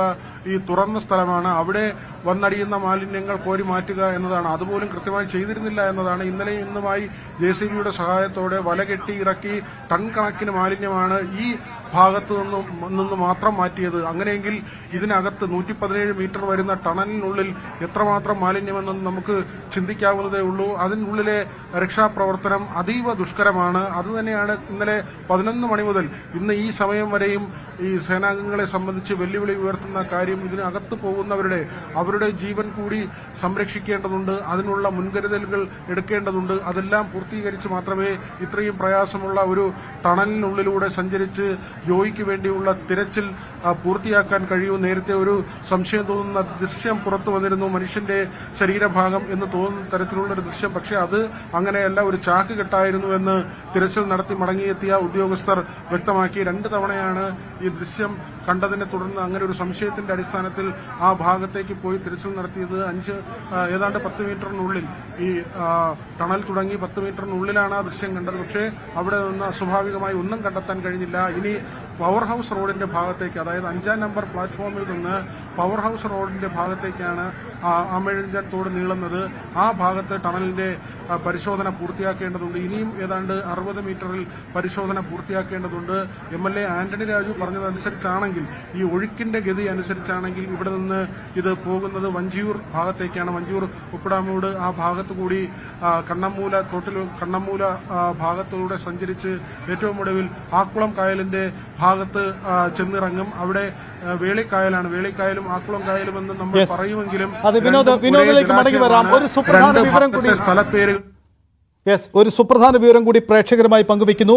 ഈ തുറന്ന സ്ഥലമാണ്. അവിടെ വന്നടിയുന്ന മാലിന്യങ്ങൾ കോരി മാറ്റുക എന്നതാണ്. അതുപോലും കൃത്യമായി ചെയ്തിരുന്നില്ല എന്നതാണ്. ഇന്നലെയും ഇന്നുമായി JCBയുടെ സഹായത്തോടെ വല കെട്ടി ഇറക്കി ടൺ കണക്കിന് മാലിന്യമാണ് ഈ ഭാഗത്ത് നിന്ന് മാത്രം മാറ്റിയത്. അങ്ങനെയെങ്കിൽ ഇതിനകത്ത് 117 മീറ്റർ വരുന്ന ടണലിനുള്ളിൽ എത്രമാത്രം മാലിന്യമെന്ന് നമുക്ക് ചിന്തിക്കാവുന്നതേ ഉള്ളൂ. അതിനുള്ളിലെ രക്ഷാപ്രവർത്തനം അതീവ ദുഷ്കരമാണ്. അതുതന്നെയാണ് ഇന്നലെ 11 മണി മുതൽ ഇന്ന് ഈ സമയം വരെയും ഈ സേനാംഗങ്ങളെ സംബന്ധിച്ച് വെല്ലുവിളി ഉയർത്തുന്ന കാര്യം. ഇതിനകത്ത് അവരുടെ ജീവൻ കൂടി സംരക്ഷിക്കേണ്ടതുണ്ട്. അതിനുള്ള മുൻകരുതലുകൾ എടുക്കേണ്ടതുണ്ട്. അതെല്ലാം പൂർത്തീകരിച്ച് മാത്രമേ ഇത്രയും പ്രയാസമുള്ള ഒരു ടണലിനുള്ളിലൂടെ സഞ്ചരിച്ച് ജോയിക്ക് വേണ്ടിയുള്ള തിരച്ചിൽ പൂർത്തിയാക്കാൻ കഴിയൂ. നേരത്തെ ഒരു സംശയം തോന്നുന്ന ദൃശ്യം പുറത്തു വന്നിരുന്നു, മനുഷ്യന്റെ ശരീരഭാഗം എന്ന് തോന്നുന്ന തരത്തിലുള്ള ഒരു ദൃശ്യം. പക്ഷേ അത് അങ്ങനെയല്ല, ഒരു ചാക്ക് കെട്ടായിരുന്നു എന്ന് തിരച്ചിൽ നടത്തി മടങ്ങിയെത്തിയ ഉദ്യോഗസ്ഥർ വ്യക്തമാക്കി. 2 തവണയാണ് ഈ ദൃശ്യം കണ്ടതിനെ തുടർന്ന് അങ്ങനെ ഒരു സംശയത്തിന്റെ അടിസ്ഥാനത്തിൽ ആ ഭാഗത്തേക്ക് പോയി തിരച്ചിൽ നടത്തിയത്. ഏതാണ്ട് 10 മീറ്ററിനുള്ളിൽ ഈ ടണൽ തുടങ്ങി 10 മീറ്ററിനുള്ളിലാണ് ആ ദൃശ്യം കണ്ടത്. പക്ഷേ അവിടെ നിന്ന് സ്വാഭാവികമായി ഒന്നും കണ്ടെത്താൻ കഴിഞ്ഞില്ല. ഇനി പവർ ഹൌസ് റോഡിന്റെ ഭാഗത്തേക്ക്, അതായത് 5-ാം നമ്പർ പ്ലാറ്റ്ഫോമിൽ നിന്ന് പവർ ഹൌസ് റോഡിന്റെ ഭാഗത്തേക്കാണ് ആമയിഴഞ്ചാൻ തോട് നീളുന്നത്. ആ ഭാഗത്ത് ടണലിന്റെ പരിശോധന പൂർത്തിയാക്കേണ്ടതുണ്ട്. ഇനിയും ഏതാണ്ട് 60 മീറ്ററിൽ പരിശോധന പൂർത്തിയാക്കേണ്ടതുണ്ട്. MLA ആന്റണി രാജു പറഞ്ഞതനുസരിച്ചാണെങ്കിൽ, ഈ ഒഴുക്കിന്റെ ഗതി അനുസരിച്ചാണെങ്കിൽ ഇവിടെ നിന്ന് ഇത് പോകുന്നത് വഞ്ചിയൂർ ഭാഗത്തേക്കാണ്. വഞ്ചിയൂർ ഉപ്പിടാമൂട് ആ ഭാഗത്തുകൂടി കണ്ണമ്മൂല ഭാഗത്തൂടെ സഞ്ചരിച്ച് ഏറ്റവും ഒടുവിൽ ആക്കുളം കായലിന്റെ ഭാഗത്ത് ചെന്നിറങ്ങും. അവിടെ വേളിക്കായലാണ്. വേളിക്കായലും ആക്കുളം കായലും എന്ന് നമ്മൾ പറയുമെങ്കിലും വിനോദിലേക്ക് മടങ്ങി വരാം. ഒരു സുപ്രധാന വിവരം കൂടി, സ്ഥലപ്പേര് ഒരു സുപ്രധാന വിവരം കൂടി പ്രേക്ഷകരുമായി പങ്കുവയ്ക്കുന്നു.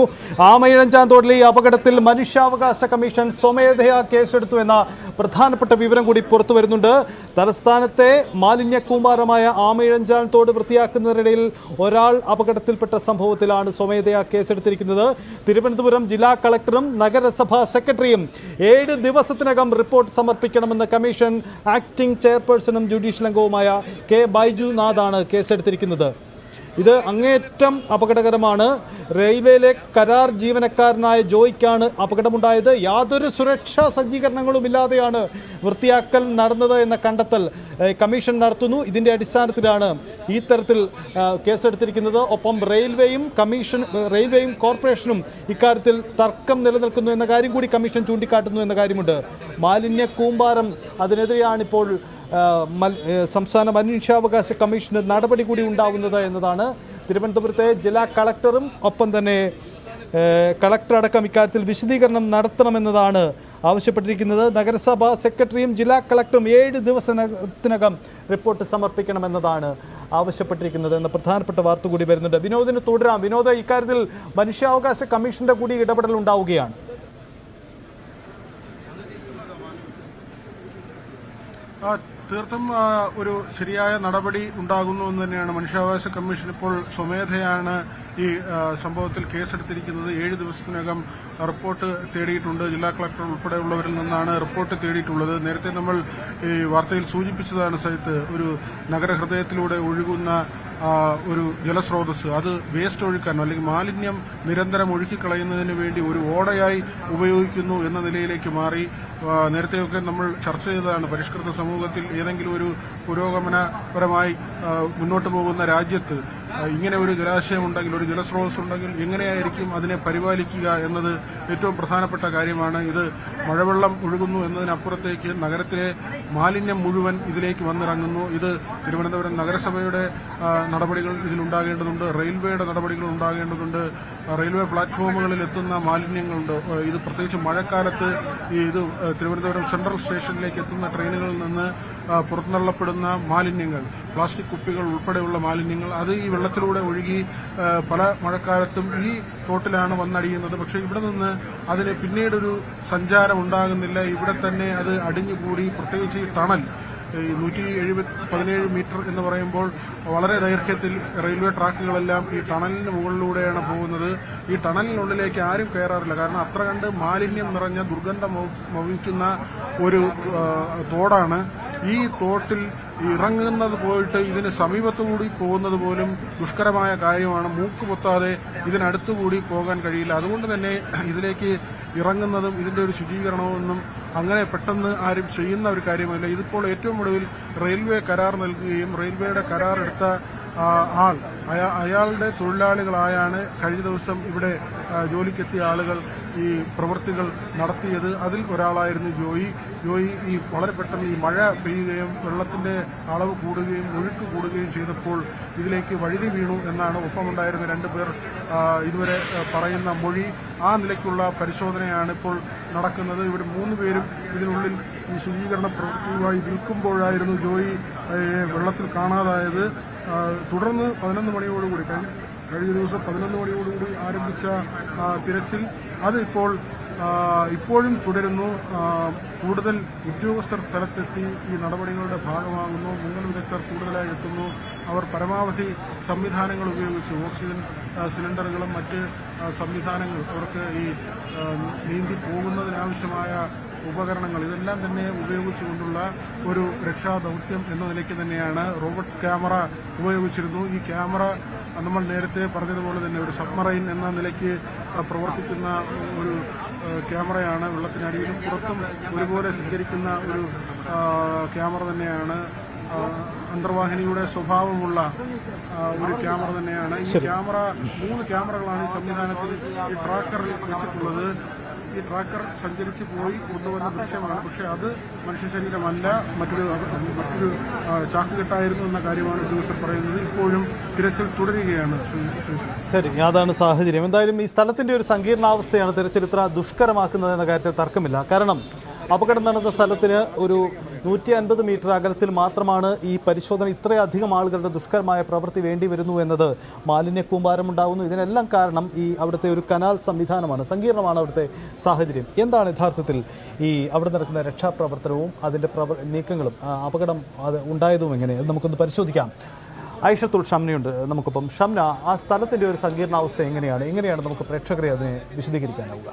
ആമയിഴഞ്ചാൻ തോടിലെ ഈ അപകടത്തിൽ മനുഷ്യാവകാശ കമ്മീഷൻ സ്വമേധയാ കേസെടുത്തു എന്ന പ്രധാനപ്പെട്ട വിവരം കൂടി പുറത്തു വരുന്നുണ്ട്. തലസ്ഥാനത്തെ മാലിന്യ കൂമ്പാരമായ ആമയിഴഞ്ചാൻ തോട് വൃത്തിയാക്കുന്നതിനിടയിൽ ഒരാൾ അപകടത്തിൽപ്പെട്ട സംഭവത്തിലാണ് സ്വമേധയാ കേസെടുത്തിരിക്കുന്നത്. തിരുവനന്തപുരം ജില്ലാ കളക്ടറും നഗരസഭാ സെക്രട്ടറിയും 7 ദിവസത്തിനകം റിപ്പോർട്ട് സമർപ്പിക്കണമെന്ന് കമ്മീഷൻ ആക്ടിംഗ് ചെയർപേഴ്സണും ജുഡീഷ്യൽ അംഗവുമായ K. ബൈജുനാഥാണ് കേസെടുത്തിരിക്കുന്നത്. ഇത് അങ്ങേയറ്റം അപകടകരമാണ്. റെയിൽവേയിലെ കരാർ ജീവനക്കാരനായ ജോയിക്കാണ് അപകടമുണ്ടായത്. യാതൊരു സുരക്ഷാ സജ്ജീകരണങ്ങളും ഇല്ലാതെയാണ് വൃത്തിയാക്കൽ നടന്നത് എന്ന കണ്ടെത്തൽ കമ്മീഷൻ നടത്തുന്നു. ഇതിന്റെ അടിസ്ഥാനത്തിലാണ് ഈ തരത്തിൽ കേസെടുത്തിരിക്കുന്നത്. ഒപ്പം റെയിൽവേയും കോർപ്പറേഷനും ഇക്കാര്യത്തിൽ തർക്കം നിലനിൽക്കുന്നു എന്ന കാര്യം കൂടി കമ്മീഷൻ ചൂണ്ടിക്കാട്ടുന്നു എന്ന കാര്യമുണ്ട്. മാലിന്യ കൂമ്പാരം, അതിനെതിരെയാണിപ്പോൾ സംസ്ഥാന മനുഷ്യാവകാശ കമ്മീഷന് നടപടി കൂടി ഉണ്ടാകുന്നത് എന്നതാണ്. തിരുവനന്തപുരത്തെ ജില്ലാ കളക്ടറും ഒപ്പം തന്നെ കളക്ടർ അടക്കം ഇക്കാര്യത്തിൽ വിശദീകരണം നടത്തണമെന്നതാണ് ആവശ്യപ്പെട്ടിരിക്കുന്നത്. നഗരസഭാ സെക്രട്ടറിയും ജില്ലാ കളക്ടറും 7 ദിവസത്തിനകം റിപ്പോർട്ട് സമർപ്പിക്കണമെന്നതാണ് ആവശ്യപ്പെട്ടിരിക്കുന്നത് എന്ന പ്രധാനപ്പെട്ട വാർത്ത കൂടി വരുന്നുണ്ട്. വിനോദിന് തുടരാം. വിനോദ്, ഇക്കാര്യത്തിൽ മനുഷ്യാവകാശ കമ്മീഷന്റെ കൂടി ഇടപെടൽ ഉണ്ടാവുകയാണ്. തീർത്തും ഒരു ശരിയായ നടപടി ഉണ്ടാകുന്നു എന്ന് തന്നെയാണ്. മനുഷ്യാവകാശ കമ്മീഷൻ ഇപ്പോൾ സ്വമേധയാണ് ഈ സംഭവത്തിൽ കേസെടുത്തിരിക്കുന്നത്. 7 ദിവസത്തിനകം റിപ്പോർട്ട് തേടിയിട്ടുണ്ട്. ജില്ലാ കളക്ടർ ഉൾപ്പെടെയുള്ളവരിൽ നിന്നാണ് റിപ്പോർട്ട് തേടിയിട്ടുള്ളത്. നേരത്തെ നമ്മൾ ഈ വാർത്തയിൽ സൂചിപ്പിച്ചതാണ് സഹിത്ത്, ഒരു നഗരഹൃദയത്തിലൂടെ ഒഴുകുന്ന ഒരു ജലസ്രോതസ്, അത് വേസ്റ്റ് ഒഴുക്കാൻ അല്ലെങ്കിൽ മാലിന്യം നിരന്തരം ഒഴുക്കിക്കളയുന്നതിന് വേണ്ടി ഒരു ഓടയായി ഉപയോഗിക്കുന്നു എന്ന നിലയിലേക്ക് മാറി. നേരത്തെയൊക്കെ നമ്മൾ ചർച്ച ചെയ്തതാണ്, പരിഷ്കൃത സമൂഹത്തിൽ ഏതെങ്കിലും ഒരു പുരോഗമനപരമായി മുന്നോട്ട് പോകുന്ന രാജ്യത്ത് ഇങ്ങനെ ഒരു ജലാശയം ഉണ്ടെങ്കിൽ, ഒരു ജലസ്രോതസ് ഉണ്ടെങ്കിൽ എങ്ങനെയായിരിക്കും അതിനെ പരിപാലിക്കുക എന്നത് ഏറ്റവും പ്രധാനപ്പെട്ട കാര്യമാണ്. ഇത് മഴവെള്ളം ഒഴുകുന്നു എന്നതിനപ്പുറത്തേക്ക് നഗരത്തിലെ മാലിന്യം മുഴുവൻ ഇതിലേക്ക് വന്നിറങ്ങുന്നു. ഇത് തിരുവനന്തപുരം നഗരസഭയുടെ നടപടികൾ ഇതിലുണ്ടാകേണ്ടതുണ്ട്, റെയിൽവേയുടെ നടപടികൾ ഉണ്ടാകേണ്ടതുണ്ട്, റെയിൽവേ പ്ലാറ്റ്ഫോമുകളിൽ എത്തുന്ന മാലിന്യങ്ങളുണ്ട്. ഇത് പ്രത്യേകിച്ച് മഴക്കാലത്ത് ഇത് തിരുവനന്തപുരം സെൻട്രൽ സ്റ്റേഷനിലേക്ക് എത്തുന്ന ട്രെയിനുകളിൽ നിന്ന് പുറത്തുതള്ളപ്പെടുന്ന മാലിന്യങ്ങൾ, പ്ലാസ്റ്റിക് കുപ്പികൾ ഉൾപ്പെടെയുള്ള മാലിന്യങ്ങൾ, അത് ഈ വെള്ളത്തിലൂടെ ഒഴുകി പല മഴക്കാലത്തും ഈ തോട്ടിലാണ് വന്നടിയുന്നത്. പക്ഷേ ഇവിടെ നിന്ന് അതിന് പിന്നീടൊരു സഞ്ചാരം ഉണ്ടാകുന്നില്ല. ഇവിടെ തന്നെ അത് അടിഞ്ഞുകൂടി, പ്രത്യേകിച്ച് ഈ ടണൽ 117 മീറ്റർ എന്ന് പറയുമ്പോൾ വളരെ ദൈർഘ്യത്തിൽ റെയിൽവേ ട്രാക്കുകളെല്ലാം ഈ ടണലിന് മുകളിലൂടെയാണ് പോകുന്നത്. ഈ ടണലിനുള്ളിലേക്ക് ആരും കയറാറില്ല. കാരണം അത്ര കണ്ട് മാലിന്യം നിറഞ്ഞ ദുർഗന്ധം വമിക്കുന്ന ഒരു തോടാണ്. ഈ തോട്ടിൽ ഇറങ്ങുന്നത് പോയിട്ട് ഇതിന് സമീപത്തുകൂടി പോകുന്നത് പോലും ദുഷ്കരമായ കാര്യമാണ്. മൂക്ക് പൊത്താതെ ഇതിനടുത്തുകൂടി പോകാൻ കഴിയില്ല. അതുകൊണ്ട് തന്നെ ഇതിലേക്ക് ഇറങ്ങുന്നതും ഇതിന്റെ ഒരു ശുചീകരണമൊന്നും അങ്ങനെ പെട്ടെന്ന് ആരും ചെയ്യുന്ന ഒരു കാര്യമല്ല. ഇതിപ്പോൾ ഏറ്റവും ഒടുവിൽ റെയിൽവേ കരാർ നൽകുകയും റെയിൽവേയുടെ കരാർ എടുത്ത അയാളുടെ തൊഴിലാളികളായാണ് കഴിഞ്ഞ ദിവസം ഇവിടെ ജോലിക്കെത്തിയ ആളുകൾ ഈ പ്രവൃത്തികൾ നടത്തിയത്. അതിൽ ഒരാളായിരുന്നു ജോയി. ഈ വളരെ പെട്ടെന്ന് ഈ മഴ പെയ്യുകയും വെള്ളത്തിന്റെ അളവ് കൂടുകയും ഒഴുക്ക് കൂടുകയും ചെയ്തപ്പോൾ ഇതിലേക്ക് വഴുതി വീണു എന്നാണ് ഒപ്പമുണ്ടായിരുന്ന 2 പേർ ഇതുവരെ പറയുന്ന മൊഴി. ആ നിലയ്ക്കുള്ള പരിശോധനയാണ് ഇപ്പോൾ നടക്കുന്നത്. ഇവിടെ 3 പേരും ഇതിനുള്ളിൽ ഈ ശുചീകരണ പ്രവൃത്തിയുമായി നിൽക്കുമ്പോഴായിരുന്നു ജോയി വെള്ളത്തിൽ കാണാതായത്. തുടർന്ന് 11 മണിയോടുകൂടി കഴിഞ്ഞ ദിവസം 11 മണിയോടുകൂടി ആരംഭിച്ച തിരച്ചിൽ അത് ഇപ്പോഴും തുടരുന്നു. കൂടുതൽ ഉദ്യോഗസ്ഥർ സ്ഥലത്തെത്തി ഈ നടപടികളുടെ ഭാഗമാകുന്നു. മുങ്ങൽ വിദഗ്ധർ കൂടുതലായി എത്തുന്നു. അവർ പരമാവധി സംവിധാനങ്ങൾ ഉപയോഗിച്ച് ഓക്സിജൻ സിലിണ്ടറുകളും മറ്റ് സംവിധാനങ്ങൾ, അവർക്ക് ഈ നീന്തി പോകുന്നതിനാവശ്യമായ ഉപകരണങ്ങൾ, ഇതെല്ലാം തന്നെ ഉപയോഗിച്ചുകൊണ്ടുള്ള ഒരു രക്ഷാദൌത്യം എന്ന നിലയ്ക്ക് തന്നെയാണ്. റോബോട്ട് ക്യാമറ ഉപയോഗിച്ചിരുന്നു. ഈ ക്യാമറ നമ്മൾ നേരത്തെ പറഞ്ഞതുപോലെ തന്നെ ഒരു സബ്മറൈൻ എന്ന നിലയ്ക്ക് പ്രവർത്തിക്കുന്ന ഒരു ക്യാമറയാണ്. വെള്ളത്തിനടിയിലും പുറത്തും ഒരുപോലെ സഞ്ചരിക്കുന്ന ഒരു ക്യാമറ തന്നെയാണ്. അന്തർവാഹിനിയുടെ സ്വഭാവമുള്ള ഒരു ക്യാമറ തന്നെയാണ്. ഈ ക്യാമറ 3 ക്യാമറകളാണ് ഈ സംവിധാനത്തിൽ ഈ ട്രാക്കറിൽ വെച്ചിട്ടുള്ളത്. ഈ ട്രാക്കർ സഞ്ചരിച്ച് പോയി കൊണ്ടുവന്ന ദൃശ്യമാണ്. പക്ഷേ അത് മനുഷ്യ ശരീരമല്ല, മറ്റൊരു ചാക്കുകെട്ടായിരുന്നു എന്ന കാര്യമാണ് ഉദ്യോഗസ്ഥർ പറയുന്നത്. ഇപ്പോഴും തിരച്ചിൽ തുടരുകയാണ്. ശരി, അതാണ് സാഹചര്യം. എന്തായാലും ഈ സ്ഥലത്തിന്റെ ഒരു സങ്കീർണാവസ്ഥയാണ് തിരച്ചിൽ ഇത്ര ദുഷ്കരമാക്കുന്നത് എന്ന കാര്യത്തിൽ തർക്കമില്ല. കാരണം അപകടം നടന്ന സ്ഥലത്തിന് ഒരു 150 മീറ്റർ അകലത്തിൽ മാത്രമാണ് ഈ പരിശോധന. ഇത്രയധികം ആളുകളുടെ ദുഷ്കരമായ പ്രവൃത്തി വേണ്ടി വരുന്നു എന്നത് മാലിന്യ കൂമ്പാരമുണ്ടാകുന്നു. ഇതിനെല്ലാം കാരണം ഈ അവിടുത്തെ ഒരു കനാൽ സംവിധാനമാണ്. സങ്കീർണമാണ് അവിടുത്തെ സാഹചര്യം. എന്താണ് യഥാർത്ഥത്തിൽ ഈ അവിടെ നടക്കുന്ന രക്ഷാപ്രവർത്തനവും അതിൻ്റെ നീക്കങ്ങളും അപകടം അത് ഉണ്ടായതും എങ്ങനെ നമുക്കൊന്ന് പരിശോധിക്കാം. ഐഷത്തുൽ ഷംനയുണ്ട് നമുക്കിപ്പം. ഷംന, ആ സ്ഥലത്തിൻ്റെ ഒരു സങ്കീർണാവസ്ഥ എങ്ങനെയാണ് നമുക്ക് പ്രേക്ഷകരെ അതിനെ വിശദീകരിക്കാനാവുക?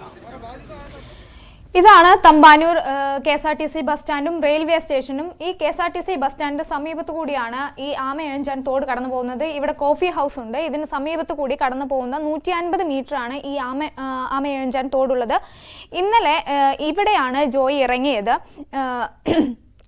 ഇതാണ് തമ്പാനൂർ KSRTC ബസ് സ്റ്റാൻഡും റെയിൽവേ സ്റ്റേഷനും. ഈ KSRTC ബസ് സ്റ്റാൻഡിന്റെ സമീപത്തു കൂടിയാണ് ഈ ആമയഴഞ്ചാൻ തോട് കടന്നു പോകുന്നത്. ഇവിടെ കോഫി ഹൗസ് ഉണ്ട്. ഇതിന് സമീപത്തു കൂടി കടന്നു പോകുന്ന 150 മീറ്റർ ആണ് ഈ ആമയഴഞ്ചാൻ തോടുള്ളത്. ഇന്നലെ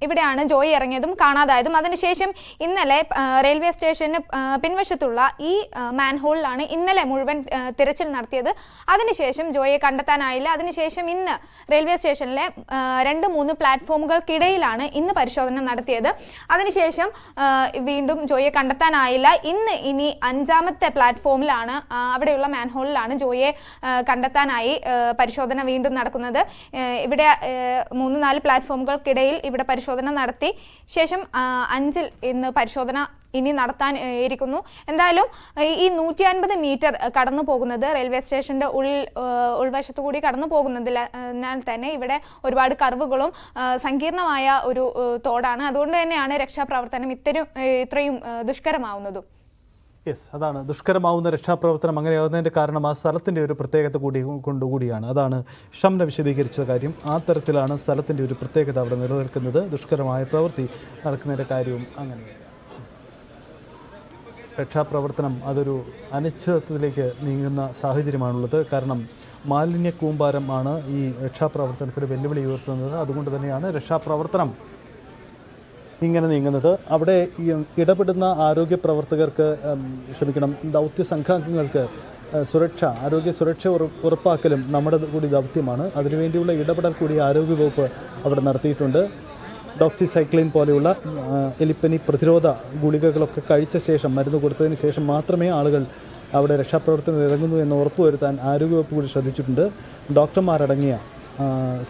ഇവിടെയാണ് ജോയി ഇറങ്ങിയതും കാണാതായതും. അതിനുശേഷം ഇന്നലെ റെയിൽവേ സ്റ്റേഷന് പിൻവശത്തുള്ള ഈ മാൻഹോളിലാണ് ഇന്നലെ മുഴുവൻ തിരച്ചിൽ നടത്തിയത്. അതിനുശേഷം ജോയിയെ കണ്ടെത്താനായില്ല. അതിനുശേഷം ഇന്ന് റെയിൽവേ സ്റ്റേഷനിലെ 2-3 പ്ലാറ്റ്ഫോമുകൾക്കിടയിലാണ് ഇന്ന് പരിശോധന നടത്തിയത്. അതിനുശേഷം വീണ്ടും ജോയിയെ കണ്ടെത്താനായില്ല. ഇനി 5ാമത്തെ പ്ലാറ്റ്ഫോമിലാണ്, അവിടെയുള്ള മാൻഹോളിലാണ് ജോയിയെ കണ്ടെത്താനായി പരിശോധന വീണ്ടും നടക്കുന്നത്. ഇവിടെ 3-4 പ്ലാറ്റ്ഫോമുകൾക്കിടയിൽ ഇവിടെ പരിശോധന നടത്തി ശേഷം 5-ൽ ഇന്ന് പരിശോധന ഇനി നടത്താൻ ഇരിക്കുന്നു. എന്തായാലും ഈ 150 മീറ്റർ കടന്നു പോകുന്നത് റെയിൽവേ സ്റ്റേഷന്റെ ഉൾവശത്തു കൂടി കടന്നു പോകുന്നതിനാൽ തന്നെ ഇവിടെ ഒരുപാട് കർവുകളും സങ്കീർണമായ ഒരു തോടാണ്. അതുകൊണ്ട് തന്നെയാണ് രക്ഷാപ്രവർത്തനം ഇത്രയും ദുഷ്കരമാവുന്നതും. യെസ്, അതാണ് ദുഷ്കരമാവുന്ന രക്ഷാപ്രവർത്തനം അങ്ങനെയാവുന്നതിൻ്റെ കാരണം ആ സ്ഥലത്തിൻ്റെ ഒരു പ്രത്യേകത കൊണ്ടുകൂടിയാണ്. അതാണ് ഷംന വിശദീകരിച്ച കാര്യം. ആ തരത്തിലാണ് സ്ഥലത്തിൻ്റെ ഒരു പ്രത്യേകത അവിടെ നിലനിൽക്കുന്നത്. ദുഷ്കരമായ പ്രവൃത്തി നടക്കുന്നതിൻ്റെ കാര്യവും അങ്ങനെയാണ്. രക്ഷാപ്രവർത്തനം അതൊരു അനിശ്ചിതത്വത്തിലേക്ക് നീങ്ങുന്ന സാഹചര്യമാണുള്ളത്. കാരണം മാലിന്യ കൂമ്പാരമാണ് ഈ രക്ഷാപ്രവർത്തനത്തിന് വെല്ലുവിളി ഉയർത്തുന്നത്. അതുകൊണ്ട് തന്നെയാണ് രക്ഷാപ്രവർത്തനം ഇങ്ങനെ നീങ്ങുന്നത്. അവിടെ ഇടപെടുന്ന ആരോഗ്യ പ്രവർത്തകർക്ക് ദൗത്യ സംഘാംഗങ്ങൾക്ക് ആരോഗ്യ സുരക്ഷ ഉറപ്പാക്കലും നമ്മുടെ കൂടി ദൗത്യമാണ്. അതിനുവേണ്ടിയുള്ള ഇടപെടൽ കൂടി ആരോഗ്യവകുപ്പ് അവിടെ നടത്തിയിട്ടുണ്ട്. ഡോക്സിസൈക്ലിൻ പോലെയുള്ള എലിപ്പനി പ്രതിരോധ ഗുളികകളൊക്കെ കഴിച്ച ശേഷം, മരുന്ന് കൊടുത്തതിന് ശേഷം മാത്രമേ ആളുകൾ അവിടെ രക്ഷാപ്രവർത്തനം ഇറങ്ങുന്നു എന്ന് ഉറപ്പുവരുത്താൻ ആരോഗ്യവകുപ്പ് കൂടി ശ്രദ്ധിച്ചിട്ടുണ്ട്. ഡോക്ടർമാരടങ്ങിയ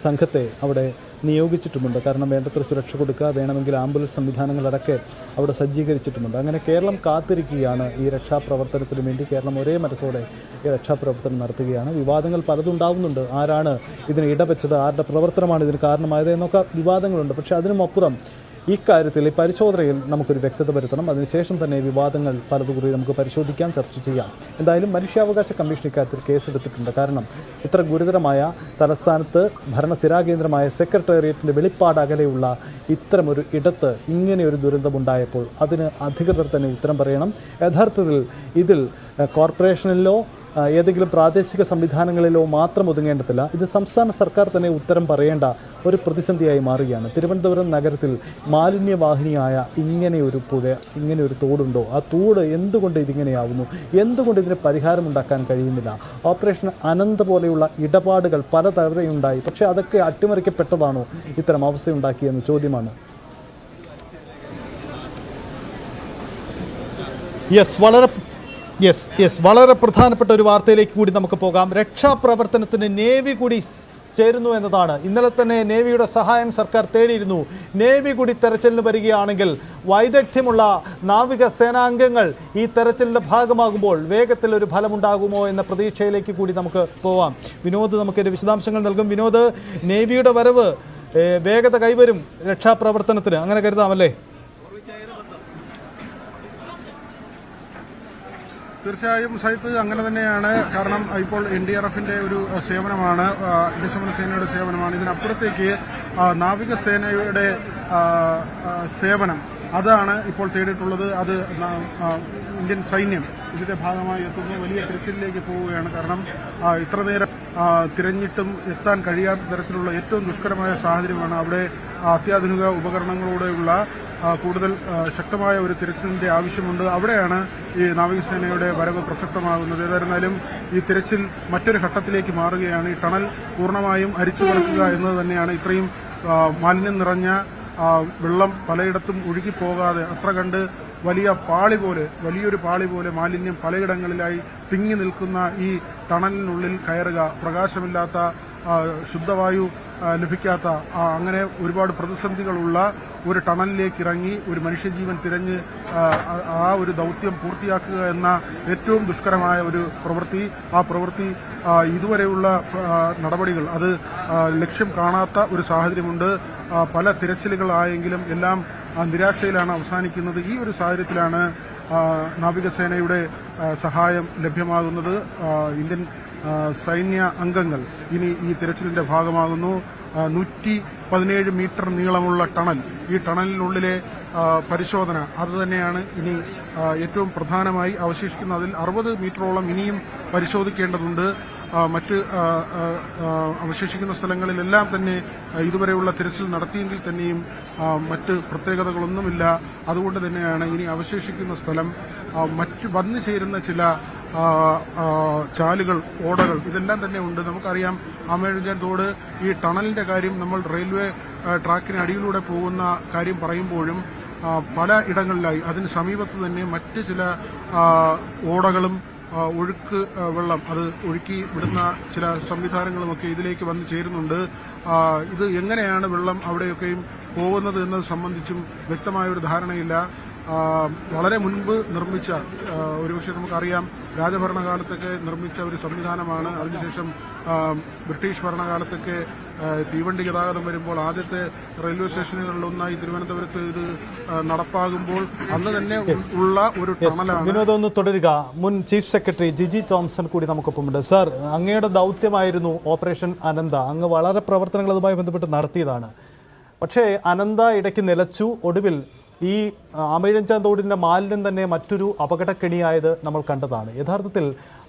സംഘത്തെ അവിടെ നിയോഗിച്ചിട്ടുമുണ്ട്. കാരണം വേണ്ടത്ര സുരക്ഷ കൊടുക്കുക, വേണമെങ്കിൽ ആംബുലൻസ് സംവിധാനങ്ങളടക്കെ അവിടെ സജ്ജീകരിച്ചിട്ടുമുണ്ട്. അങ്ങനെ കേരളം കാത്തിരിക്കുകയാണ് ഈ രക്ഷാപ്രവർത്തനത്തിന് വേണ്ടി. കേരളം ഒരേ മനസ്സോടെ ഈ രക്ഷാപ്രവർത്തനം നടത്തുകയാണ്. വിവാദങ്ങൾ പലതുണ്ടാവുന്നുണ്ട്. ആരാണ് ഇതിന് ഇടവെച്ചത്, ആരുടെ പ്രവർത്തനമാണ് ഇതിന് കാരണമായത് എന്നൊക്കെ വിവാദങ്ങളുണ്ട്. പക്ഷേ അതിനുമപ്പുറം ഇക്കാര്യത്തിൽ ഈ പരിശോധനയിൽ നമുക്കൊരു വ്യക്തത വരുത്തണം. അതിനുശേഷം തന്നെ വിവാദങ്ങൾ പലതുകൂടി നമുക്ക് പരിശോധിക്കാം, ചർച്ച ചെയ്യാം. എന്തായാലും മനുഷ്യാവകാശ കമ്മീഷൻ ഇക്കാര്യത്തിൽ കേസെടുത്തിട്ടുണ്ട്. കാരണം ഇത്ര ഗുരുതരമായ തലസ്ഥാനത്ത് ഭരണസിരാകേന്ദ്രമായ സെക്രട്ടേറിയറ്റിൻ്റെ വെളിപ്പാട് അകലെയുള്ള ഇത്തരമൊരു ഇടത്ത് ഇങ്ങനെയൊരു ദുരന്തമുണ്ടായപ്പോൾ അതിന് അധികൃതർ തന്നെ ഉത്തരം പറയണം. യഥാർത്ഥത്തിൽ ഇതിൽ കോർപ്പറേഷനിലോ ഏതെങ്കിലും പ്രാദേശിക സംവിധാനങ്ങളിലോ മാത്രം ഒതുങ്ങേണ്ടതില്ല. ഇത് സംസ്ഥാന സർക്കാർ തന്നെ ഉത്തരം പറയേണ്ട ഒരു പ്രതിസന്ധിയായി മാറുകയാണ്. തിരുവനന്തപുരം നഗരത്തിൽ മാലിന്യവാഹിനിയായ ഇങ്ങനെയൊരു പുഴ, ഇങ്ങനെയൊരു തോടുണ്ടോ? ആ തോട് എന്തുകൊണ്ട് ഇതിങ്ങനെയാവുന്നു? എന്തുകൊണ്ട് ഇതിന് പരിഹാരമുണ്ടാക്കാൻ കഴിയുന്നില്ല? ഓപ്പറേഷൻ അനന്ത് പോലെയുള്ള ഇടപാടുകൾ പലതവണയുണ്ടായി. പക്ഷേ അതൊക്കെ അട്ടിമറിക്കപ്പെട്ടതാണോ ഇത്തരം അവസ്ഥയുണ്ടാക്കിയെന്ന ചോദ്യമാണ്. വളരെ പ്രധാനപ്പെട്ട ഒരു വാർത്തയിലേക്ക് കൂടി നമുക്ക് പോകാം. രക്ഷാപ്രവർത്തനത്തിന് നേവി കൂടി ചേരുന്നു എന്നതാണ്. ഇന്നലെ തന്നെ നേവിയുടെ സഹായം സർക്കാർ തേടിയിരുന്നു. നേവി കൂടി തെരച്ചിലിന് വരികയാണെങ്കിൽ വൈദഗ്ധ്യമുള്ള നാവിക സേനാംഗങ്ങൾ ഈ തെരച്ചിലിൻ്റെ ഭാഗമാകുമ്പോൾ വേഗത്തിൽ ഒരു ഫലമുണ്ടാകുമോ എന്ന പ്രതീക്ഷയിലേക്ക് കൂടി നമുക്ക് പോവാം. വിനോദ് നമുക്കിതിൻ്റെ വിശദാംശങ്ങൾ നൽകും. വിനോദ്, നേവിയുടെ വരവ് വേഗത കൈവരും രക്ഷാപ്രവർത്തനത്തിന്, അങ്ങനെ കരുതാമല്ലേ? തീർച്ചയായും സൈത്ത് അങ്ങനെ തന്നെയാണ്. കാരണം ഇപ്പോൾ NDRFന്റെ ഒരു സേവനമാണ്, അഗ്നിശമന സേനയുടെ സേവനമാണ്. ഇതിനപ്പുറത്തേക്ക് നാവികസേനയുടെ സേവനം അതാണ് ഇപ്പോൾ തേടിയിട്ടുള്ളത്. അത് ഇന്ത്യൻ സൈന്യം ഇതിന്റെ ഭാഗമായി എത്തുന്നു. വലിയ തിരച്ചിലിലേക്ക് പോവുകയാണ്. കാരണം ഇത്ര നേരം തിരഞ്ഞിട്ടും എത്താൻ കഴിയാത്ത തരത്തിലുള്ള ഏറ്റവും ദുഷ്കരമായ സാഹചര്യമാണ്. അവിടെ അത്യാധുനിക ഉപകരണങ്ങളോടെയുള്ള കൂടുതൽ ശക്തമായ ഒരു തിരച്ചിലിന്റെ ആവശ്യമുണ്ട്. അവിടെയാണ് ഈ നാവികസേനയുടെ വരവ് പ്രസക്തമാകുന്നത്. ഏതായിരുന്നാലും ഈ തിരച്ചിൽ മറ്റൊരു ഘട്ടത്തിലേക്ക് മാറുകയാണ്. ഈ ടണൽ പൂർണ്ണമായും അരിച്ചു പറക്കുക എന്നത് തന്നെയാണ്. ഇത്രയും മാലിന്യം നിറഞ്ഞ വെള്ളം പലയിടത്തും ഒഴുകിപ്പോകാതെ അത്ര കണ്ട് വലിയൊരു പാളി പോലെ മാലിന്യം പലയിടങ്ങളിലായി തിങ്ങി നിൽക്കുന്ന ഈ ടണലിനുള്ളിൽ കയറുക, പ്രകാശമില്ലാത്ത ശുദ്ധവായു ലഭിക്കാത്ത അങ്ങനെ ഒരുപാട് പ്രതിസന്ധികളുള്ള ഒരു ടണലിലേക്ക് ഇറങ്ങി ഒരു മനുഷ്യജീവൻ തിരഞ്ഞ് ആ ഒരു ദൗത്യം പൂർത്തിയാക്കുക എന്ന ഏറ്റവും ദുഷ്കരമായ ഒരു പ്രവൃത്തി. ആ പ്രവൃത്തി ഇതുവരെയുള്ള നടപടികൾ അത് ലക്ഷ്യം കാണാത്ത ഒരു സാഹചര്യമുണ്ട്. പല തിരച്ചിലുകളായെങ്കിലും എല്ലാം നിരാശയിലാണ് അവസാനിക്കുന്നത്. ഈ ഒരു സാഹചര്യത്തിലാണ് നാവികസേനയുടെ സഹായം ലഭ്യമാകുന്നത്. ഇന്ത്യൻ സൈന്യ അംഗങ്ങൾ ഇനി ഈ തിരച്ചിലിന്റെ ഭാഗമാകുന്നു. 117 മീറ്റർ നീളമുള്ള ടണൽ, ഈ ടണലിനുള്ളിലെ പരിശോധന അത് തന്നെയാണ് ഇനി ഏറ്റവും പ്രധാനമായി അവശേഷിക്കുന്നത്. അതിൽ 60 മീറ്ററോളം ഇനിയും പരിശോധിക്കേണ്ടതുണ്ട്. മറ്റ് അവശേഷിക്കുന്ന സ്ഥലങ്ങളിലെല്ലാം തന്നെ ഇതുവരെയുള്ള തിരച്ചിൽ നടത്തിയെങ്കിൽ തന്നെയും മറ്റ് പ്രത്യേകതകളൊന്നുമില്ല. അതുകൊണ്ട് തന്നെയാണ് ഇനി അവശേഷിക്കുന്ന സ്ഥലം മറ്റ് വന്നു ചേരുന്ന ചില ചാലുകൾ, ഓടകൾ ഇതെല്ലാം തന്നെ ഉണ്ട്. നമുക്കറിയാം ആമയിഴഞ്ചാൻ തോട്, ഈ ടണലിന്റെ കാര്യം നമ്മൾ റെയിൽവേ ട്രാക്കിന് അടിയിലൂടെ പോകുന്ന കാര്യം പറയുമ്പോഴും പല ഇടങ്ങളിലായി അതിന് സമീപത്ത് തന്നെ മറ്റ് ചില ഓടകളും ഒഴുക്ക് വെള്ളം അത് ഒഴുക്കി വിടുന്ന ചില സംവിധാനങ്ങളുമൊക്കെ ഇതിലേക്ക് വന്നു ചേരുന്നുണ്ട്. ഇത് എങ്ങനെയാണ് വെള്ളം അവിടെയൊക്കെയും പോകുന്നത് എന്നത് സംബന്ധിച്ചും വ്യക്തമായ ഒരു ധാരണയില്ല. വളരെ മുൻപ് നിർമ്മിച്ച, ഒരുപക്ഷെ നമുക്കറിയാം രാജഭരണകാലത്തൊക്കെ നിർമ്മിച്ച ഒരു സംവിധാനമാണ്. അതിനുശേഷം ബ്രിട്ടീഷ് ഭരണകാലത്തൊക്കെ തീവണ്ടി ഗതാഗതം വരുമ്പോൾ ആദ്യത്തെ റെയിൽവേ സ്റ്റേഷനുകളിലൊന്നായി തിരുവനന്തപുരത്ത് ഇത് നടപ്പാകുമ്പോൾ അന്ന് തന്നെ ഉള്ള ഒരു ടണലാണ്. വിനോദം ഒന്ന് തുടരുക. മുൻ ചീഫ് സെക്രട്ടറി ജിജി തോംസൺ കൂടി നമുക്കൊപ്പമുണ്ട്. സാർ, അങ്ങയുടെ ദൗത്യമായിരുന്നു ഓപ്പറേഷൻ അനന്ത. അങ്ങ് വളരെ പ്രവർത്തനങ്ങൾ അതുമായി ബന്ധപ്പെട്ട് നടത്തിയതാണ്. പക്ഷേ അനന്ത ഇടയ്ക്ക് നിലച്ചു. ഒടുവിൽ ഈ ആമയിഴഞ്ചാൻ തോടിൻ്റെ മാലിന്യം തന്നെ മറ്റൊരു അപകടക്കെണിയായത് നമ്മൾ കണ്ടതാണ്. യഥാർത്ഥത്തിൽ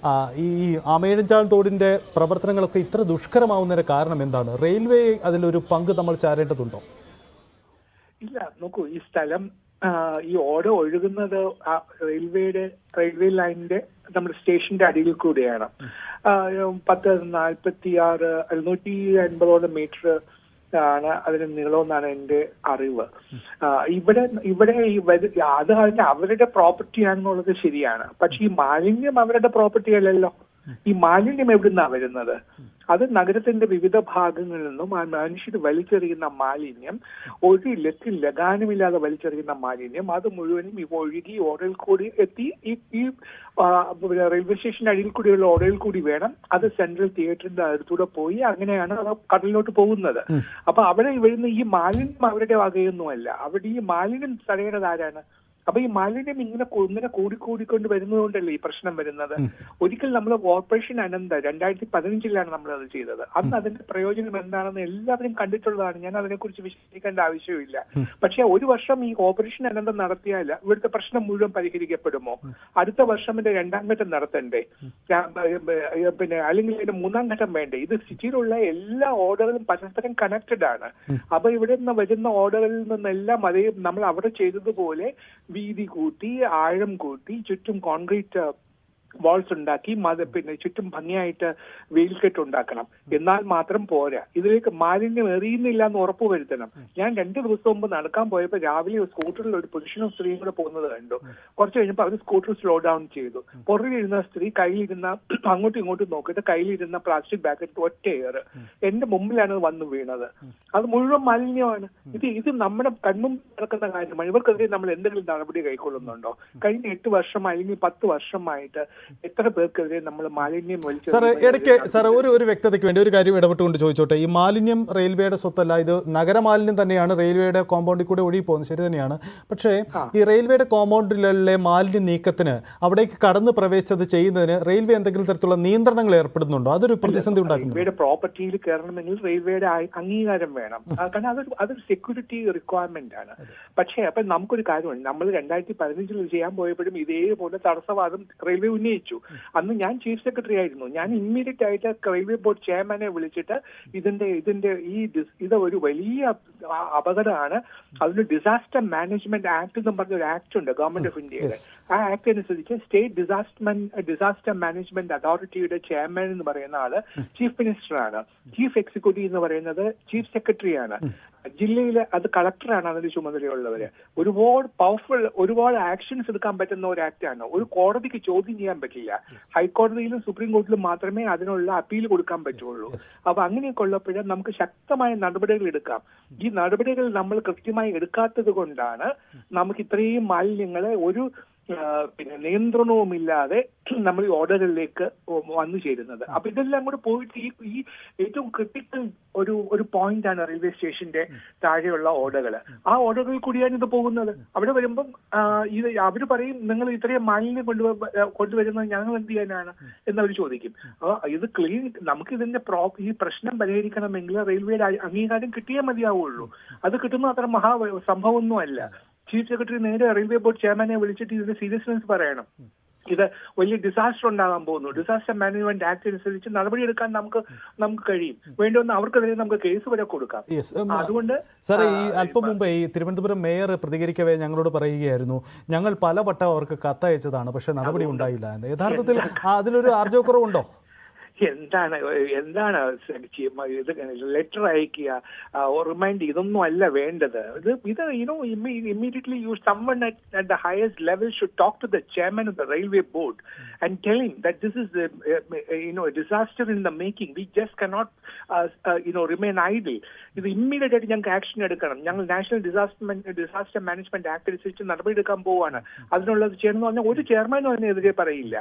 ഈ ആമയിഴഞ്ചാൻ തോടിൻ്റെ പ്രവർത്തനങ്ങളൊക്കെ ഇത്ര ദുഷ്കരമാവുന്നതിന് കാരണം എന്താണ്? റെയിൽവേ അതിലൊരു പങ്ക് നമ്മൾ ചാരേണ്ടതുണ്ടോ? ഇല്ല, നോക്കൂ, ഈ സ്ഥലം ഈ ഓട ഒഴുകുന്നത് റെയിൽവേ ലൈനിന്റെ നമ്മുടെ സ്റ്റേഷന്റെ അടിയിൽ കൂടിയാണ്. 150 മീറ്റർ ആണ് അതിന് നീളമെന്നാണ് എന്റെ അറിവ്. ഇവിടെ അത് അവരുടെ പ്രോപ്പർട്ടിയാണെന്നുള്ളത് ശരിയാണ്. പക്ഷെ ഈ മാലിന്യം അവരുടെ പ്രോപ്പർട്ടി അല്ലല്ലോ. ഈ മാലിന്യം എവിടുന്നാ വരുന്നത്? അത് നഗരത്തിന്റെ വിവിധ ഭാഗങ്ങളിൽ നിന്നും മനുഷ്യർ വലിച്ചെറിയുന്ന മാലിന്യം, ഒരു ലഗാനുമില്ലാതെ വലിച്ചെറിയുന്ന മാലിന്യം, അത് മുഴുവനും ഇവ ഒഴുകി ഓടയിൽ കൂടി എത്തി ഈ റെയിൽവേ സ്റ്റേഷന്റെ അടിയിൽ കൂടിയുള്ള ഓടയിൽ കൂടി വേണം അത് സെൻട്രൽ തിയേറ്ററിന്റെ അടുത്തൂടെ പോയി അങ്ങനെയാണ് അത് കടലിലോട്ട് പോകുന്നത്. അപ്പൊ അവിടെ വരുന്ന ഈ മാലിന്യം അവരുടെ വകയൊന്നുമല്ല. അവിടെ ഈ മാലിന്യം തടയേണ്ടത് ആരാണ്? അപ്പൊ ഈ മാലിന്യം ഇങ്ങനെ കൂടിക്കൂടിക്കൊണ്ട് വരുന്നതുകൊണ്ടല്ലേ ഈ പ്രശ്നം വരുന്നത്. ഒരിക്കൽ നമ്മൾ ഓപ്പറേഷൻ അനന്ത 2015 നമ്മൾ അത് ചെയ്തത്. അന്ന് അതിന്റെ പ്രയോജനം എന്താണെന്ന് എല്ലാവരും കണ്ടിട്ടുള്ളതാണ്. ഞാൻ അതിനെക്കുറിച്ച് വിശദീകരിക്കേണ്ട ആവശ്യമില്ല. പക്ഷെ ഒരു വർഷം ഈ ഓപ്പറേഷൻ അനന്ത നടത്തിയാൽ ഇവിടുത്തെ പ്രശ്നം മുഴുവൻ പരിഹരിക്കപ്പെടുമോ? അടുത്ത വർഷം ഇതിന്റെ 2ാം ഘട്ടം നടത്തണ്ടേ? പിന്നെ അല്ലെങ്കിൽ ഇതിന്റെ 3ാം ഘട്ടം വേണ്ടേ? ഇത് സിറ്റിയിലുള്ള എല്ലാ ഓർഡറുകളും പരസ്പരം കണക്റ്റഡ് ആണ്. അപ്പൊ ഇവിടെ നിന്ന് വരുന്ന ഓർഡറുകളിൽ നിന്നെല്ലാം അതേ നമ്മൾ അവിടെ ചെയ്തതുപോലെ വീതി കൂട്ടി, ആഴം കൂട്ടി, ചുറ്റും കോൺക്രീറ്റ് വാൾസ് ഉണ്ടാക്കി, പിന്നെ ചുറ്റും ഭംഗിയായിട്ട് വെയിൽക്കെട്ട് ഉണ്ടാക്കണം. എന്നാൽ മാത്രം പോരാ, ഇതിലേക്ക് മാലിന്യം എറിയുന്നില്ല എന്ന് ഉറപ്പുവരുത്തണം. ഞാൻ 2 ദിവസം മുമ്പ് നടക്കാൻ പോയപ്പോൾ രാവിലെ സ്കൂട്ടറിൽ ഒരു പുരുഷനും സ്ത്രീയും കൂടെ പോകുന്നത് കണ്ടു. കുറച്ച് കഴിഞ്ഞപ്പോൾ അവർ സ്കൂട്ടർ സ്ലോ ഡൗൺ ചെയ്തു. പുറകിലിരുന്ന സ്ത്രീ കയ്യിലിരുന്ന അങ്ങോട്ടും ഇങ്ങോട്ടും നോക്കിയിട്ട് കയ്യിലിരുന്ന പ്ലാസ്റ്റിക് ബാക്കറ്റ് ഒറ്റ എയർ എന്റെ മുമ്പിലാണ് വന്ന് വീണത്. അത് മുഴുവൻ മാലിന്യമാണ്. ഇത് നമ്മുടെ കൺമുമ്പിൽ നടക്കുന്ന കാര്യമാണ്. ഇവർക്കെതിരെ നമ്മൾ എന്തെങ്കിലും നടപടി കൈക്കൊള്ളുന്നുണ്ടോ? കഴിഞ്ഞ 8 വർഷമായി അല്ലെങ്കിൽ 10 വർഷമായിട്ട് എത്ര പേർക്കെതിരെ നമ്മൾ മാലിന്യം വലിച്ചു? സാർ ഇടയ്ക്ക് സാർ ഒരു വ്യക്തതയ്ക്ക് വേണ്ടി ഒരു കാര്യം ഇടപെട്ടുകൊണ്ട് ചോദിച്ചോട്ടെ. ഈ മാലിന്യം റെയിൽവേയുടെ സ്വത്തല്ല, ഇത് നഗരമാലിന്യം തന്നെയാണ് റെയിൽവേയുടെ കോമ്പൗണ്ടിൽ കൂടെ ഒഴുകി പോകുന്നത്. ശരി തന്നെയാണ്. പക്ഷേ ഈ റെയിൽവേയുടെ കോമ്പൗണ്ടിലെ മാലിന്യ നീക്കത്തിന് അവിടേക്ക് കടന്ന് പ്രവേശിച്ചത് ചെയ്യുന്നതിന് റെയിൽവേ എന്തെങ്കിലും തരത്തിലുള്ള നിയന്ത്രണങ്ങൾ ഏർപ്പെടുന്നുണ്ടോ? അതൊരു പ്രതിസന്ധി ഉണ്ടാക്കുന്നു. റെയിൽവേയുടെ പ്രോപ്പർട്ടിയിൽ കയറണമെങ്കിൽ റെയിൽവേയുടെ അംഗീകാരം വേണം. കാരണം അതൊരു സെക്യൂരിറ്റി റിക്വയർമെന്റ് ആണ്. പക്ഷേ അപ്പൊ നമുക്കൊരു കാര്യമുണ്ട്. നമ്മൾ 2015 ചെയ്യാൻ പോയപ്പോഴും ഇതേപോലെ തടസ്സവാദം റെയിൽവേ ഉന്നയിച്ചു. അന്ന് ഞാൻ ചീഫ് സെക്രട്ടറി ആയിരുന്നു. ഞാൻ ഇമ്മീഡിയറ്റ് ആയിട്ട് റെയിൽവേ ബോർഡ് ചെയർമാനെ വിളിച്ചിട്ട് ഇത് ഒരു വലിയ അപകടമാണ്, അതിന് ഡിസാസ്റ്റർ മാനേജ്മെന്റ് ആക്ട് എന്ന് പറഞ്ഞൊരു ആക്ട് ഉണ്ട് ഗവൺമെന്റ് ഓഫ് ഇന്ത്യയുടെ. ആ ആക്ട് അനുസരിച്ച് സ്റ്റേറ്റ് ഡിസാസ്റ്റർ മാനേജ്മെന്റ് അതോറിറ്റിയുടെ ചെയർമാൻ എന്ന് പറയുന്ന ആള് ചീഫ് മിനിസ്റ്ററാണ്. ചീഫ് എക്സിക്യൂട്ടീവ് എന്ന് പറയുന്നത് ചീഫ് സെക്രട്ടറിയാണ്. ജില്ലയിലെ അത് കളക്ടറാണ് അതിന്റെ ചുമതലയുള്ളവര്. ഒരുപാട് ആക്ഷൻസ് എടുക്കാൻ പറ്റുന്ന ഒരു ആക്ടാണ്. ഒരു കോടതിക്ക് ചോദ്യം ചെയ്യാൻ പറ്റില്ല. ഹൈക്കോടതിയിലും സുപ്രീം കോടതിയിലും മാത്രമേ അതിനുള്ള അപ്പീൽ കൊടുക്കാൻ പറ്റുള്ളൂ. അപ്പൊ അങ്ങനെയൊക്കെ ഉള്ളപ്പോഴും നമുക്ക് ശക്തമായ നടപടികൾ എടുക്കാം. ഈ നടപടികൾ നമ്മൾ കൃത്യമായി എടുക്കാത്തത് കൊണ്ടാണ് നമുക്ക് ഇത്രയും മാലിന്യങ്ങളെ ഒരു നിയന്ത്രണവുമില്ലാതെ നമ്മൾ ഈ ഓർഡറുകളിലേക്ക് വന്നു ചേരുന്നത്. അപ്പൊ ഇതെല്ലാം കൂടെ പോയിട്ട് ഈ ഏറ്റവും ക്രിട്ടിക്കൽ ഒരു പോയിന്റ് ആണ് റെയിൽവേ സ്റ്റേഷന്റെ താഴെയുള്ള ഓർഡറുകൾ. ആ ഓർഡറുകളിൽ കൂടിയാണ് ഇത് പോകുന്നത്. അവിടെ വരുമ്പം അവര് പറയും നിങ്ങൾ ഇത്രയും മാലിന്യം കൊണ്ടുവരുന്നത് ഞങ്ങൾ എന്ത് ചെയ്യാനാണ് എന്നവർ ചോദിക്കും. അപ്പൊ ഇത് ക്ലീൻ നമുക്ക് ഇതിന്റെ ഈ പ്രശ്നം പരിഹരിക്കണമെങ്കിൽ റെയിൽവേയുടെ അംഗീകാരം കിട്ടിയേ മതിയാവുള്ളൂ. അത് കിട്ടുന്ന അത്ര സംഭവമൊന്നും അല്ല. ചീഫ് സെക്രട്ടറി നേരെ റെയിൽവേ ബോർഡ് ചെയർമാനെ വിളിച്ചിട്ട് ഇതിന്റെ സീരിയസ്നെസ് പറയണം. ഇത് വലിയ ഡിസാസ്റ്റർ ഉണ്ടാകാൻ പോകുന്നു. ഡിസാസ്റ്റർ മാനേജ്മെന്റ് ആക്ട് അനുസരിച്ച് നടപടിയെടുക്കാൻ നമുക്ക് കഴിയും. വേണ്ടുവന്ന് അവർക്കെതിരെ നമുക്ക് കേസ് വരെ കൊടുക്കാം. അതുകൊണ്ട് സാർ ഈ അല്പം മുമ്പ് ഈ തിരുവനന്തപുരം മേയർ പ്രതികരിക്കവേ ഞങ്ങളോട് പറയുകയായിരുന്നു, ഞങ്ങൾ പലവട്ടം അവർക്ക് കത്തയച്ചതാണ്, പക്ഷെ നടപടി ഉണ്ടായില്ല എന്ന്. യഥാർത്ഥത്തിൽ അതിലൊരു ആർജവക്കുറവുണ്ടോ? എന്താണ് ഇത് ലെറ്റർ അയക്കുക, റിമൈൻഡ്, ഇതൊന്നും അല്ല വേണ്ടത്. ഇത് immediately someone at the highest level should talk to the chairman of the railway board and tell him that this is a disaster in the making. We just cannot remain idle. ഇത് immediate ആയിട്ട് ഞങ്ങൾക്ക് action എടുക്കണം. ഞങ്ങൾ national disaster management act അനുസരിച്ച് നടപടി എടുക്കാൻ പോവാണ്. അതിനുള്ളത് ചെയ്യണമെന്ന് പറഞ്ഞാൽ ഒരു ചെയർമാനും അതിനെതിരെ പറയില്ല.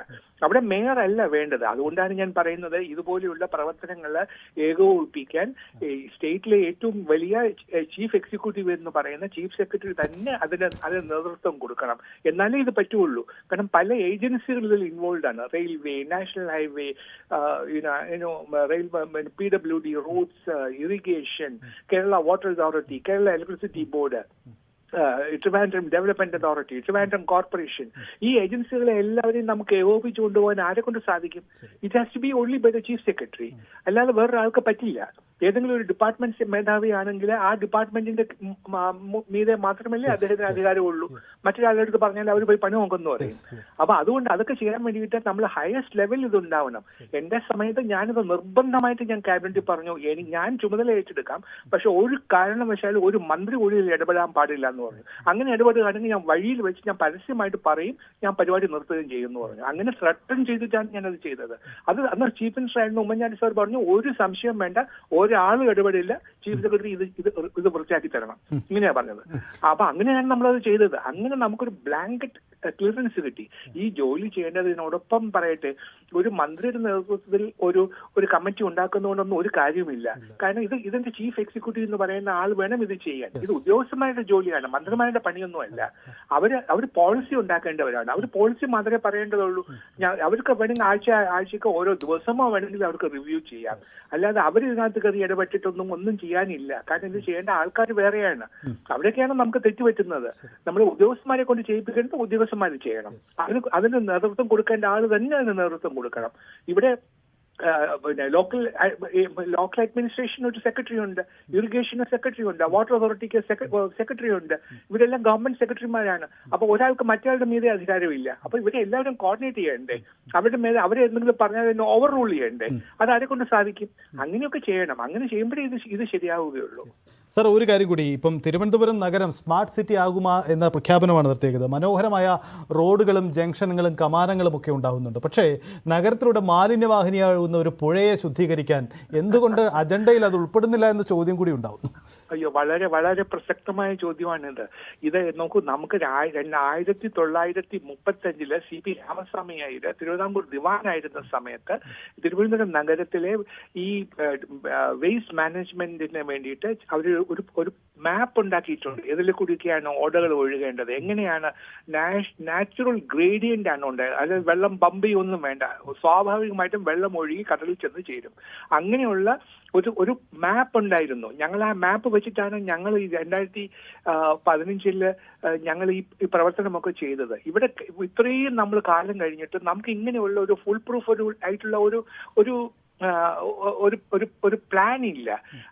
അവിടെ മേയർ അല്ല വേണ്ടത്. അതുകൊണ്ടാണ് ഞാൻ പറയുന്നത് ഇതുപോലെയുള്ള പ്രവർത്തനങ്ങൾ ഏകോപിപ്പിക്കാൻ സ്റ്റേറ്റിലെ ഏറ്റവും വലിയ ചീഫ് എക്സിക്യൂട്ടീവ് എന്ന് പറയുന്ന ചീഫ് സെക്രട്ടറി തന്നെ അതിന് നേതൃത്വം കൊടുക്കണം. എന്നാലേ ഇത് പറ്റുള്ളൂ. കാരണം പല ഏജൻസികളിൽ ഇൻവോൾവ് ആണ്. Railway, national highway, PWD, roads, irrigation, Kerala water authority, Kerala electricity board, Trivandrum development authority, Trivandrum corporation, ഈ ഏജൻസികളെ എല്ലാവരെയും നമുക്ക് ഏകോപിച്ചു കൊണ്ടുപോകാൻ ആരെ കൊണ്ട് സാധിക്കും? It has to be only by the chief secretary. അല്ലാതെ വേറൊരാൾക്ക് പറ്റില്ല. ഏതെങ്കിലും ഒരു ഡിപ്പാർട്ട്മെന്റ് മേധാവി ആണെങ്കിൽ ആ ഡിപ്പാർട്ട്മെന്റിന്റെ മീതെ മാത്രമല്ലേ അദ്ദേഹത്തിന് അധികാരമുള്ളൂ. മറ്റൊരാളുടെ അടുത്ത് പറഞ്ഞാൽ അവർ പോയി പണി നോക്കുന്നു പറയും. അപ്പൊ അതുകൊണ്ട് അതൊക്കെ ചെയ്യാൻ വേണ്ടിയിട്ട് നമ്മൾ ഹയസ്റ്റ് ലെവലിൽ ഇത് ഉണ്ടാവണം. എന്റെ സമയത്ത് ഞാനിത് നിർബന്ധമായിട്ട് ഞാൻ ക്യാബിനറ്റിൽ പറഞ്ഞു, ഞാൻ ചുമതല ഏറ്റെടുക്കാം, പക്ഷെ ഒരു കാരണവശാലും ഒരു മന്ത്രി കൂടി ഇടപെടാൻ പാടില്ല എന്ന് പറഞ്ഞു. അങ്ങനെ ഇടപെടുകയാണെങ്കിൽ ഞാൻ വഴിയിൽ വെച്ച് ഞാൻ പരസ്യമായിട്ട് പറയും, ഞാൻ പരിപാടി നിർത്തുകയും ചെയ്യുമെന്ന് പറഞ്ഞു. അങ്ങനെ ത്രട്ടൺ ചെയ്തിട്ടാണ് ഞാനത് ചെയ്തത്. അത് അന്ന് ചീഫ് മിനിസ്റ്റർ ആയിരുന്ന ഉമ്മൻചാണ്ടി സാർ പറഞ്ഞു, ഒരു സംശയം വേണ്ട, ഒരാളും ഇടപെടില്ല, ചീഫ് സെക്രട്ടറി ഇത് വൃത്തിയാക്കി തരണം, ഇങ്ങനെയാ പറഞ്ഞത്. അപ്പൊ അങ്ങനെയാണ് നമ്മളത് ചെയ്തത്. അങ്ങനെ നമുക്കൊരു ബ്ലാങ്കറ്റ് ക്ലിയറൻസ് കിട്ടി. ഈ ജോലി ചെയ്യേണ്ടതിനോടൊപ്പം പറയട്ടെ, ഒരു മന്ത്രിയുടെ നേതൃത്വത്തിൽ ഒരു കമ്മിറ്റി ഉണ്ടാക്കുന്നതുകൊണ്ടൊന്നും ഒരു കാര്യമില്ല. കാരണം ഇതിന്റെ ചീഫ് എക്സിക്യൂട്ടീവ് എന്ന് പറയുന്ന ആൾ വേണം ഇത് ചെയ്യാൻ. ഇത് ഉദ്യോഗസ്ഥന്മാരുടെ ജോലിയാണ്, മന്ത്രിമാരുടെ പണിയൊന്നുമല്ല. അവർ പോളിസി ഉണ്ടാക്കേണ്ടവരാണ്. അവർ പോളിസി മാത്രമേ പറയേണ്ടതുള്ളൂ. അവർക്ക് വേണമെങ്കിൽ ആഴ്ചക്ക് ഓരോ ദിവസമോ വേണമെങ്കിൽ അവർക്ക് റിവ്യൂ ചെയ്യാം. അല്ലാതെ അവർ ഇതിനകത്ത് കയറി ഒന്നും ചെയ്യാനില്ല. കാരണം ഇത് ചെയ്യേണ്ട ആൾക്കാർ വേറെയാണ്. അവിടെയൊക്കെയാണ് നമുക്ക് തെറ്റുപറ്റുന്നത്. നമ്മൾ ഉദ്യോഗസ്ഥന്മാരെ കൊണ്ട് ചെയ്യിപ്പിക്കേണ്ടത് ഉദ്യോഗസ്ഥന്മാർ ചെയ്യണം. അതിന് നേതൃത്വം കൊടുക്കേണ്ട ആൾ തന്നെ അതിന് നേതൃത്വം കൊടുക്കണം. ഇവിടെ പിന്നെ ലോക്കൽ അഡ്മിനിസ്ട്രേഷന് ഒരു സെക്രട്ടറി ഉണ്ട്, ഇറിഗേഷന് സെക്രട്ടറി ഉണ്ട്, വാട്ടർ അതോറിറ്റിക്ക് സെക്രട്ടറി ഉണ്ട്. ഇവരെല്ലാം ഗവൺമെന്റ് സെക്രട്ടറിമാരാണ്. അപ്പൊ ഒരാൾക്ക് മറ്റൊരാളുടെ മീതെ അധികാരമില്ല. അപ്പൊ ഇവരെ എല്ലാവരും കോർഡിനേറ്റ് ചെയ്യണ്ടേ? അവരുടെ മേലെ അവരെ എന്തെങ്കിലും പറഞ്ഞാൽ ഓവർ റൂൾ ചെയ്യണ്ടേ? അത് ആരെ കൊണ്ട് സാധിക്കും? അങ്ങനെയൊക്കെ ചെയ്യണം. അങ്ങനെ ചെയ്യുമ്പോഴേ ഇത് ശരിയാവുകയുള്ളൂ. സർ, ഒരു കാര്യം കൂടി, ഇപ്പം തിരുവനന്തപുരം നഗരം സ്മാർട്ട് സിറ്റി ആകുമോ എന്ന പ്രഖ്യാപനമാണ് നടത്തിയത്. മനോഹരമായ റോഡുകളും ജംഗ്ഷനുകളും കമാനങ്ങളും ഒക്കെ ഉണ്ടാകുന്നുണ്ട്. പക്ഷേ നഗരത്തിലൂടെ മാലിന്യവാഹിനിയാകുന്ന ഒരു പുഴയെ ശുദ്ധീകരിക്കാൻ എന്തുകൊണ്ട് അജണ്ടയിൽ അത് ഉൾപ്പെടുന്നില്ല എന്ന ചോദ്യം കൂടി ഉണ്ടാവുന്നു. അയ്യോ, വളരെ വളരെ പ്രസക്തമായ ചോദ്യമാണിത്. ഇത് നോക്കൂ, നമുക്ക് 1935 CP രാമസ്വാമിയായിട്ട് തിരുവിതാംകൂർ ദിവാനായിരുന്ന സമയത്ത് തിരുവനന്തപുരം നഗരത്തിലെ ഈ വേസ്റ്റ് മാനേജ്മെന്റിന് വേണ്ടിയിട്ട് അവർ ഒരു മാപ്പ് ഉണ്ടാക്കിയിട്ടുണ്ട്. ഇതിൽ കൂടിയൊക്കെയാണ് ഓടകൾ ഒഴുകേണ്ടത്, എങ്ങനെയാണ് നാച്ചുറൽ ഗ്രേഡിയന്റ് ആണ് ഉണ്ടായത്. അത് വെള്ളം പമ്പ് ചെയ്യൊന്നും വേണ്ട, സ്വാഭാവികമായിട്ടും വെള്ളം ഒഴുകി കടലിൽ ചെന്ന് ചേരും. അങ്ങനെയുള്ള ഒരു മാപ്പ് ഉണ്ടായിരുന്നു. ഞങ്ങൾ ആ മാപ്പ് വെച്ചിട്ടാണ് ഞങ്ങൾ ഈ 2015 ഞങ്ങൾ ഈ പ്രവർത്തനമൊക്കെ ചെയ്തത്. ഇവിടെ ഇത്രയും നമ്മൾ കാലം കഴിഞ്ഞിട്ട് നമുക്ക് ഇങ്ങനെയുള്ള ഒരു ഫുൾ പ്രൂഫ് ആയിട്ടുള്ള ഒരു പ്ലാൻ ഇല്ല.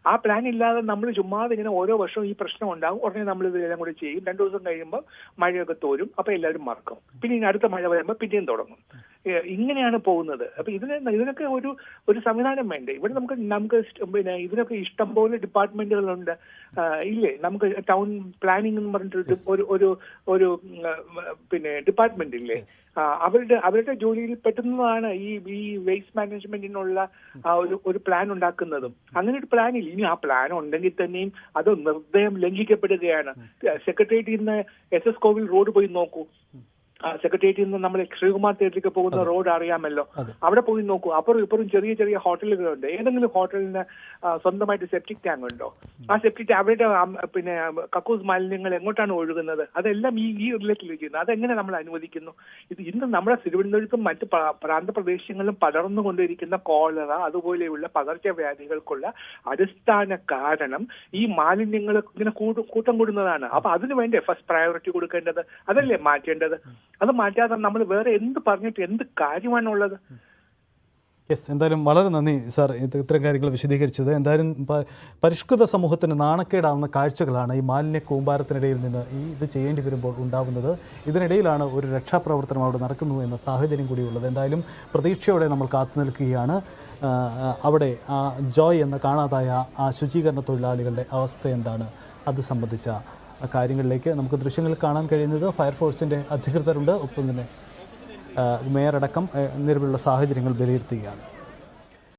ആ പ്ലാൻ ഇല്ലാതെ നമ്മൾ ചുമ്മാതെ ഇങ്ങനെ ഓരോ വർഷവും ഈ പ്രശ്നം ഉണ്ടാകും, ഉടനെ നമ്മൾ ഇതെല്ലാം കൂടി ചെയ്യും. 2 ദിവസം കഴിയുമ്പോൾ മഴയൊക്കെ തോരും, അപ്പൊ എല്ലാവരും മറക്കും. പിന്നെ അടുത്ത മഴ വരുമ്പോൾ പിന്നെയും തുടങ്ങും. ഇങ്ങനെയാണ് പോകുന്നത്. അപ്പൊ ഇതിനൊക്കെ ഒരു സംവിധാനം വേണ്ടേ? ഇവിടെ നമുക്ക് പിന്നെ ഇതിനൊക്കെ ഇഷ്ടംപോലെ ഡിപ്പാർട്ട്മെന്റുകളുണ്ട്, ഇല്ലേ? നമുക്ക് ടൗൺ പ്ലാനിംഗ് എന്ന് പറഞ്ഞിട്ട് ഒരു പിന്നെ ഡിപ്പാർട്ട്മെന്റ് ഇല്ലേ? അവരുടെ ജോലിയിൽ പെട്ടുന്നതാണ് ഈ വേസ്റ്റ് മാനേജ്മെന്റിനുള്ള ഒരു പ്ലാൻ ഉണ്ടാക്കുന്നതും. അങ്ങനെ ഒരു പ്ലാൻ ഇല്ല. ഇനി ആ പ്ലാൻ ഉണ്ടെങ്കിൽ തന്നെയും അത് നിർദ്ദയം ലംഘിക്കപ്പെടുകയാണ്. സെക്രട്ടേറിയറ്റിൽ നിന്ന് SS കോവിൽ റോഡ് പോയി നോക്കൂ. സെക്രട്ടേറിയറ്റിൽ നിന്ന് നമ്മൾ ശ്രീകുമാർ തിയേറ്ററിലേക്ക് പോകുന്ന റോഡ് അറിയാമല്ലോ, അവിടെ പോയി നോക്കൂ. അപ്പുറം ഇപ്പുറം ചെറിയ ചെറിയ ഹോട്ടലുകളുണ്ട്. ഏതെങ്കിലും ഹോട്ടലിന് സ്വന്തമായിട്ട് സെപ്റ്റിക് ടാങ്ക് ഉണ്ടോ? ആ സെപ്റ്റിക് അവരുടെ പിന്നെ കക്കൂസ് മാലിന്യങ്ങൾ എങ്ങോട്ടാണ് ഒഴുകുന്നത്? അതെല്ലാം ഈ റിലേറ്റിൽ ചെയ്യുന്നത്. അതെങ്ങനെ നമ്മൾ അനുവദിക്കുന്നു? ഇത് ഇന്ന് നമ്മുടെ തിരുവനന്തപുരത്തും മറ്റ് പ്രാന്തപ്രദേശങ്ങളിലും പടർന്നുകൊണ്ടിരിക്കുന്ന കോളറ അതുപോലെയുള്ള പകർച്ചവ്യാധികൾക്കുള്ള അടിസ്ഥാന കാരണം ഈ മാലിന്യങ്ങൾ ഇങ്ങനെ കൂട്ടം കൂടുന്നതാണ്. അപ്പൊ അതിന് വേണ്ടേ ഫസ്റ്റ് പ്രയോറിറ്റി കൊടുക്കേണ്ടത്? അതല്ലേ മാറ്റേണ്ടത്? അത് മാറ്റാതെ നമ്മൾ വേറെ എന്ത് പറഞ്ഞിട്ട് എന്ത് കാര്യമാണുള്ളത്? യെസ്, എന്തായാലും വളരെ നന്ദി സാർ ഇത്തരം കാര്യങ്ങൾ വിശദീകരിച്ചത്. എന്തായാലും പരിഷ്കൃത സമൂഹത്തിന് നാണക്കേടാവുന്ന കാഴ്ചകളാണ് ഈ മാലിന്യ കൂമ്പാരത്തിനിടയിൽ നിന്ന് ഇത് ചെയ്യേണ്ടി വരുമ്പോൾ ഉണ്ടാകുന്നത്. ഇതിനിടയിലാണ് ഒരു രക്ഷാപ്രവർത്തനം അവിടെ നടക്കുന്നു എന്ന സാഹചര്യം കൂടിയുള്ളത്. എന്തായാലും പ്രതീക്ഷയോടെ നമ്മൾ കാത്തു നിൽക്കുകയാണ്. അവിടെ ജോയ് എന്ന കാണാതായ ആ ശുചീകരണ തൊഴിലാളികളുടെ അവസ്ഥ എന്താണ്, അത് സംബന്ധിച്ച കാര്യങ്ങളിലേക്ക് നമുക്ക് ദൃശ്യങ്ങളിൽ കാണാൻ കഴിയുന്നത് ഫയർഫോഴ്സിൻ്റെ അധികൃതരുണ്ട്. ഒപ്പം തന്നെ മേയറടക്കം നിലവിലുള്ള സാഹചര്യങ്ങൾ വിലയിരുത്തുകയാണ്.